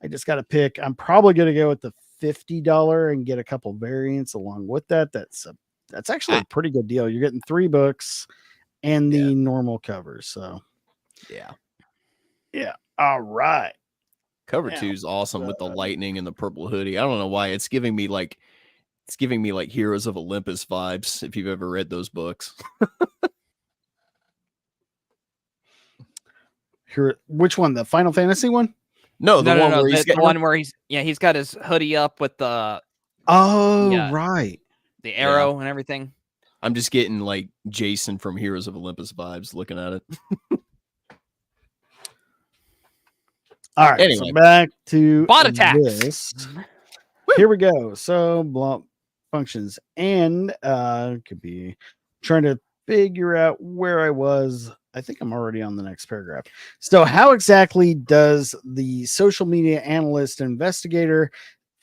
Speaker 3: just got to pick. I'm probably going to go with the $50 and get a couple variants along with that. That's actually a pretty good deal. You're getting 3 books and the normal covers. So yeah. All right.
Speaker 4: Cover 2 is awesome with the lightning and the purple hoodie. I don't know why it's giving me like Heroes of Olympus vibes. If you've ever read those books.
Speaker 3: Which one? The Final Fantasy one?
Speaker 4: No, the one where
Speaker 7: the one where he's got his hoodie up with the
Speaker 3: right,
Speaker 7: the arrow and everything.
Speaker 4: I'm just getting like Jason from Heroes of Olympus vibes looking at it.
Speaker 3: All right,
Speaker 4: anyway,
Speaker 3: so back to
Speaker 7: bot attacks.
Speaker 3: This. Here we go. So block functions and could be trying to figure out where I was. I think I'm already on the next paragraph. So how exactly does the social media analyst investigator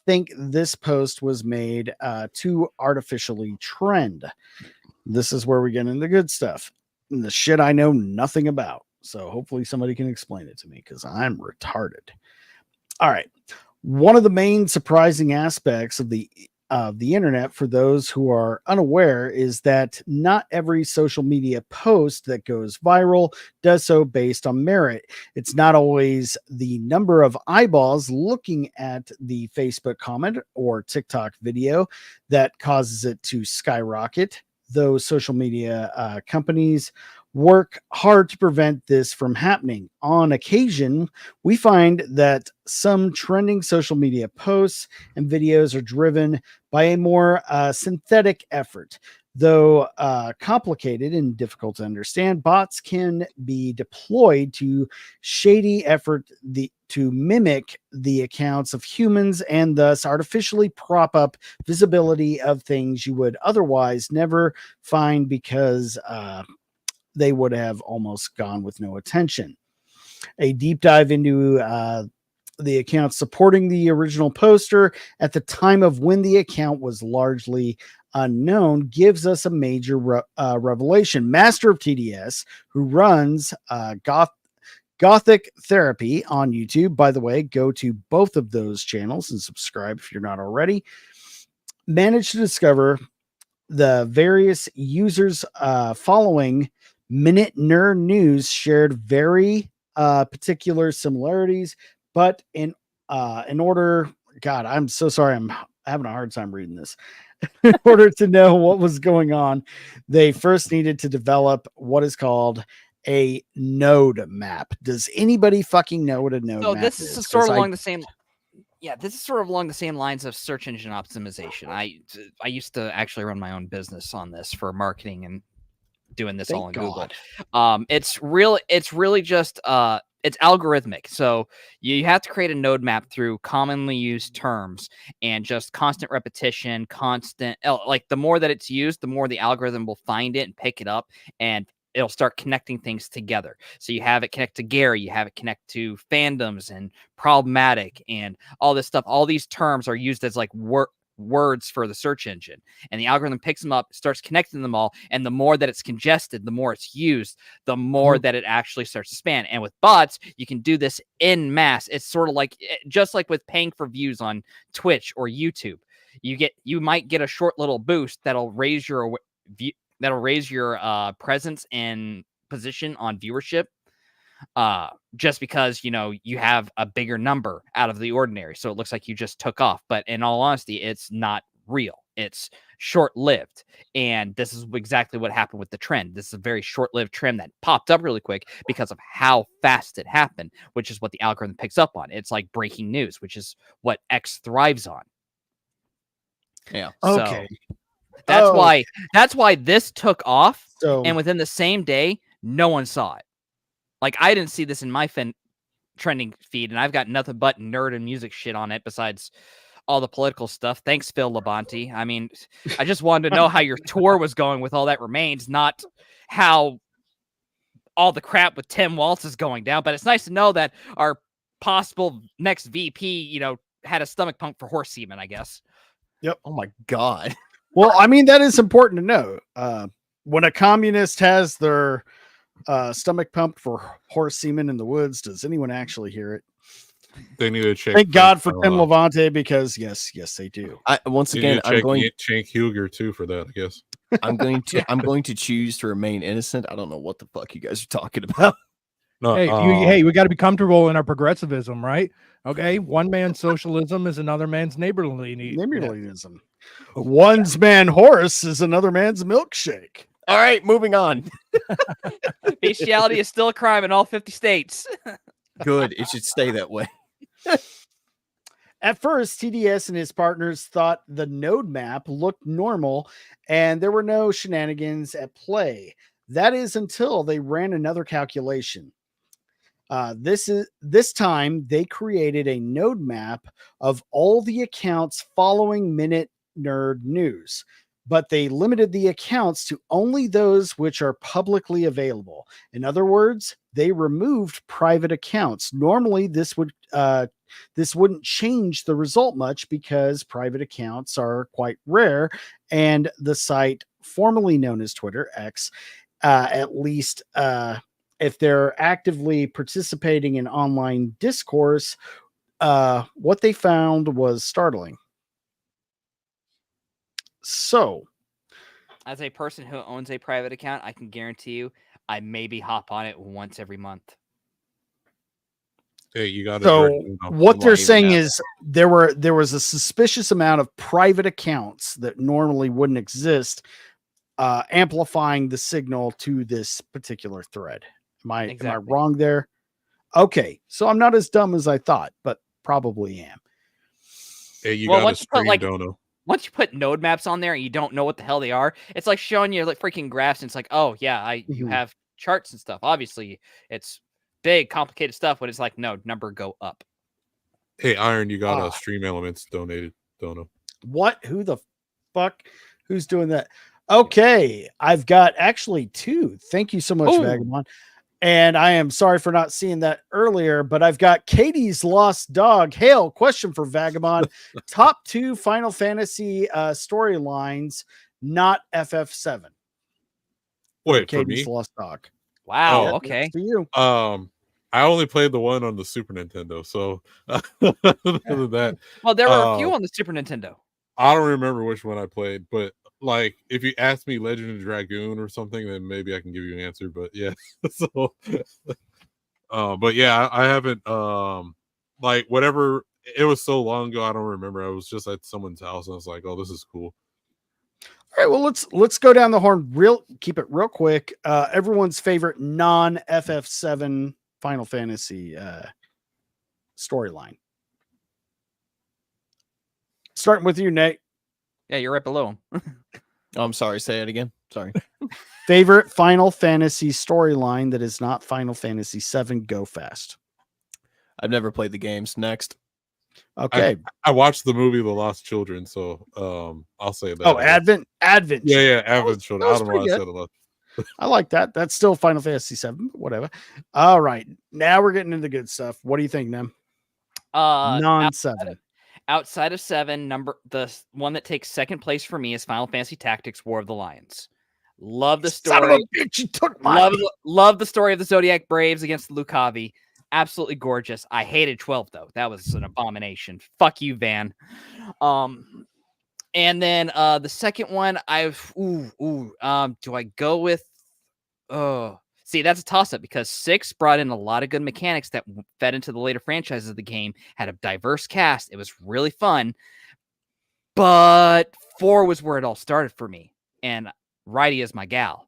Speaker 3: think this post was made to artificially trend? This is where we get into the good stuff. The shit I know nothing about. So hopefully somebody can explain it to me because I'm retarded. All right. One of the main surprising aspects of the internet for those who are unaware is that not every social media post that goes viral does so based on merit. It's not always the number of eyeballs looking at the Facebook comment or TikTok video that causes it to skyrocket. Though social media companies work hard to prevent this from happening. On occasion, we find that some trending social media posts and videos are driven by a more synthetic effort. Though complicated and difficult to understand, bots can be deployed to shady effort to mimic the accounts of humans and thus artificially prop up visibility of things you would otherwise never find because they would have almost gone with no attention. A deep dive into the account supporting the original poster at the time of when the account was largely unknown gives us a major revelation. Master of TDS, who runs Gothic Therapy on YouTube, by the way, go to both of those channels and subscribe if you're not already, managed to discover the various users following Minute Nerd News shared very particular similarities, but in order, God, I'm so sorry, I'm having a hard time reading this. In order to know what was going on, they first needed to develop what is called a node map. Does anybody fucking know what a node map is?
Speaker 7: So this is sort of along the same. Yeah, this is sort of along the same lines of search engine optimization. I used to actually run my own business on this for marketing and doing this all in Google. It's really just it's algorithmic. So you have to create a node map through commonly used terms and just constant repetition, like the more that it's used, the more the algorithm will find it and pick it up and it'll start connecting things together. So you have it connect to Gary, you have it connect to fandoms and problematic and all this stuff. All these terms are used as like words for the search engine, and the algorithm picks them up, starts connecting them all, and the more that it's congested, the more it's used, the more that it actually starts to span. And with bots, you can do this in mass. It's sort of like just like with paying for views on Twitch or YouTube. You might get a short little boost that'll raise your presence and position on viewership, just because you have a bigger number out of the ordinary, so it looks like you just took off. But in all honesty, it's not real. It's short-lived, and this is exactly what happened with the trend. This is a very short-lived trend that popped up really quick because of how fast it happened, which is what the algorithm picks up on. It's like breaking news, which is what X thrives on.
Speaker 4: Yeah.
Speaker 3: Okay.
Speaker 7: So that's why this took off,
Speaker 3: So,
Speaker 7: and within the same day, no one saw it. Like, I didn't see this in my trending feed, and I've got nothing but nerd and music shit on it besides all the political stuff. Thanks, Phil Labonte. I mean, I just wanted to know how your tour was going with All That Remains, not how all the crap with Tim Waltz is going down. But it's nice to know that our possible next VP, had a stomach pump for horse semen, I guess.
Speaker 3: Yep.
Speaker 4: Oh my God.
Speaker 3: Well, I mean, that is important to know. When a communist has their stomach pumped for horse semen in the woods, does anyone actually hear it?
Speaker 5: They need to check.
Speaker 3: Thank God for Tim Levante, because yes, they do.
Speaker 4: Once again, I'm going
Speaker 5: Cenk Huger too for that. I guess
Speaker 4: I'm going to choose to remain innocent. I don't know what the fuck you guys are talking about.
Speaker 5: No,
Speaker 6: hey, we got to be comfortable in our progressivism, right? Okay, one man's socialism is another man's
Speaker 3: neighborliness. One's man horse is another man's milkshake.
Speaker 4: All right, moving on.
Speaker 7: Bestiality is still a crime in all 50 states.
Speaker 4: Good. It should stay that way.
Speaker 3: At first, TDS and his partners thought the node map looked normal and there were no shenanigans at play. That is until they ran another calculation. This time they created a node map of all the accounts following Minute Nerd News, but they limited the accounts to only those which are publicly available. In other words, they removed private accounts. Normally, this wouldn't change the result much because private accounts are quite rare, and the site formerly known as Twitter X, at least if they're actively participating in online discourse, what they found was startling. So,
Speaker 7: as a person who owns a private account, I can guarantee you I maybe hop on it once every month.
Speaker 5: Hey, you got to.
Speaker 3: So what they're saying is there was a suspicious amount of private accounts that normally wouldn't exist, amplifying the signal to this particular thread. Am I wrong there? Okay, so I'm not as dumb as I thought, but probably am.
Speaker 5: Hey, you got to stream, Dono.
Speaker 7: Once you put node maps on there and you don't know what the hell they are, it's like showing you like freaking graphs. And it's like, oh yeah, you have charts and stuff. Obviously, it's big, complicated stuff. But it's like, no, number go up.
Speaker 5: Hey, Iron, you got Stream Elements donated. Dono.
Speaker 3: What? Who the fuck? Who's doing that? Okay, I've got actually 2. Thank you so much, Vagabond. And I am sorry for not seeing that earlier, but I've got Katie's Lost Dog. Hale, question for Vagabond. Top 2 Final Fantasy storylines, not FF7.
Speaker 5: Wait,
Speaker 3: Katie's
Speaker 5: for me?
Speaker 3: Lost Dog.
Speaker 7: Wow, okay.
Speaker 3: For you.
Speaker 5: I only played the one on the Super Nintendo, so other than that.
Speaker 7: Well, there were a few on the Super Nintendo.
Speaker 5: I don't remember which one I played, but like if you ask me Legend of Dragoon or something, then maybe I can give you an answer. But yeah, so but yeah, I haven't like whatever. It was so long ago, I don't remember. I was just at someone's house and I was like, oh, this is cool.
Speaker 3: All right, well, let's go down the horn keep it real quick. Everyone's favorite non FF7 Final Fantasy storyline. Starting with you, Nate.
Speaker 7: Yeah, you're right below him.
Speaker 4: Oh, I'm sorry. Say it again. Sorry.
Speaker 3: Favorite Final Fantasy storyline that is not Final Fantasy 7. Go fast.
Speaker 4: I've never played the games. Next.
Speaker 3: Okay.
Speaker 5: I watched the movie The Lost Children, so I'll say that.
Speaker 3: Oh, Advent.
Speaker 5: Yeah, Advent Children. I don't know why I said it.
Speaker 3: I like that. That's still Final Fantasy 7, but whatever. All right. Now we're getting into good stuff. What do you think, Nem? Non-7.
Speaker 7: Outside of 7, the one that takes second place for me is Final Fantasy Tactics: War of the Lions. Love the story.
Speaker 3: Son of a bitch, you took mine.
Speaker 7: Love the story of the Zodiac Braves against the Lucavi. Absolutely gorgeous. I hated 12 though. That was an abomination. Fuck you, Van. And then the second one, do I go with? See, that's a toss-up because 6 brought in a lot of good mechanics that fed into the later franchises of the game, had a diverse cast. It was really fun. But 4 was where it all started for me. And Righty is my gal.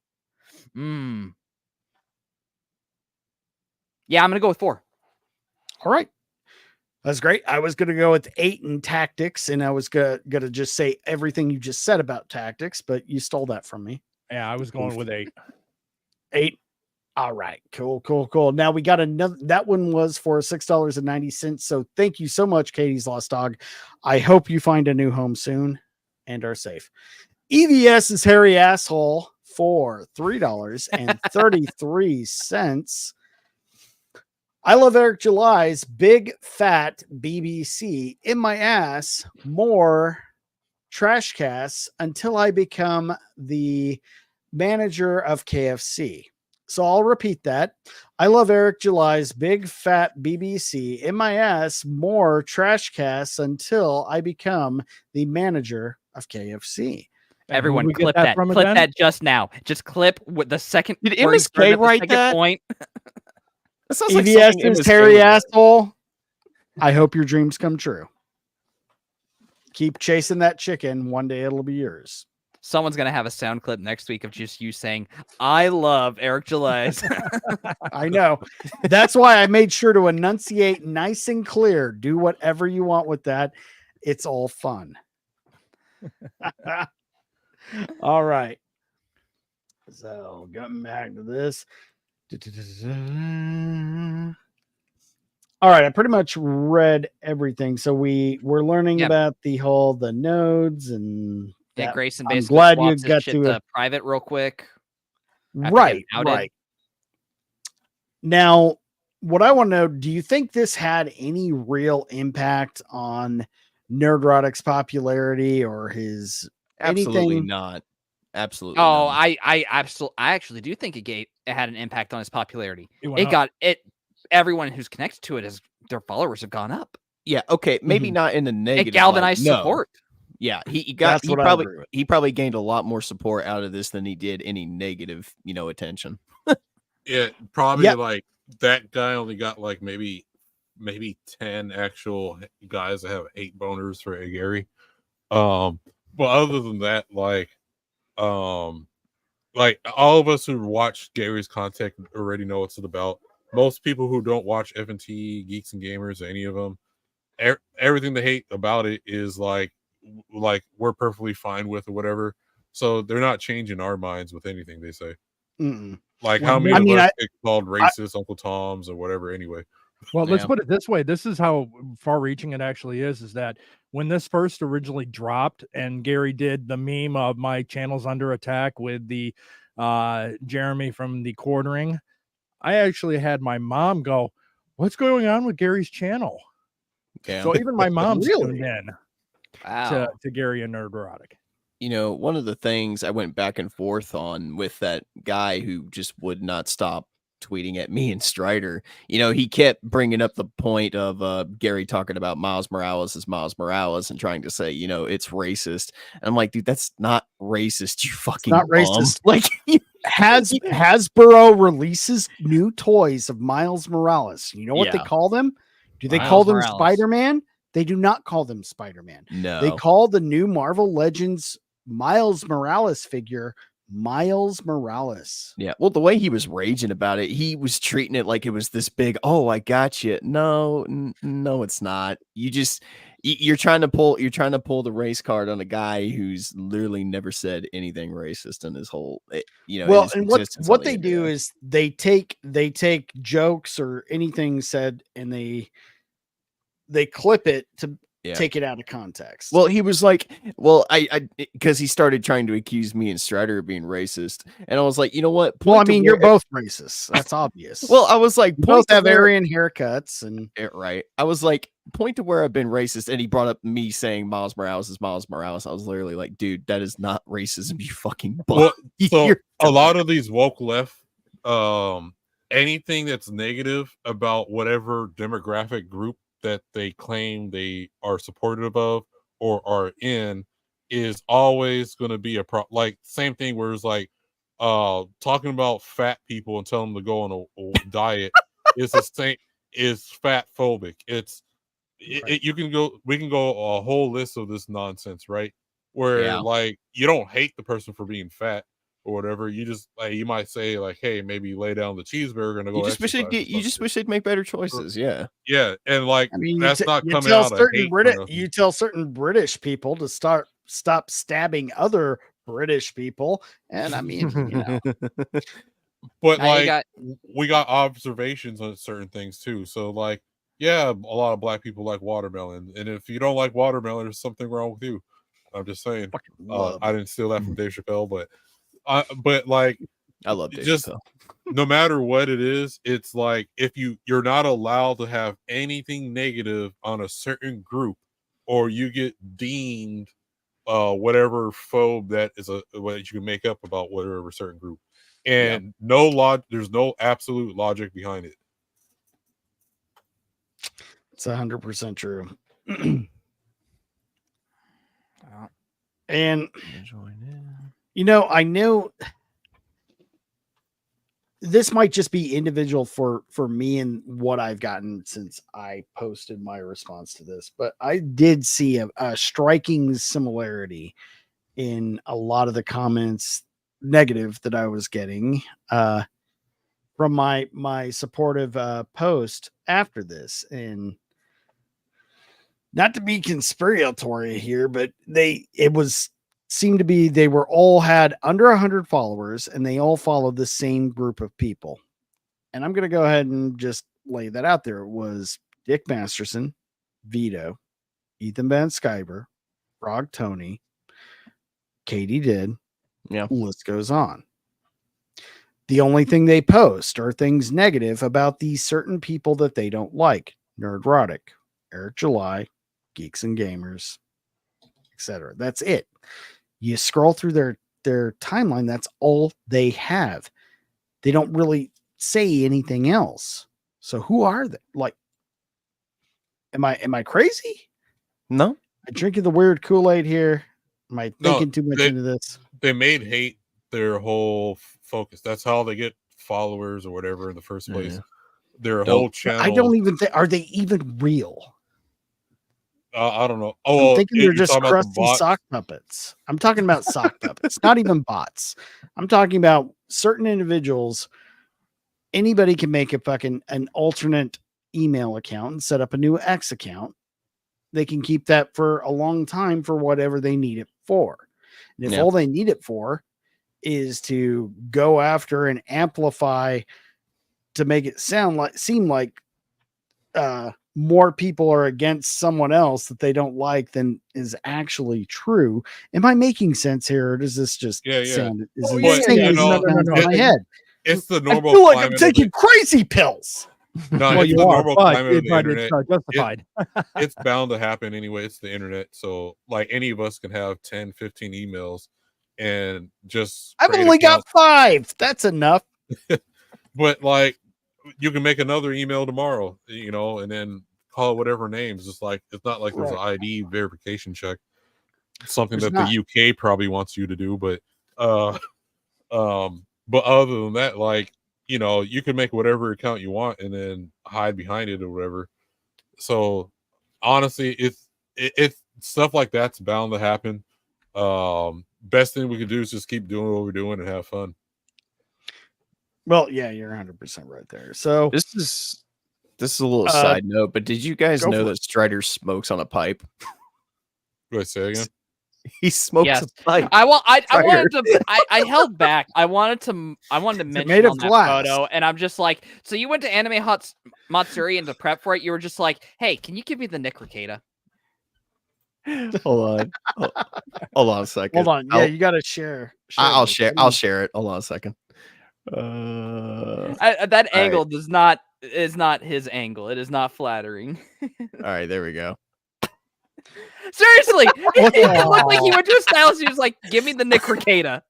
Speaker 7: Yeah, I'm going to go with 4.
Speaker 3: All right. That's great. I was going to go with 8 in Tactics, and I was going to just say everything you just said about Tactics, but you stole that from me.
Speaker 6: Yeah, I was going with 8.
Speaker 3: 8. All right. Cool. Now we got another. That one was for $6.90. So thank you so much, Katie's Lost Dog. I hope you find a new home soon and are safe. EVS's Hairy Asshole for $3.33. I love Eric July's big fat BBC in my ass more trash casts until I become the manager of KFC. So I'll repeat that. I love Eric July's big fat BBC in my ass more trash casts until I become the manager of KFC.
Speaker 7: Everyone clip that. Clip that just now. Just clip with the second.
Speaker 4: Did MSK write that?
Speaker 7: Point.
Speaker 4: That sounds like
Speaker 3: EVS
Speaker 4: something
Speaker 3: is
Speaker 4: MSK
Speaker 3: Terry
Speaker 4: would write.
Speaker 3: asshole. I hope your dreams come true. Keep chasing that chicken. One day it'll be yours.
Speaker 7: Someone's gonna have a sound clip next week of just you saying, "I love Eric July's."
Speaker 3: I know. That's why I made sure to enunciate nice and clear. Do whatever you want with that. It's all fun. All right. So getting back to this. All right, I pretty much read everything. So we're learning about the nodes and
Speaker 7: Yeah,
Speaker 3: that.
Speaker 7: Grayson
Speaker 3: I'm
Speaker 7: basically
Speaker 3: glad you
Speaker 7: swaps his
Speaker 3: got
Speaker 7: shit
Speaker 3: to
Speaker 7: to private real quick.
Speaker 3: right. Now, what I want to know, do you think this had any real impact on Nerdrotic's popularity or his
Speaker 4: Absolutely
Speaker 3: anything?
Speaker 4: not. Absolutely.
Speaker 7: Oh,
Speaker 4: not.
Speaker 7: I actually do think it had an impact on his popularity.
Speaker 6: It got
Speaker 7: everyone who's connected to it, their followers have gone up.
Speaker 4: Yeah, okay, maybe not in the negative.
Speaker 7: It galvanized
Speaker 4: light, no.
Speaker 7: support.
Speaker 4: Yeah, he probably gained a lot more support out of this than he did any negative, attention.
Speaker 5: Yeah, probably like that guy only got like maybe 10 actual guys that have 8 boners for Gary. But other than that, like all of us who watch Gary's content already know what it's about. Most people who don't watch FNT, Geeks and Gamers, any of them, everything they hate about it is like we're perfectly fine with or whatever. So they're not changing our minds with anything they say.
Speaker 3: Mm-mm.
Speaker 5: Like how many of us get called racist, Uncle Toms or whatever anyway.
Speaker 6: Well, let's put it this way. This is how far-reaching it actually is that when this first originally dropped and Gary did the meme of my channel's under attack with the Jeremy from the quartering, I actually had my mom go, "What's going on with Gary's channel?"
Speaker 4: Yeah.
Speaker 6: So even my mom's
Speaker 3: Really?
Speaker 6: tuned in
Speaker 7: Wow.
Speaker 6: to Gary and Nerdrotic.
Speaker 4: One of the things I went back and forth on with that guy who just would not stop tweeting at me and Strider, he kept bringing up the point of Gary talking about Miles Morales as Miles Morales and trying to say, it's racist. And I'm like, dude, that's not racist. You fucking
Speaker 3: Not
Speaker 4: bum.
Speaker 3: racist.
Speaker 4: Like,
Speaker 3: Hasbro releases new toys of Miles Morales. You know what they call them? Do they call them Spider-Man? They do not call them Spider-Man.
Speaker 4: No.
Speaker 3: They call the new Marvel Legends Miles Morales figure Miles Morales.
Speaker 4: Yeah, well, the way he was raging about it, he was treating it like it was this big, oh, I got you. No, it's not. You're trying to pull the race card on a guy who's literally never said anything racist in his whole,
Speaker 3: Well, and what they do is they take jokes or anything said and they clip it to take it out of context.
Speaker 4: Well, he was like, I because he started trying to accuse me and Strider of being racist, and I was like, you know what?
Speaker 3: Well, I mean, you're both racist. That's obvious.
Speaker 4: Well, I was like,
Speaker 3: both have Aryan haircuts, and
Speaker 4: right. I was like, point to where I've been racist, and he brought up me saying Miles Morales is Miles Morales. I was literally like, dude, that is not racism. You fucking bum.
Speaker 5: Well, so a lot of these woke left, anything that's negative about whatever demographic group that they claim they are supportive of or are in is always going to be like same thing where it's like talking about fat people and telling them to go on a diet is the same is fat phobic. We can go a whole list of this nonsense, right? Where like you don't hate the person for being fat or whatever. You just like you might say like, hey, maybe lay down the cheeseburger and go.
Speaker 4: You just wish they'd make better choices. Yeah,
Speaker 5: and like
Speaker 3: I mean,
Speaker 5: that's not coming out of hate.
Speaker 3: You tell certain British people to stop stabbing other British people, and I mean,
Speaker 5: But like we got observations on certain things too. So like, yeah, a lot of black people like watermelon, and if you don't like watermelon, there's something wrong with you. I'm just saying. I didn't steal that from Dave Chappelle, but like
Speaker 4: I love Dave
Speaker 5: just
Speaker 4: Chappelle.
Speaker 5: No matter what it is, it's like if you're not allowed to have anything negative on a certain group, or you get deemed whatever phobe that is what you can make up about whatever certain group, and there's no absolute logic behind it.
Speaker 3: It's 100% true. And I know this might just be individual for me and what I've gotten since I posted my response to this, but I did see a striking similarity in a lot of the comments negative that I was getting from my supportive post after this. And not to be conspiratory here, but seemed to be they were all had under 100 followers and they all followed the same group of people. And I'm going to go ahead and just lay that out there. It was Dick Masterson, Vito, Ethan Van Sciver, Frog Tony, Katie did.
Speaker 4: Yeah.
Speaker 3: List goes on. The only thing they post are things negative about these certain people that they don't like. Nerdrotic, Eric July, Geeks and Gamers, etc. That's it. You scroll through their timeline, that's all they have. They don't really say anything else. So who are they? Like, am I crazy?
Speaker 4: No.
Speaker 3: Am I drinking the weird Kool-Aid here? Am I thinking too much into this?
Speaker 5: They made hate their whole focus. That's how they get followers or whatever in the first place. Their whole channel.
Speaker 3: I don't even think, are they even real?
Speaker 5: I don't know.
Speaker 3: I'm thinking they're just crusty sock puppets. I'm talking about sock puppets, not even bots. I'm talking about certain individuals. Anybody can make an alternate email account and set up a new X account. They can keep that for a long time for whatever they need it for. And if all they need it for is to go after and amplify to make it seem like more people are against someone else that they don't like than is actually true. Am I making sense here, or does this just sound? Is in my head?
Speaker 5: It's the normal.
Speaker 3: I feel like I'm taking crazy pills.
Speaker 5: No,
Speaker 6: well,
Speaker 5: it's
Speaker 6: you
Speaker 5: the
Speaker 6: are,
Speaker 5: normal
Speaker 6: but
Speaker 5: climate of the internet.
Speaker 6: It's justified.
Speaker 5: It's bound to happen anyway. It's the internet, so like any of us can have 10, 15 emails, and just
Speaker 3: I've only got 5. That's enough.
Speaker 5: But like, you can make another email tomorrow, and then call it whatever names. It's like, it's not like there's an ID verification check. It's something that the UK probably wants you to do, but other than that, like, you can make whatever account you want and then hide behind it or whatever. So honestly, it's stuff like that's bound to happen. Best thing we can do is just keep doing what we're doing and have fun.
Speaker 3: Well, yeah, you're 100% right there. So
Speaker 4: this is a little side note, but did you guys know that Strider smokes on a pipe?
Speaker 5: Do I say again?
Speaker 4: He smokes a pipe.
Speaker 7: I wanted to. I held back. I wanted to mention on that photo, and I'm just like, so you went to Anime Matsuri and to prep for it. You were just like, hey, can you give me the Nick Ricada?
Speaker 4: Hold on a second.
Speaker 3: Hold on. Yeah, you got to share.
Speaker 4: I'll share it. Hold on a second.
Speaker 7: That angle is not his angle. It is not flattering.
Speaker 4: All right, there we go.
Speaker 7: Seriously, it looked like he went to a stylist. He was like, "Give me the Nick Ricada."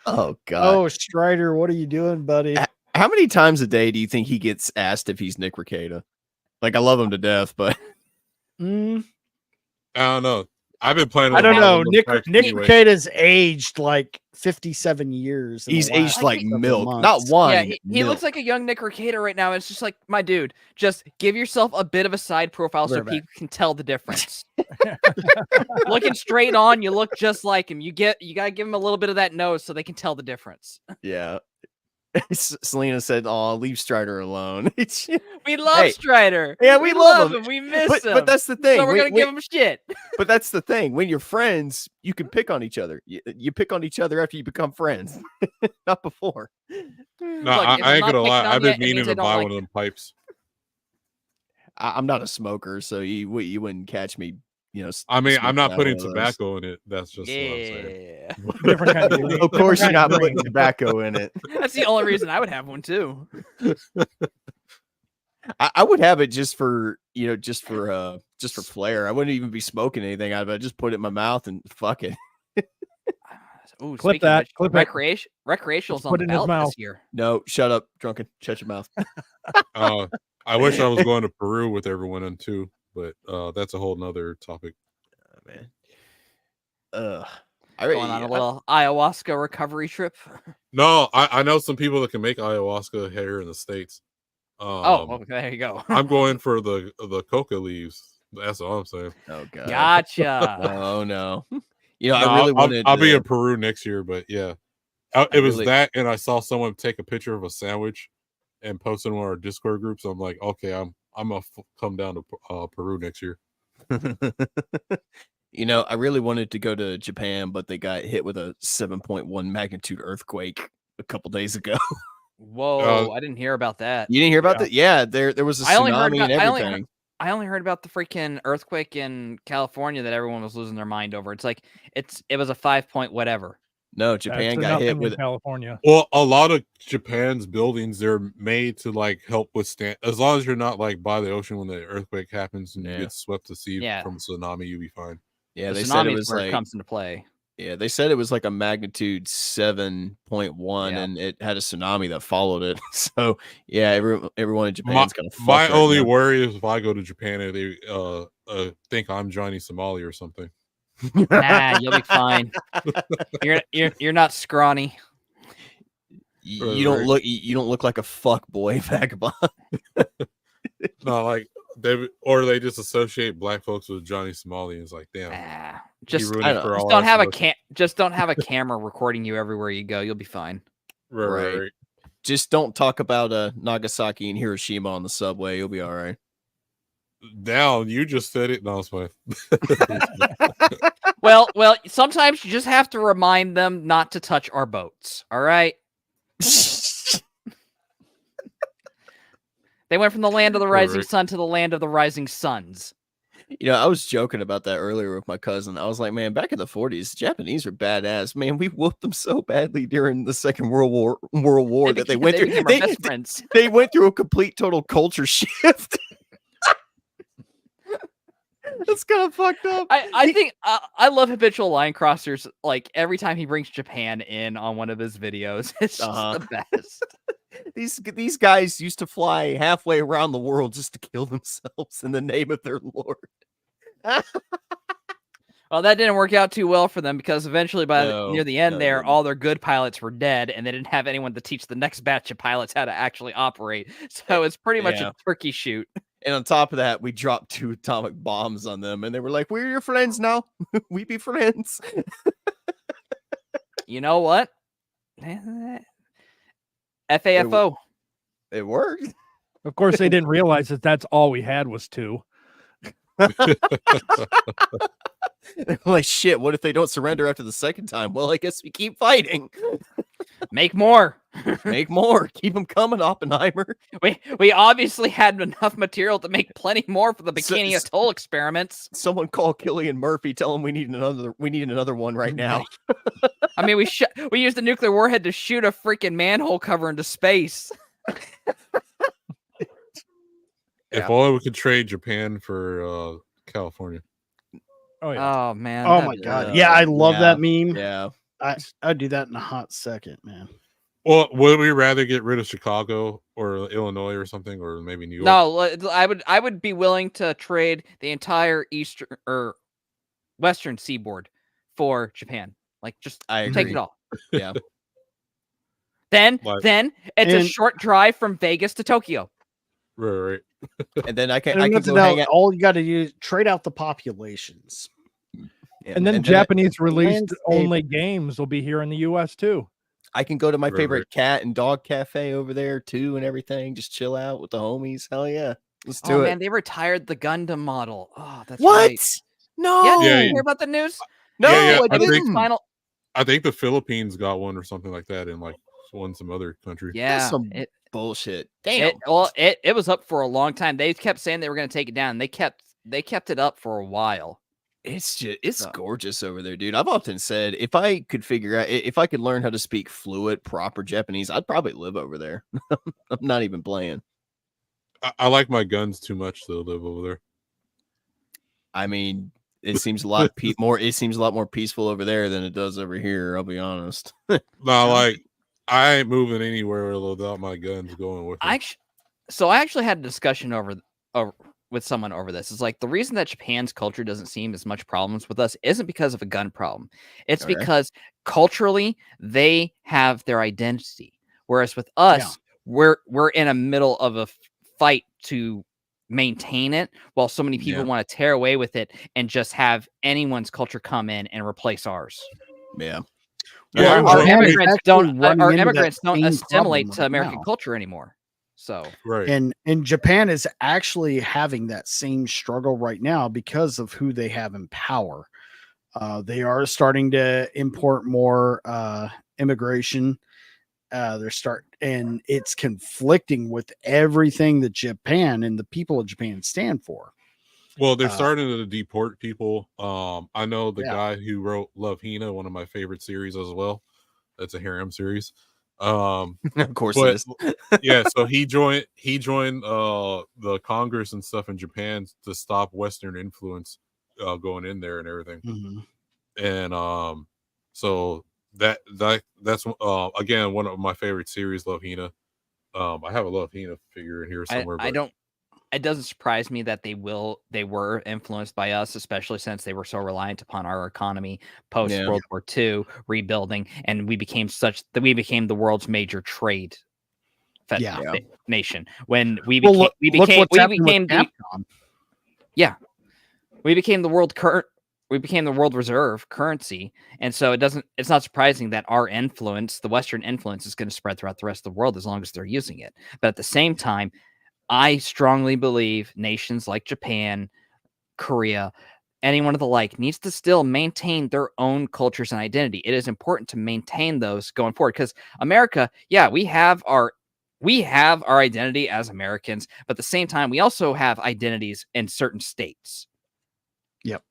Speaker 4: Oh God.
Speaker 3: Oh, Strider, what are you doing, buddy?
Speaker 4: How many times a day do you think he gets asked if he's Nick Ricada? Like, I love him to death, but
Speaker 5: I don't know. I've been playing.
Speaker 3: I don't know. Nick Ricada's aged like 57 years.
Speaker 4: He's aged like milk, not wine.
Speaker 7: Yeah, he looks like a young Nick Ricada right now. It's just like, my dude, just give yourself a bit of a side profile so people can tell the difference. Looking straight on, you look just like him. You gotta give him a little bit of that nose so they can tell the difference.
Speaker 4: Yeah. Selena said, "Oh, leave Strider alone."
Speaker 7: We love Strider.
Speaker 4: Yeah, we love him.
Speaker 7: We miss him.
Speaker 4: But that's the thing.
Speaker 7: So we're gonna give him shit.
Speaker 4: But that's the thing. When you're friends, you can pick on each other. You pick on each other after you become friends, not before.
Speaker 5: No, I ain't gonna lie. I've been meaning to buy one of them pipes.
Speaker 4: I'm not a smoker, so you wouldn't catch me.
Speaker 5: I mean, I'm not putting tobacco in it. That's just what I'm
Speaker 4: saying. Of course, you're not putting tobacco in it.
Speaker 7: That's the only reason I would have one too.
Speaker 4: I would have it just for flair. I wouldn't even be smoking anything out of it. I'd just put it in my mouth and fuck it.
Speaker 7: Ooh,
Speaker 6: Clip that. Clip it.
Speaker 7: Recreational's
Speaker 6: Let's
Speaker 7: on
Speaker 6: put
Speaker 7: the
Speaker 6: it in his
Speaker 7: ballot
Speaker 6: mouth.
Speaker 7: this year.
Speaker 4: No, shut up, drunken. Shut your mouth.
Speaker 5: I wish I was going to Peru with everyone in too, but that's a whole nother topic.
Speaker 4: Oh, man.
Speaker 7: Going on a little ayahuasca recovery trip.
Speaker 5: No, I know some people that can make ayahuasca here in the States.
Speaker 7: Well, there you go.
Speaker 5: I'm going for the coca leaves. That's all I'm saying.
Speaker 4: Oh god.
Speaker 7: Gotcha.
Speaker 4: Oh no. You know,
Speaker 5: No,
Speaker 4: I really wanted.
Speaker 5: I'll be in Peru next year, but yeah, it was that, and I saw someone take a picture of a sandwich and post it in one of our Discord groups. I'm like, okay, I'm gonna come down to Peru next year.
Speaker 4: You know, I really wanted to go to Japan, but they got hit with a 7.1 magnitude earthquake a couple days ago.
Speaker 7: Whoa, I didn't hear about that.
Speaker 4: You didn't hear about that? Yeah, there was a tsunami and everything.
Speaker 7: I only heard about the freaking earthquake in California that everyone was losing their mind over. It's like it was a 5 point whatever.
Speaker 4: No, Japan got hit with
Speaker 6: California.
Speaker 5: Well, a lot of Japan's buildings, they're made to like help withstand, as long as you're not like by the ocean when the earthquake happens and you get swept to sea from a tsunami, you'll be fine.
Speaker 4: Yeah,
Speaker 7: the
Speaker 4: they
Speaker 7: tsunami
Speaker 4: said it
Speaker 7: is
Speaker 4: was
Speaker 7: where
Speaker 4: like
Speaker 7: it comes into play.
Speaker 4: Yeah, they said it was like a magnitude 7.1, and it had a tsunami that followed it. So yeah, everyone in Japan's gonna.
Speaker 5: My only worry is if I go to Japan and they think I'm Johnny Somali or something.
Speaker 7: Nah, you'll be fine. You're not scrawny.
Speaker 4: You don't look like a fuck boy vagabond.
Speaker 7: Ah,
Speaker 5: No, like they just associate black folks with Johnny Somali, and it's like, damn.
Speaker 7: Just don't have a camera recording you everywhere you go. You'll be fine.
Speaker 5: Right.
Speaker 4: Just don't talk about Nagasaki and Hiroshima on the subway. You'll be all right.
Speaker 5: Down, you just said it. No, it's fine.
Speaker 7: Well, sometimes you just have to remind them not to touch our boats. All right. They went from the land of the rising sun to the land of the rising suns.
Speaker 4: You know, I was joking about that earlier with my cousin. I was like, man, back in the 40s, Japanese were badass. Man, we whooped them so badly during the Second World War that they went through. They went through a complete total culture shift. That's kind of fucked up.
Speaker 7: I think I love habitual line crossers. Like every time he brings Japan in on one of his videos, it's just the best.
Speaker 4: These guys used to fly halfway around the world just to kill themselves in the name of their lord.
Speaker 7: Well, that didn't work out too well for them because eventually near the end all their good pilots were dead and they didn't have anyone to teach the next batch of pilots how to actually operate. So it's pretty much a turkey shoot.
Speaker 4: And on top of that, we dropped 2 atomic bombs on them and they were like, we're your friends now. We be friends.
Speaker 7: You know what? FAFO.
Speaker 4: It worked.
Speaker 6: Of course, they didn't realize that that's all we had was 2.
Speaker 4: Like, shit, what if they don't surrender after the second time? Well, I guess we keep fighting.
Speaker 7: Make more.
Speaker 4: Make more. Keep them coming, Oppenheimer.
Speaker 7: We obviously had enough material to make plenty more for the Bikini Atoll experiments.
Speaker 4: Someone call Cillian Murphy. Tell him we need another one right now.
Speaker 7: I mean, we used a nuclear warhead to shoot a freaking manhole cover into space.
Speaker 5: If only we could trade Japan for California.
Speaker 7: Oh yeah. Oh man.
Speaker 3: Oh my god. Yeah, I love that meme.
Speaker 4: Yeah.
Speaker 3: I'd do that in a hot second, man.
Speaker 5: Well, would we rather get rid of Chicago or Illinois or something, or maybe New York?
Speaker 7: No, I would be willing to trade the entire eastern or western seaboard for Japan. Like, just take it all.
Speaker 4: Yeah.
Speaker 7: Then it's a short drive from Vegas to Tokyo.
Speaker 5: Right.
Speaker 4: And then I can
Speaker 3: go hang out. All you got to do is trade out the populations.
Speaker 6: And then Japanese released only games will be here in the US too.
Speaker 4: I can go to my favorite cat and dog cafe over there too and everything. Just chill out with the homies. Hell yeah. Let's do it.
Speaker 7: Man, they retired the Gundam model. Oh, that's
Speaker 4: what?
Speaker 7: Right.
Speaker 4: No.
Speaker 7: Yeah, you hear about the news?
Speaker 4: No,
Speaker 5: I
Speaker 4: didn't.
Speaker 5: I think the Philippines got one or something like that in like some other country.
Speaker 7: Yeah.
Speaker 4: That's some bullshit. Damn.
Speaker 7: It was up for a long time. They kept saying they were going to take it down. They kept it up for a while.
Speaker 4: It's gorgeous over there, dude. I've often said if I could learn how to speak fluent, proper Japanese, I'd probably live over there. I'm not even playing.
Speaker 5: I like my guns too much to live over there.
Speaker 4: I mean, it seems a lot more. It seems a lot more peaceful over there than it does over here. I'll be honest.
Speaker 5: No, like I ain't moving anywhere without my guns going with me.
Speaker 7: So I actually had a discussion with someone over this. It's like the reason that Japan's culture doesn't seem as much problems with us isn't because of a gun problem. It's because culturally they have their identity, whereas with us, we're in the middle of a fight to maintain it, while so many people want to tear away with it and just have anyone's culture come in and replace ours.
Speaker 4: Yeah.
Speaker 7: Well, our immigrants don't assimilate to American culture anymore. So
Speaker 3: and Japan is actually having that same struggle right now because of who they have in power. They are starting to import more immigration. And it's conflicting with everything that Japan and the people of Japan stand for.
Speaker 5: Well, they're starting to deport people. I know the guy who wrote Love Hina, one of my favorite series as well. That's a harem series.
Speaker 4: Of course
Speaker 5: but,
Speaker 4: it is.
Speaker 5: Yeah, so he joined the Congress and stuff in Japan to stop Western influence going in there and everything. And so that's again one of my favorite series, Love Hina. I have a Love Hina figure in here somewhere.
Speaker 7: It doesn't surprise me that they were influenced by us, especially since they were so reliant upon our economy post World War II rebuilding, and we became the world's major trade nation when we became the world reserve currency. And so it's not surprising that our influence, the Western influence, is going to spread throughout the rest of the world as long as they're using it. But at the same time, I strongly believe nations like Japan, Korea, anyone of the like needs to still maintain their own cultures and identity. It is important to maintain those going forward because America, we have our identity as Americans, but at the same time, we also have identities in certain states.
Speaker 3: Yep.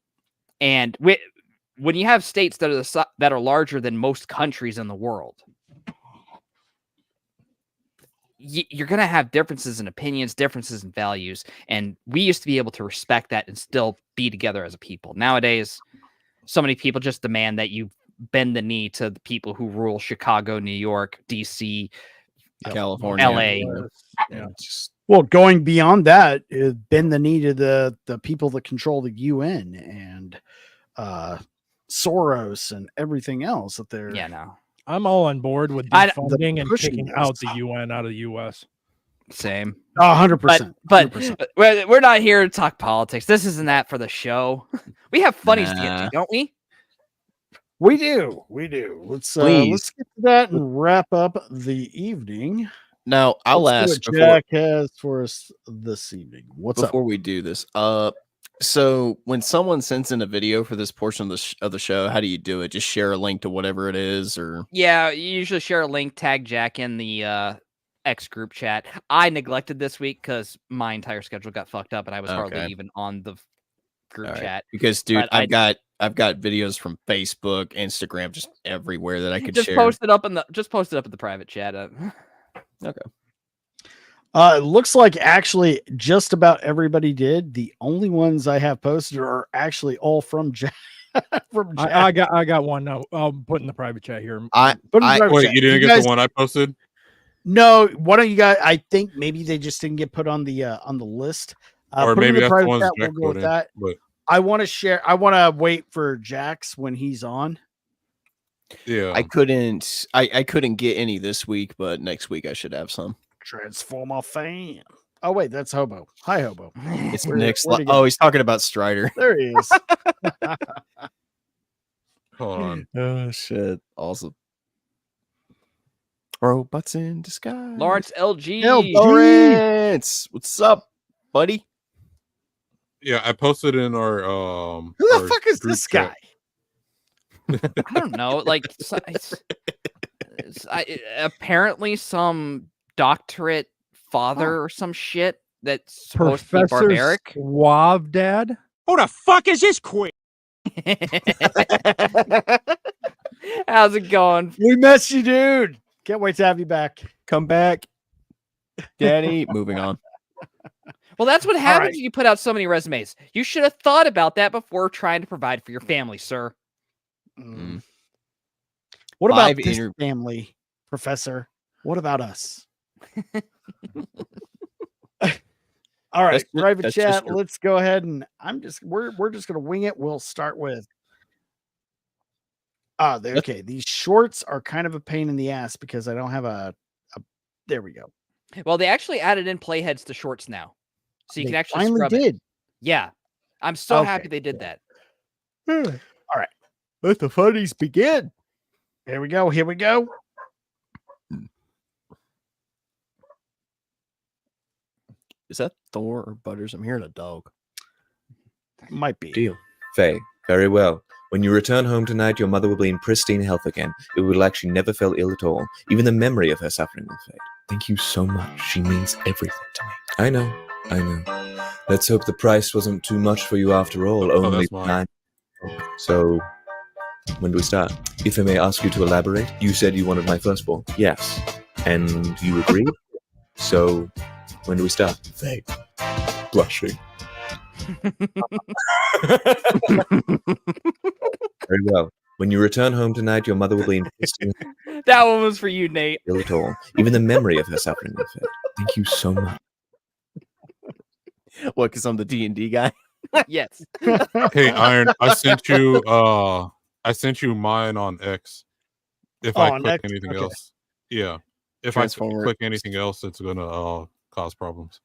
Speaker 7: And when you have states that are larger than most countries in the world, you're going to have differences in opinions, differences in values. And we used to be able to respect that and still be together as a people. Nowadays, so many people just demand that you bend the knee to the people who rule Chicago, New York, DC,
Speaker 4: California,
Speaker 7: LA.
Speaker 3: Well, going beyond that, bend the knee to the people that control the UN and Soros and everything else that they're.
Speaker 7: Yeah, no.
Speaker 6: I'm all on board with defunding and kicking out the UN out of the US.
Speaker 7: Same.
Speaker 3: 100%.
Speaker 7: But we're not here to talk politics. This isn't that for the show. We have funnies to get to, don't we?
Speaker 3: We do. Let's get to that and wrap up the evening.
Speaker 4: Now, I'll ask
Speaker 3: what Jack has for us this evening. What's up?
Speaker 4: Before we do this, so when someone sends in a video for this portion of the show, how do you do it? Just share a link to whatever it is, or
Speaker 7: you usually share a link, tag Jack in the X group chat. I neglected this week because my entire schedule got fucked up, and I was hardly even on the group chat.
Speaker 4: Because, dude, I've got videos from Facebook, Instagram, just everywhere that I could share.
Speaker 7: Post it up in the private chat.
Speaker 4: Okay.
Speaker 3: It looks like actually just about everybody did. The only ones I have posted are actually all from Jack.
Speaker 6: I got one. No, I'll put in the private chat here.
Speaker 5: Wait, you didn't get the one I posted?
Speaker 3: No, why don't you guys? I think maybe they just didn't get put on the list.
Speaker 5: Or maybe that's the ones Jack
Speaker 3: we'll go with that.
Speaker 5: But
Speaker 3: I want to share. I want to wait for Jack's when he's on.
Speaker 5: Yeah,
Speaker 4: I couldn't get any this week, but next week I should have some.
Speaker 3: Transformer fan. Oh wait, that's Hobo. Hi, Hobo.
Speaker 4: It's Nick's. He's talking about Strider.
Speaker 3: There he is.
Speaker 5: Hold on.
Speaker 4: Oh shit! Awesome. Robots in disguise.
Speaker 7: Lawrence LG.
Speaker 4: Lawrence, what's up, buddy?
Speaker 5: Yeah, I posted in our
Speaker 3: Who the fuck is this guy?
Speaker 7: I don't know. Like, apparently some doctorate father or some shit that's supposed to be barbaric.
Speaker 6: Suave dad.
Speaker 10: Who the fuck is this queen?
Speaker 7: How's it going?
Speaker 3: We missed you, dude. Can't wait to have you back.
Speaker 4: Come back, Daddy. Moving on.
Speaker 7: Well, that's what happens
Speaker 3: right.
Speaker 7: when you put out so many resumes. You should have thought about that before trying to provide for your family, sir.
Speaker 3: What about
Speaker 4: 5
Speaker 3: this family, Professor? What about us? All right, private chat. Let's go ahead and we're just gonna wing it. We'll start with okay. These shorts are kind of a pain in the ass because I don't have a there we go.
Speaker 7: Well, they actually added in playheads to shorts now. So you
Speaker 3: They
Speaker 7: can actually
Speaker 3: finally
Speaker 7: scrub
Speaker 3: did.
Speaker 7: it. Yeah. I'm so happy they did that.
Speaker 3: All right. Let the funnies begin. Here we go. Here we go.
Speaker 4: Is that Thor or Butters? I'm hearing a dog.
Speaker 3: Might be.
Speaker 12: Deal. Faye, very well. When you return home tonight, your mother will be in pristine health again. It will like she never felt ill at all. Even the memory of her suffering will fade. Thank you so much. She means everything to me. I know. Let's hope the price wasn't too much for you after all. Only
Speaker 5: that's mine.
Speaker 12: 9. So, when do we start? If I may ask you to elaborate, you said you wanted my firstborn. Yes. And you agreed? So, when do we start? Faye. Blushing. Very well. When you return home tonight, your mother will be in pristine
Speaker 7: That one was for you, Nate.
Speaker 12: ill at all. Even the memory of her suffering will fade. Thank you so much.
Speaker 4: What? Because I'm the D&D guy.
Speaker 7: Yes.
Speaker 5: Hey, Iron, I sent you mine on X. If I click anything else. Yeah. If I click anything else, it's gonna cause problems.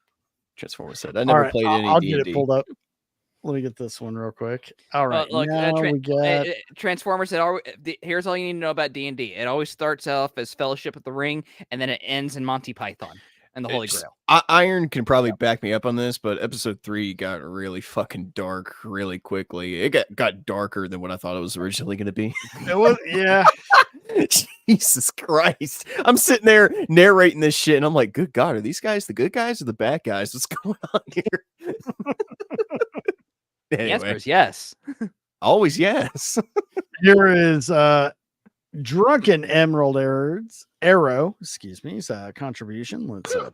Speaker 4: Transformer said I never played any
Speaker 3: I'll
Speaker 4: D&D.
Speaker 3: get it pulled up. Let me get this one real quick. All right.
Speaker 7: Look,
Speaker 3: now we got
Speaker 7: Transformers. Here's all you need to know about D&D. It always starts off as Fellowship of the Ring, and then it ends in Monty Python and the Holy Grail.
Speaker 4: Iron can probably back me up on this, but episode 3 got really fucking dark really quickly. It got darker than what I thought it was originally going to be.
Speaker 3: It was, yeah.
Speaker 4: Jesus Christ. I'm sitting there narrating this shit, and I'm like, good God, are these guys the good guys or the bad guys? What's going on here?
Speaker 7: The answer is yes.
Speaker 4: Always yes.
Speaker 3: Here is Drunken Emerald Arrow, excuse me, is a contribution. Let's
Speaker 7: So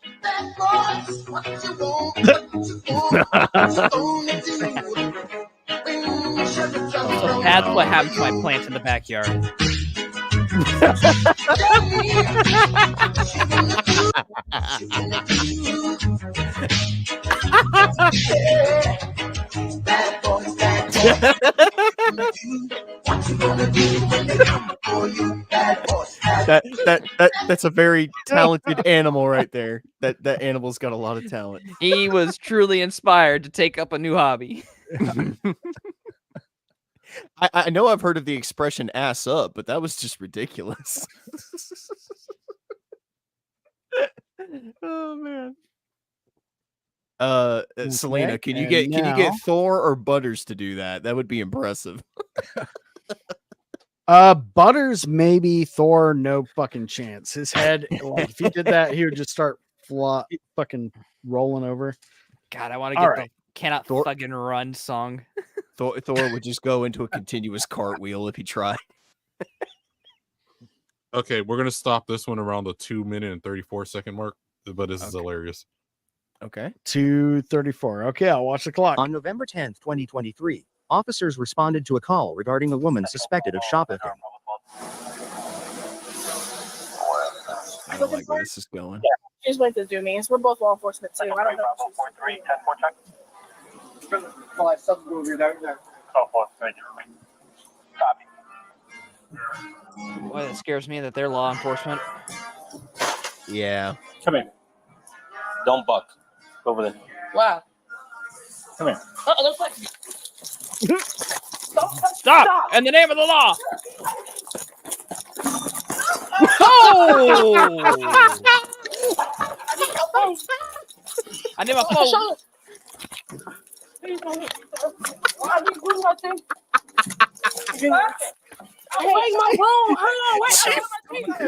Speaker 7: that's what happened to my plants in the backyard.
Speaker 4: That's a very talented animal right there. That animal's got a lot of talent.
Speaker 7: He was truly inspired to take up a new hobby.
Speaker 4: I know I've heard of the expression ass up, but that was just ridiculous. Oh man. Selena, can you get Thor or Butters to do that? That would be impressive.
Speaker 3: Butters, maybe. Thor, no fucking chance. His head, like, if he did that, he would just start fucking rolling over.
Speaker 7: God, I want to get the Cannot Fucking Run song.
Speaker 4: Thor would just go into a continuous cartwheel if he tried.
Speaker 5: Okay, we're gonna stop this one around the 2-minute and 34-second mark, but this is hilarious.
Speaker 4: Okay.
Speaker 3: 2:34. Okay, I'll watch the clock.
Speaker 13: On November 10th, 2023, officers responded to a call regarding a woman suspected of shoplifting.
Speaker 4: I don't like where this is going.
Speaker 14: Yeah, she's like the zoomies. We're both law enforcement too. I don't know.
Speaker 7: Boy, that scares me that they're law enforcement.
Speaker 4: Yeah.
Speaker 15: Come here. Don't buck. Go over there.
Speaker 14: Wow.
Speaker 15: Come here.
Speaker 14: They're flexing.
Speaker 7: Stop! In the name of the law! Oh! I need my phone.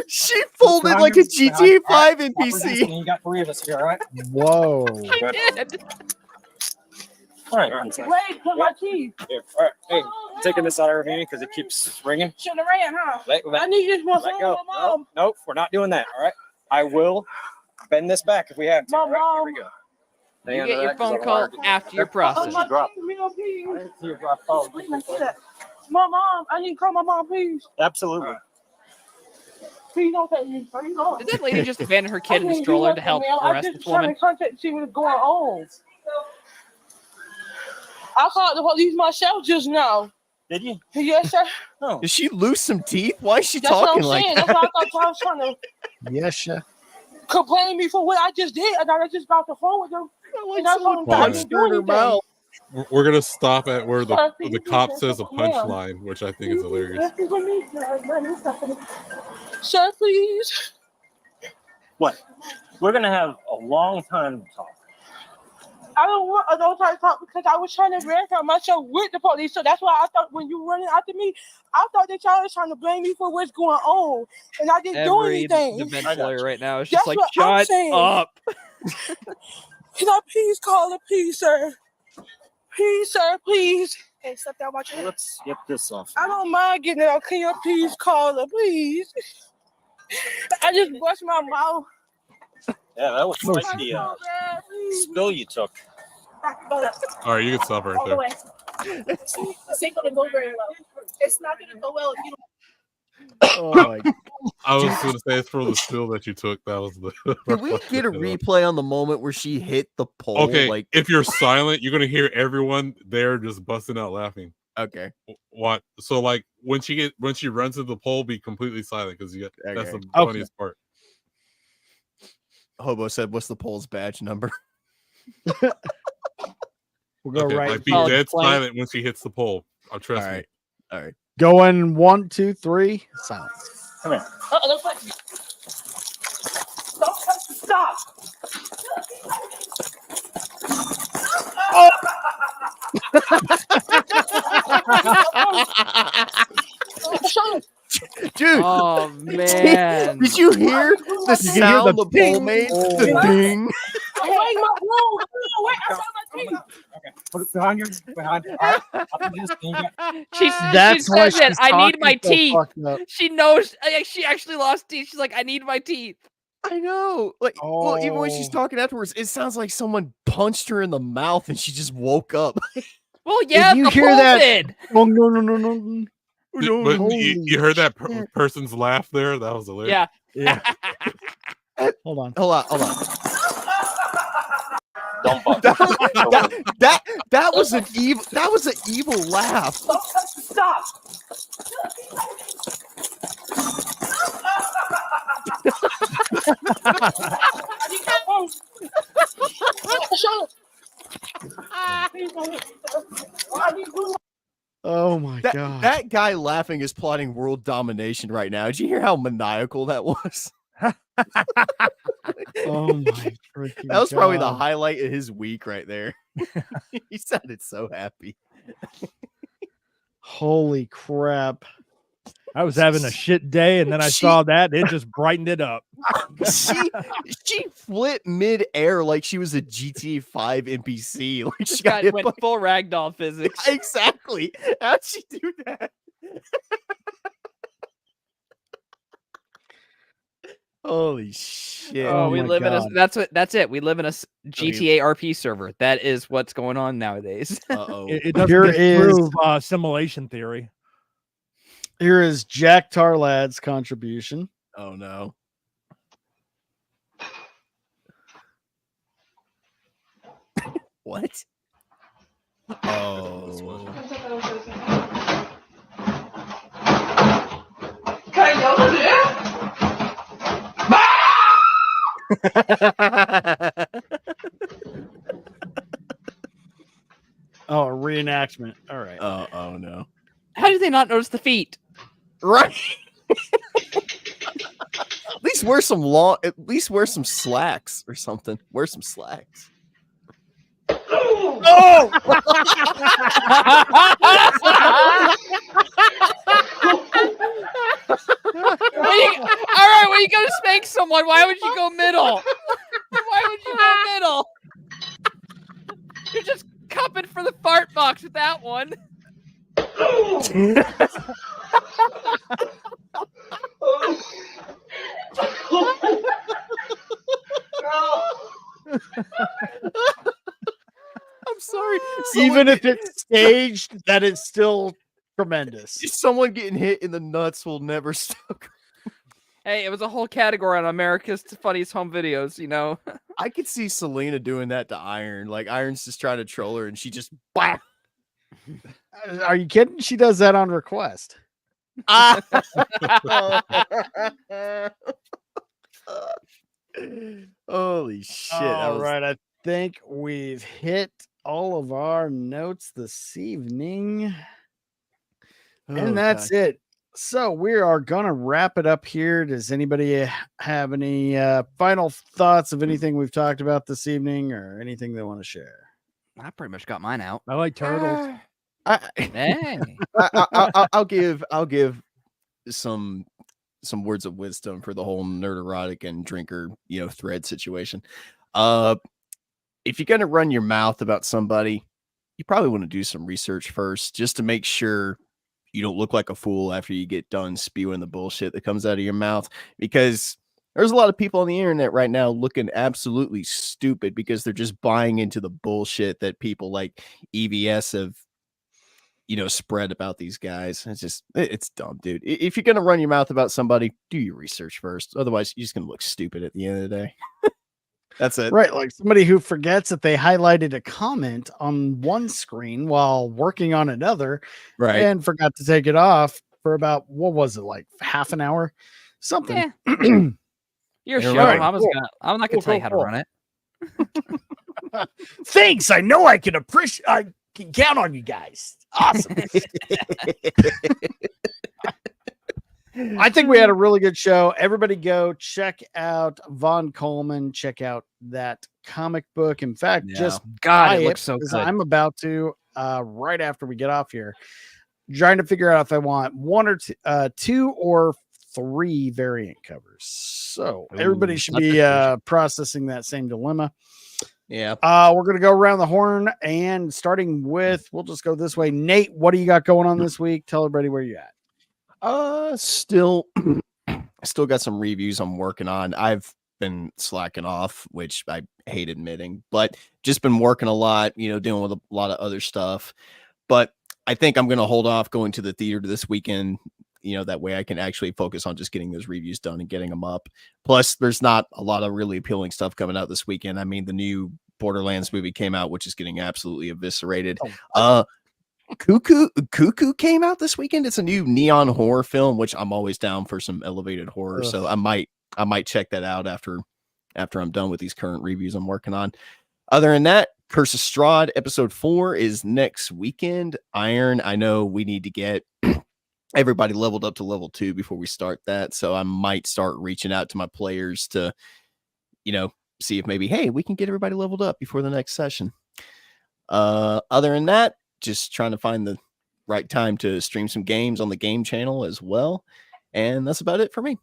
Speaker 4: She folded like a GTA 5 NPC.
Speaker 15: You got 3 of us here, all right?
Speaker 3: Whoa.
Speaker 15: All right.
Speaker 14: Wait, put my keys.
Speaker 15: Here. All right. Hey, I'm taking this out of her hand because it keeps ringing.
Speaker 14: Shouldn't have ran, huh?
Speaker 15: Let
Speaker 14: I need this one
Speaker 15: let
Speaker 14: for
Speaker 15: go.
Speaker 14: my mom.
Speaker 15: Nope, we're not doing that. All right. I will bend this back if we have to.
Speaker 14: My
Speaker 15: all right? Here we
Speaker 14: mom.
Speaker 15: go.
Speaker 7: You get your phone call after your process.
Speaker 14: My mom, I need to call my mom, please.
Speaker 15: Absolutely.
Speaker 14: Please don't take me. Please don't.
Speaker 7: Did that lady just abandon her kid in the stroller to help arrest this woman?
Speaker 14: I just trying to contact to see what's going on. I called the police myself just now.
Speaker 15: Did you?
Speaker 14: Yes, sir.
Speaker 15: Oh.
Speaker 4: Did she lose some teeth? Why is she
Speaker 14: That's
Speaker 4: talking
Speaker 14: what I'm
Speaker 4: like
Speaker 14: saying.
Speaker 4: that?
Speaker 14: That's why I thought I was trying to
Speaker 3: Yes, yeah.
Speaker 14: complain me for what I just did. And I just got the phone with them. And that's all I didn't do anything.
Speaker 5: We're gonna stop at where
Speaker 14: Sir,
Speaker 5: the
Speaker 14: please,
Speaker 5: cop
Speaker 14: sir,
Speaker 5: says a
Speaker 14: ma'am.
Speaker 5: punchline, which I think is hilarious.
Speaker 14: Sir, please.
Speaker 15: What? We're gonna have a long time to talk.
Speaker 14: I don't want a don't try to talk because I was trying to verify myself with the police. So that's why I thought when you running after me, I thought that y'all was trying to blame me for what's going on. And I didn't do
Speaker 7: Every
Speaker 14: anything.
Speaker 7: defense lawyer right now is
Speaker 14: That's
Speaker 7: just like,
Speaker 14: what I'm
Speaker 7: shut
Speaker 14: saying.
Speaker 7: up.
Speaker 14: Can I please call the police, sir? Please, sir, please. Hey, step down my chair.
Speaker 15: Let's get this off.
Speaker 14: I don't mind getting it out. Can you please call her, please? I just brushed my mouth.
Speaker 15: Yeah, that was like the spill you took.
Speaker 5: All right, you can stop right
Speaker 14: All the
Speaker 5: there.
Speaker 14: way. This ain't gonna go very well. It's not gonna go well if you don't.
Speaker 4: Oh my God.
Speaker 5: I was going to say it's for the spill that you took. That was the.
Speaker 4: Can we get a replay on the moment where she hit the pole?
Speaker 5: Okay,
Speaker 4: Like,
Speaker 5: if you're silent, you're gonna hear everyone there just busting out laughing.
Speaker 4: okay.
Speaker 5: What? So like when she runs to the pole, be completely silent because that's the
Speaker 4: Okay.
Speaker 5: funniest part.
Speaker 4: Hobo said, "What's the pole's badge number?"
Speaker 3: We'll go
Speaker 5: Okay,
Speaker 3: right.
Speaker 5: like be
Speaker 3: here.
Speaker 5: dead silent when she hits the pole. Trust me.
Speaker 4: All right.
Speaker 3: Going 1, 2, 3. Silence.
Speaker 15: Come here.
Speaker 14: Don't touch me. Don't touch me. Stop.
Speaker 4: Dude,
Speaker 7: Oh man!
Speaker 4: Did you hear the sound the pole made? The ding.
Speaker 14: Wait, my room. Wait, I saw my teeth.
Speaker 15: Okay. Put it behind your behind. All right. I'll do this thing.
Speaker 7: She
Speaker 3: That's why
Speaker 7: says it.
Speaker 3: she's
Speaker 7: I need
Speaker 3: talking
Speaker 7: my
Speaker 3: so
Speaker 7: teeth.
Speaker 3: fucked up.
Speaker 7: She knows. She actually lost teeth. She's like, I need my teeth.
Speaker 4: I know. Like, well, even when she's
Speaker 3: Oh.
Speaker 4: talking afterwards, it sounds like someone punched her in the mouth and she just woke up.
Speaker 7: Well, yeah,
Speaker 3: you
Speaker 7: the
Speaker 3: hear
Speaker 7: pole
Speaker 3: that-
Speaker 7: did.
Speaker 3: Oh, no.
Speaker 5: But
Speaker 3: Holy
Speaker 5: you heard that
Speaker 3: shit.
Speaker 5: person's laugh there? That was hilarious.
Speaker 7: Yeah.
Speaker 3: Yeah. Hold on.
Speaker 4: Hold on.
Speaker 15: Don't bump.
Speaker 4: That was an evil laugh.
Speaker 14: Don't touch me. Stop. I need my phone. Shut up. Please don't. I need to.
Speaker 3: Oh my god.
Speaker 4: That guy laughing is plotting world domination right now. Did you hear how maniacal that was?
Speaker 3: Oh my freaking
Speaker 4: That was probably the
Speaker 3: God.
Speaker 4: highlight of his week right there. He sounded so happy.
Speaker 3: Holy crap.
Speaker 6: I was having a shit day, and then I saw that. It just brightened it up.
Speaker 4: She flipped mid-air like she was a GTA 5 NPC. Like
Speaker 7: This
Speaker 4: she got
Speaker 7: guy
Speaker 4: hit
Speaker 7: went
Speaker 4: by...
Speaker 7: full ragdoll physics.
Speaker 4: Exactly. How'd she do that? Holy shit.
Speaker 7: Oh, we
Speaker 3: my
Speaker 7: live in a.
Speaker 3: God.
Speaker 7: That's it. We live in a GTA RP server. That is what's going on nowadays.
Speaker 4: Uh-oh.
Speaker 6: It doesn't
Speaker 3: Here
Speaker 6: disprove simulation theory.
Speaker 3: Here is JackTarLad's contribution.
Speaker 4: Oh no. What? Oh.
Speaker 14: Can you
Speaker 3: Oh, a reenactment. All right.
Speaker 4: Oh no.
Speaker 7: How did they not notice the feet?
Speaker 4: Right. At least wear some slacks or something. Wear some slacks.
Speaker 14: Oh!
Speaker 7: All right, when you go to spank someone, why would you go middle? Why would you go middle? You're just cupping for the fart box with that one.
Speaker 3: Even if it's staged, that is still tremendous.
Speaker 4: Someone getting hit in the nuts will never stop.
Speaker 7: Hey, it was a whole category on America's Funniest Home Videos, you know.
Speaker 4: I could see Selena doing that to Iron. Like Iron's just trying to troll her, and she just bam.
Speaker 3: Are you kidding? She does that on request.
Speaker 4: Holy shit.
Speaker 3: All right. I think we've hit all of our notes this evening. And that's it. So we are going to wrap it up here. Does anybody have any final thoughts of anything we've talked about this evening or anything they want to share?
Speaker 7: I pretty much got mine out.
Speaker 6: I like turtles.
Speaker 7: Hey.
Speaker 4: I'll give some words of wisdom for the whole Nerdrotic and drinker, thread situation. If you're going to run your mouth about somebody, you probably want to do some research first, just to make sure you don't look like a fool after you get done spewing the bullshit that comes out of your mouth, because there's a lot of people on the internet right now looking absolutely stupid because they're just buying into the bullshit that people like EVS have, spread about these guys. It's dumb, dude. If you're going to run your mouth about somebody, do your research first. Otherwise, you're just going to look stupid at the end of the day. That's it.
Speaker 3: Right. Like somebody who forgets that they highlighted a comment on one screen while working on another,
Speaker 4: right,
Speaker 3: and forgot to take it off for about, what was it, like half an hour? Something.
Speaker 7: Yeah. Your show.
Speaker 3: Right,
Speaker 7: I'm not going to tell you how to run it.
Speaker 3: Thanks. I know I can appreciate. I can count on you guys. Awesome. I think we had a really good show. Everybody go check out Vaughn Coleman. Check out that comic book. In fact, just
Speaker 7: God, it looks so
Speaker 3: because
Speaker 7: good.
Speaker 3: I'm about to right after we get off here, trying to figure out if I want one or two or three variant covers. So everybody should be processing that same dilemma.
Speaker 4: Yeah.
Speaker 3: We're gonna go around the horn, and starting with, we'll just go this way. Nate, what do you got going on this week? Tell everybody where you at.
Speaker 4: Still got some reviews I'm working on. I've been slacking off, which I hate admitting, but just been working a lot, dealing with a lot of other stuff. But I think I'm going to hold off going to the theater this weekend. That way I can actually focus on just getting those reviews done and getting them up. Plus, there's not a lot of really appealing stuff coming out this weekend. I mean, the new Borderlands movie came out, which is getting absolutely eviscerated. Cuckoo came out this weekend. It's a new neon horror film, which I'm always down for some elevated horror.
Speaker 3: Ugh.
Speaker 4: So I might check that out after I'm done with these current reviews I'm working on. Other than that, Curse of Strahd episode 4 is next weekend. Iron, I know we need to get everybody leveled up to level 2 before we start that. So I might start reaching out to my players to, see if maybe, hey, we can get everybody leveled up before the next session. Other than that, just trying to find the right time to stream some games on the game channel as well. And that's about it for me.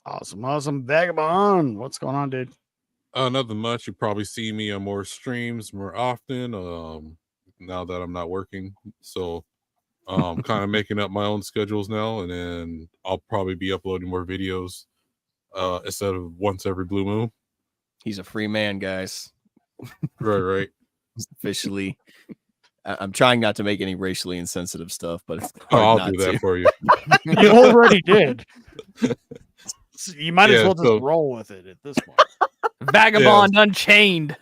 Speaker 3: Awesome. Vagabond, what's going on, dude?
Speaker 5: Nothing much. You probably see me on more streams more often. Now that I'm not working. So kind of making up my own schedules now, and then I'll probably be uploading more videos instead of once every blue moon.
Speaker 4: He's a free man, guys.
Speaker 5: Right.
Speaker 4: Officially. I'm trying not to make any racially insensitive stuff, but it's
Speaker 5: I'll do that for you.
Speaker 3: You already did. So you might as well just roll with it at this point.
Speaker 7: Vagabond Unchained.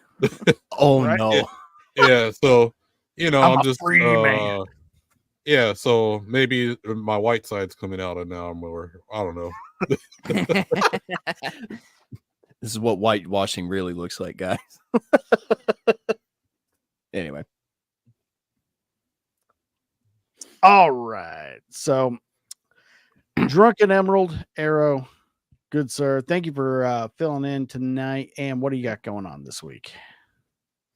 Speaker 4: Oh right? No.
Speaker 5: Yeah, so I'm just
Speaker 3: free man.
Speaker 5: Yeah, so maybe my white side's coming out and now more. I don't know.
Speaker 4: This is what whitewashing really looks like, guys. Anyway.
Speaker 3: All right. So Drunken Emerald, Arrow, good sir. Thank you for filling in tonight. And what do you got going on this week?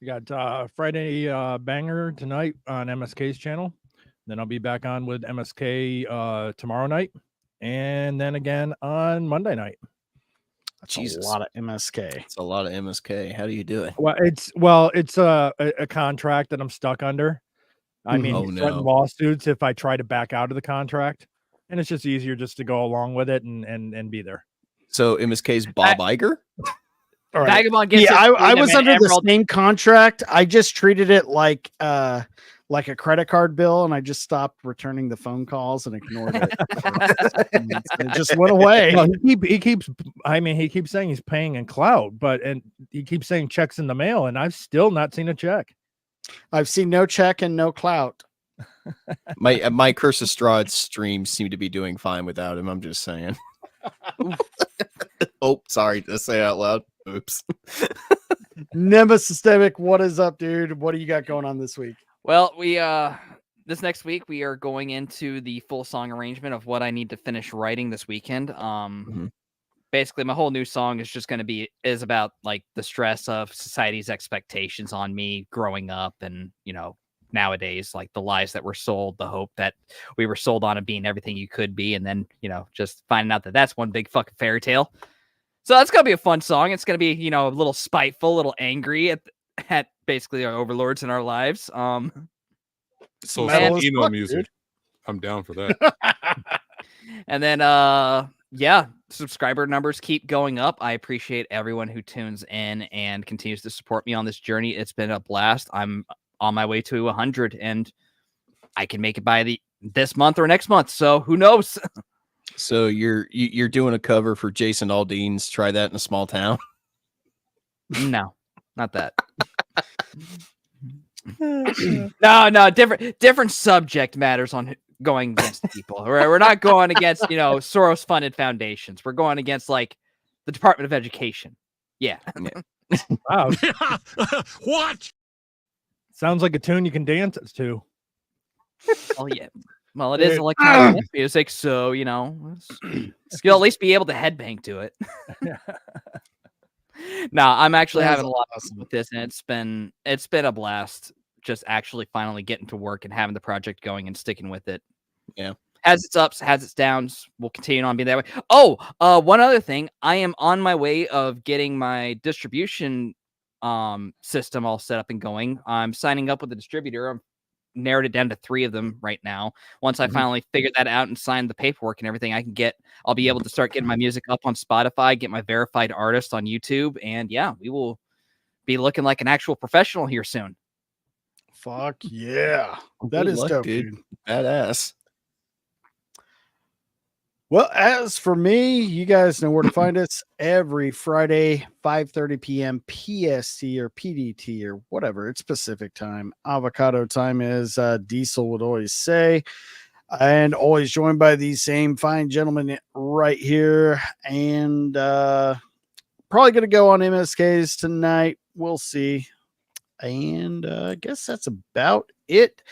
Speaker 6: We got Friday banger tonight on MSK's channel. Then I'll be back on with MSK tomorrow night. And then again on Monday night.
Speaker 3: That's Jesus. A lot of MSK.
Speaker 4: It's a lot of MSK. How do you do it?
Speaker 6: Well, it's a contract that I'm stuck under. I mean, threaten lawsuits if I try to back out of the contract, and it's just easier just to go along with it and be there.
Speaker 4: So MSK's Bob Iger?
Speaker 3: All right.
Speaker 7: Vagabond gets
Speaker 3: Yeah,
Speaker 7: his
Speaker 3: I was
Speaker 7: freedom and
Speaker 3: under the
Speaker 7: Emerald-
Speaker 3: same contract. I just treated it like a credit card bill, and I just stopped returning the phone calls and ignored it. It just went away.
Speaker 6: Well, he keeps saying he's paying in cloud, and he keeps saying checks in the mail, and I've still not seen a check.
Speaker 3: I've seen no check and no clout.
Speaker 4: My Curse of Strahd streams seem to be doing fine without him. I'm just saying. Oh, sorry to say it out loud. Oops.
Speaker 3: Nemesystemic, what is up, dude? What do you got going on this week?
Speaker 7: Well, we this next week we are going into the full song arrangement of what I need to finish writing this weekend. Basically my whole new song is just going to is about like the stress of society's expectations on me growing up, and nowadays, like the lies that were sold, the hope that we were sold on of being everything you could be, and then just finding out that that's one big fucking fairy tale. So that's gonna be a fun song. It's gonna be a little spiteful, a little angry at basically our overlords in our lives.
Speaker 5: So
Speaker 7: and-
Speaker 5: some emo music. Dude. I'm down for that.
Speaker 7: And then subscriber numbers keep going up. I appreciate everyone who tunes in and continues to support me on this journey. It's been a blast. I'm on my way to 100, and I can make it by this month or next month. So who knows?
Speaker 4: So you're doing a cover for Jason Aldean's "Try That in a Small Town"?
Speaker 7: No, not that. No, different subject matters on going against people. We're not going against Soros funded foundations. We're going against like the Department of Education. Yeah.
Speaker 6: Wow.
Speaker 5: What?
Speaker 6: Sounds like a tune you can dance to.
Speaker 7: Oh yeah. Well, it is electronic dance music, so you'll at least be able to headbang to it. No, I'm actually having a lot of fun with this, and it's been a blast. Just actually finally getting to work and having the project going and sticking with it.
Speaker 4: Yeah,
Speaker 7: has its ups, has its downs. We'll continue on being that way. Oh, one other thing, I am on my way of getting my distribution system all set up and going. I'm signing up with a distributor. I've narrowed it down to 3 of them right now. Once I finally figure that out and sign the paperwork and everything, I'll be able to start getting my music up on Spotify, get my verified artist on YouTube, and yeah, we will be looking like an actual professional here soon.
Speaker 3: Fuck yeah. That is dope, dude.
Speaker 4: Badass.
Speaker 3: Well, as for me, you guys know where to find us every Friday, 5:30 p.m. PST or PDT or whatever. It's Pacific time. Avocado time, as Diesel would always say. And always joined by these same fine gentlemen right here. And probably going to go on MSKs tonight. We'll see. And I guess that's about it.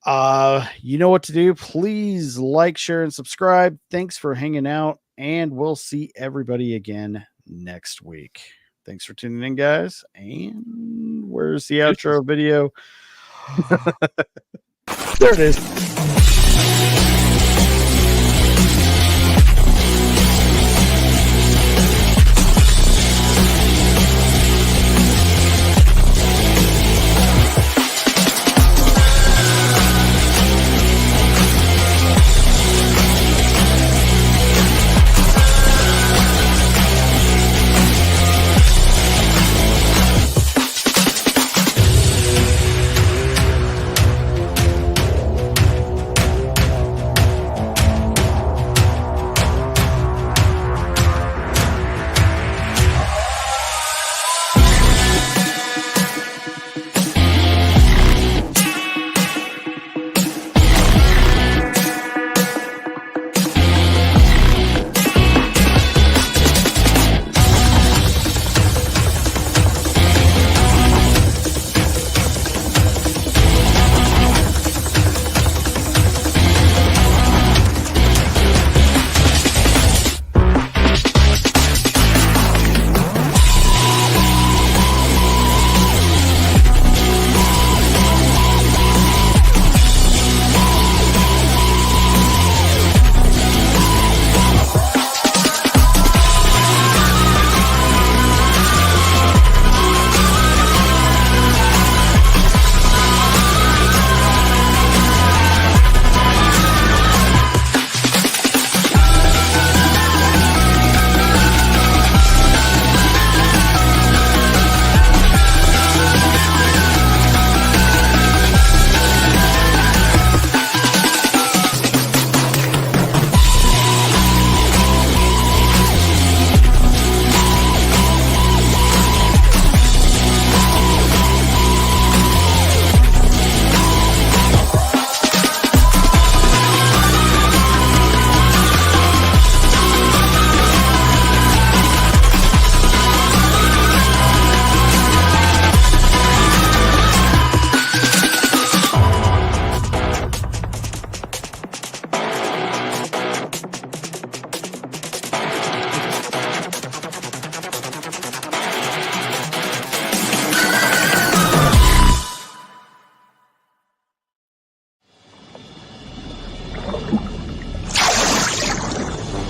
Speaker 3: You know what to do. Please like, share, and subscribe. Thanks for hanging out, and we'll see everybody again next week. Thanks for tuning in, guys. And where's the outro video? There it is.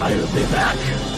Speaker 16: I'll be back.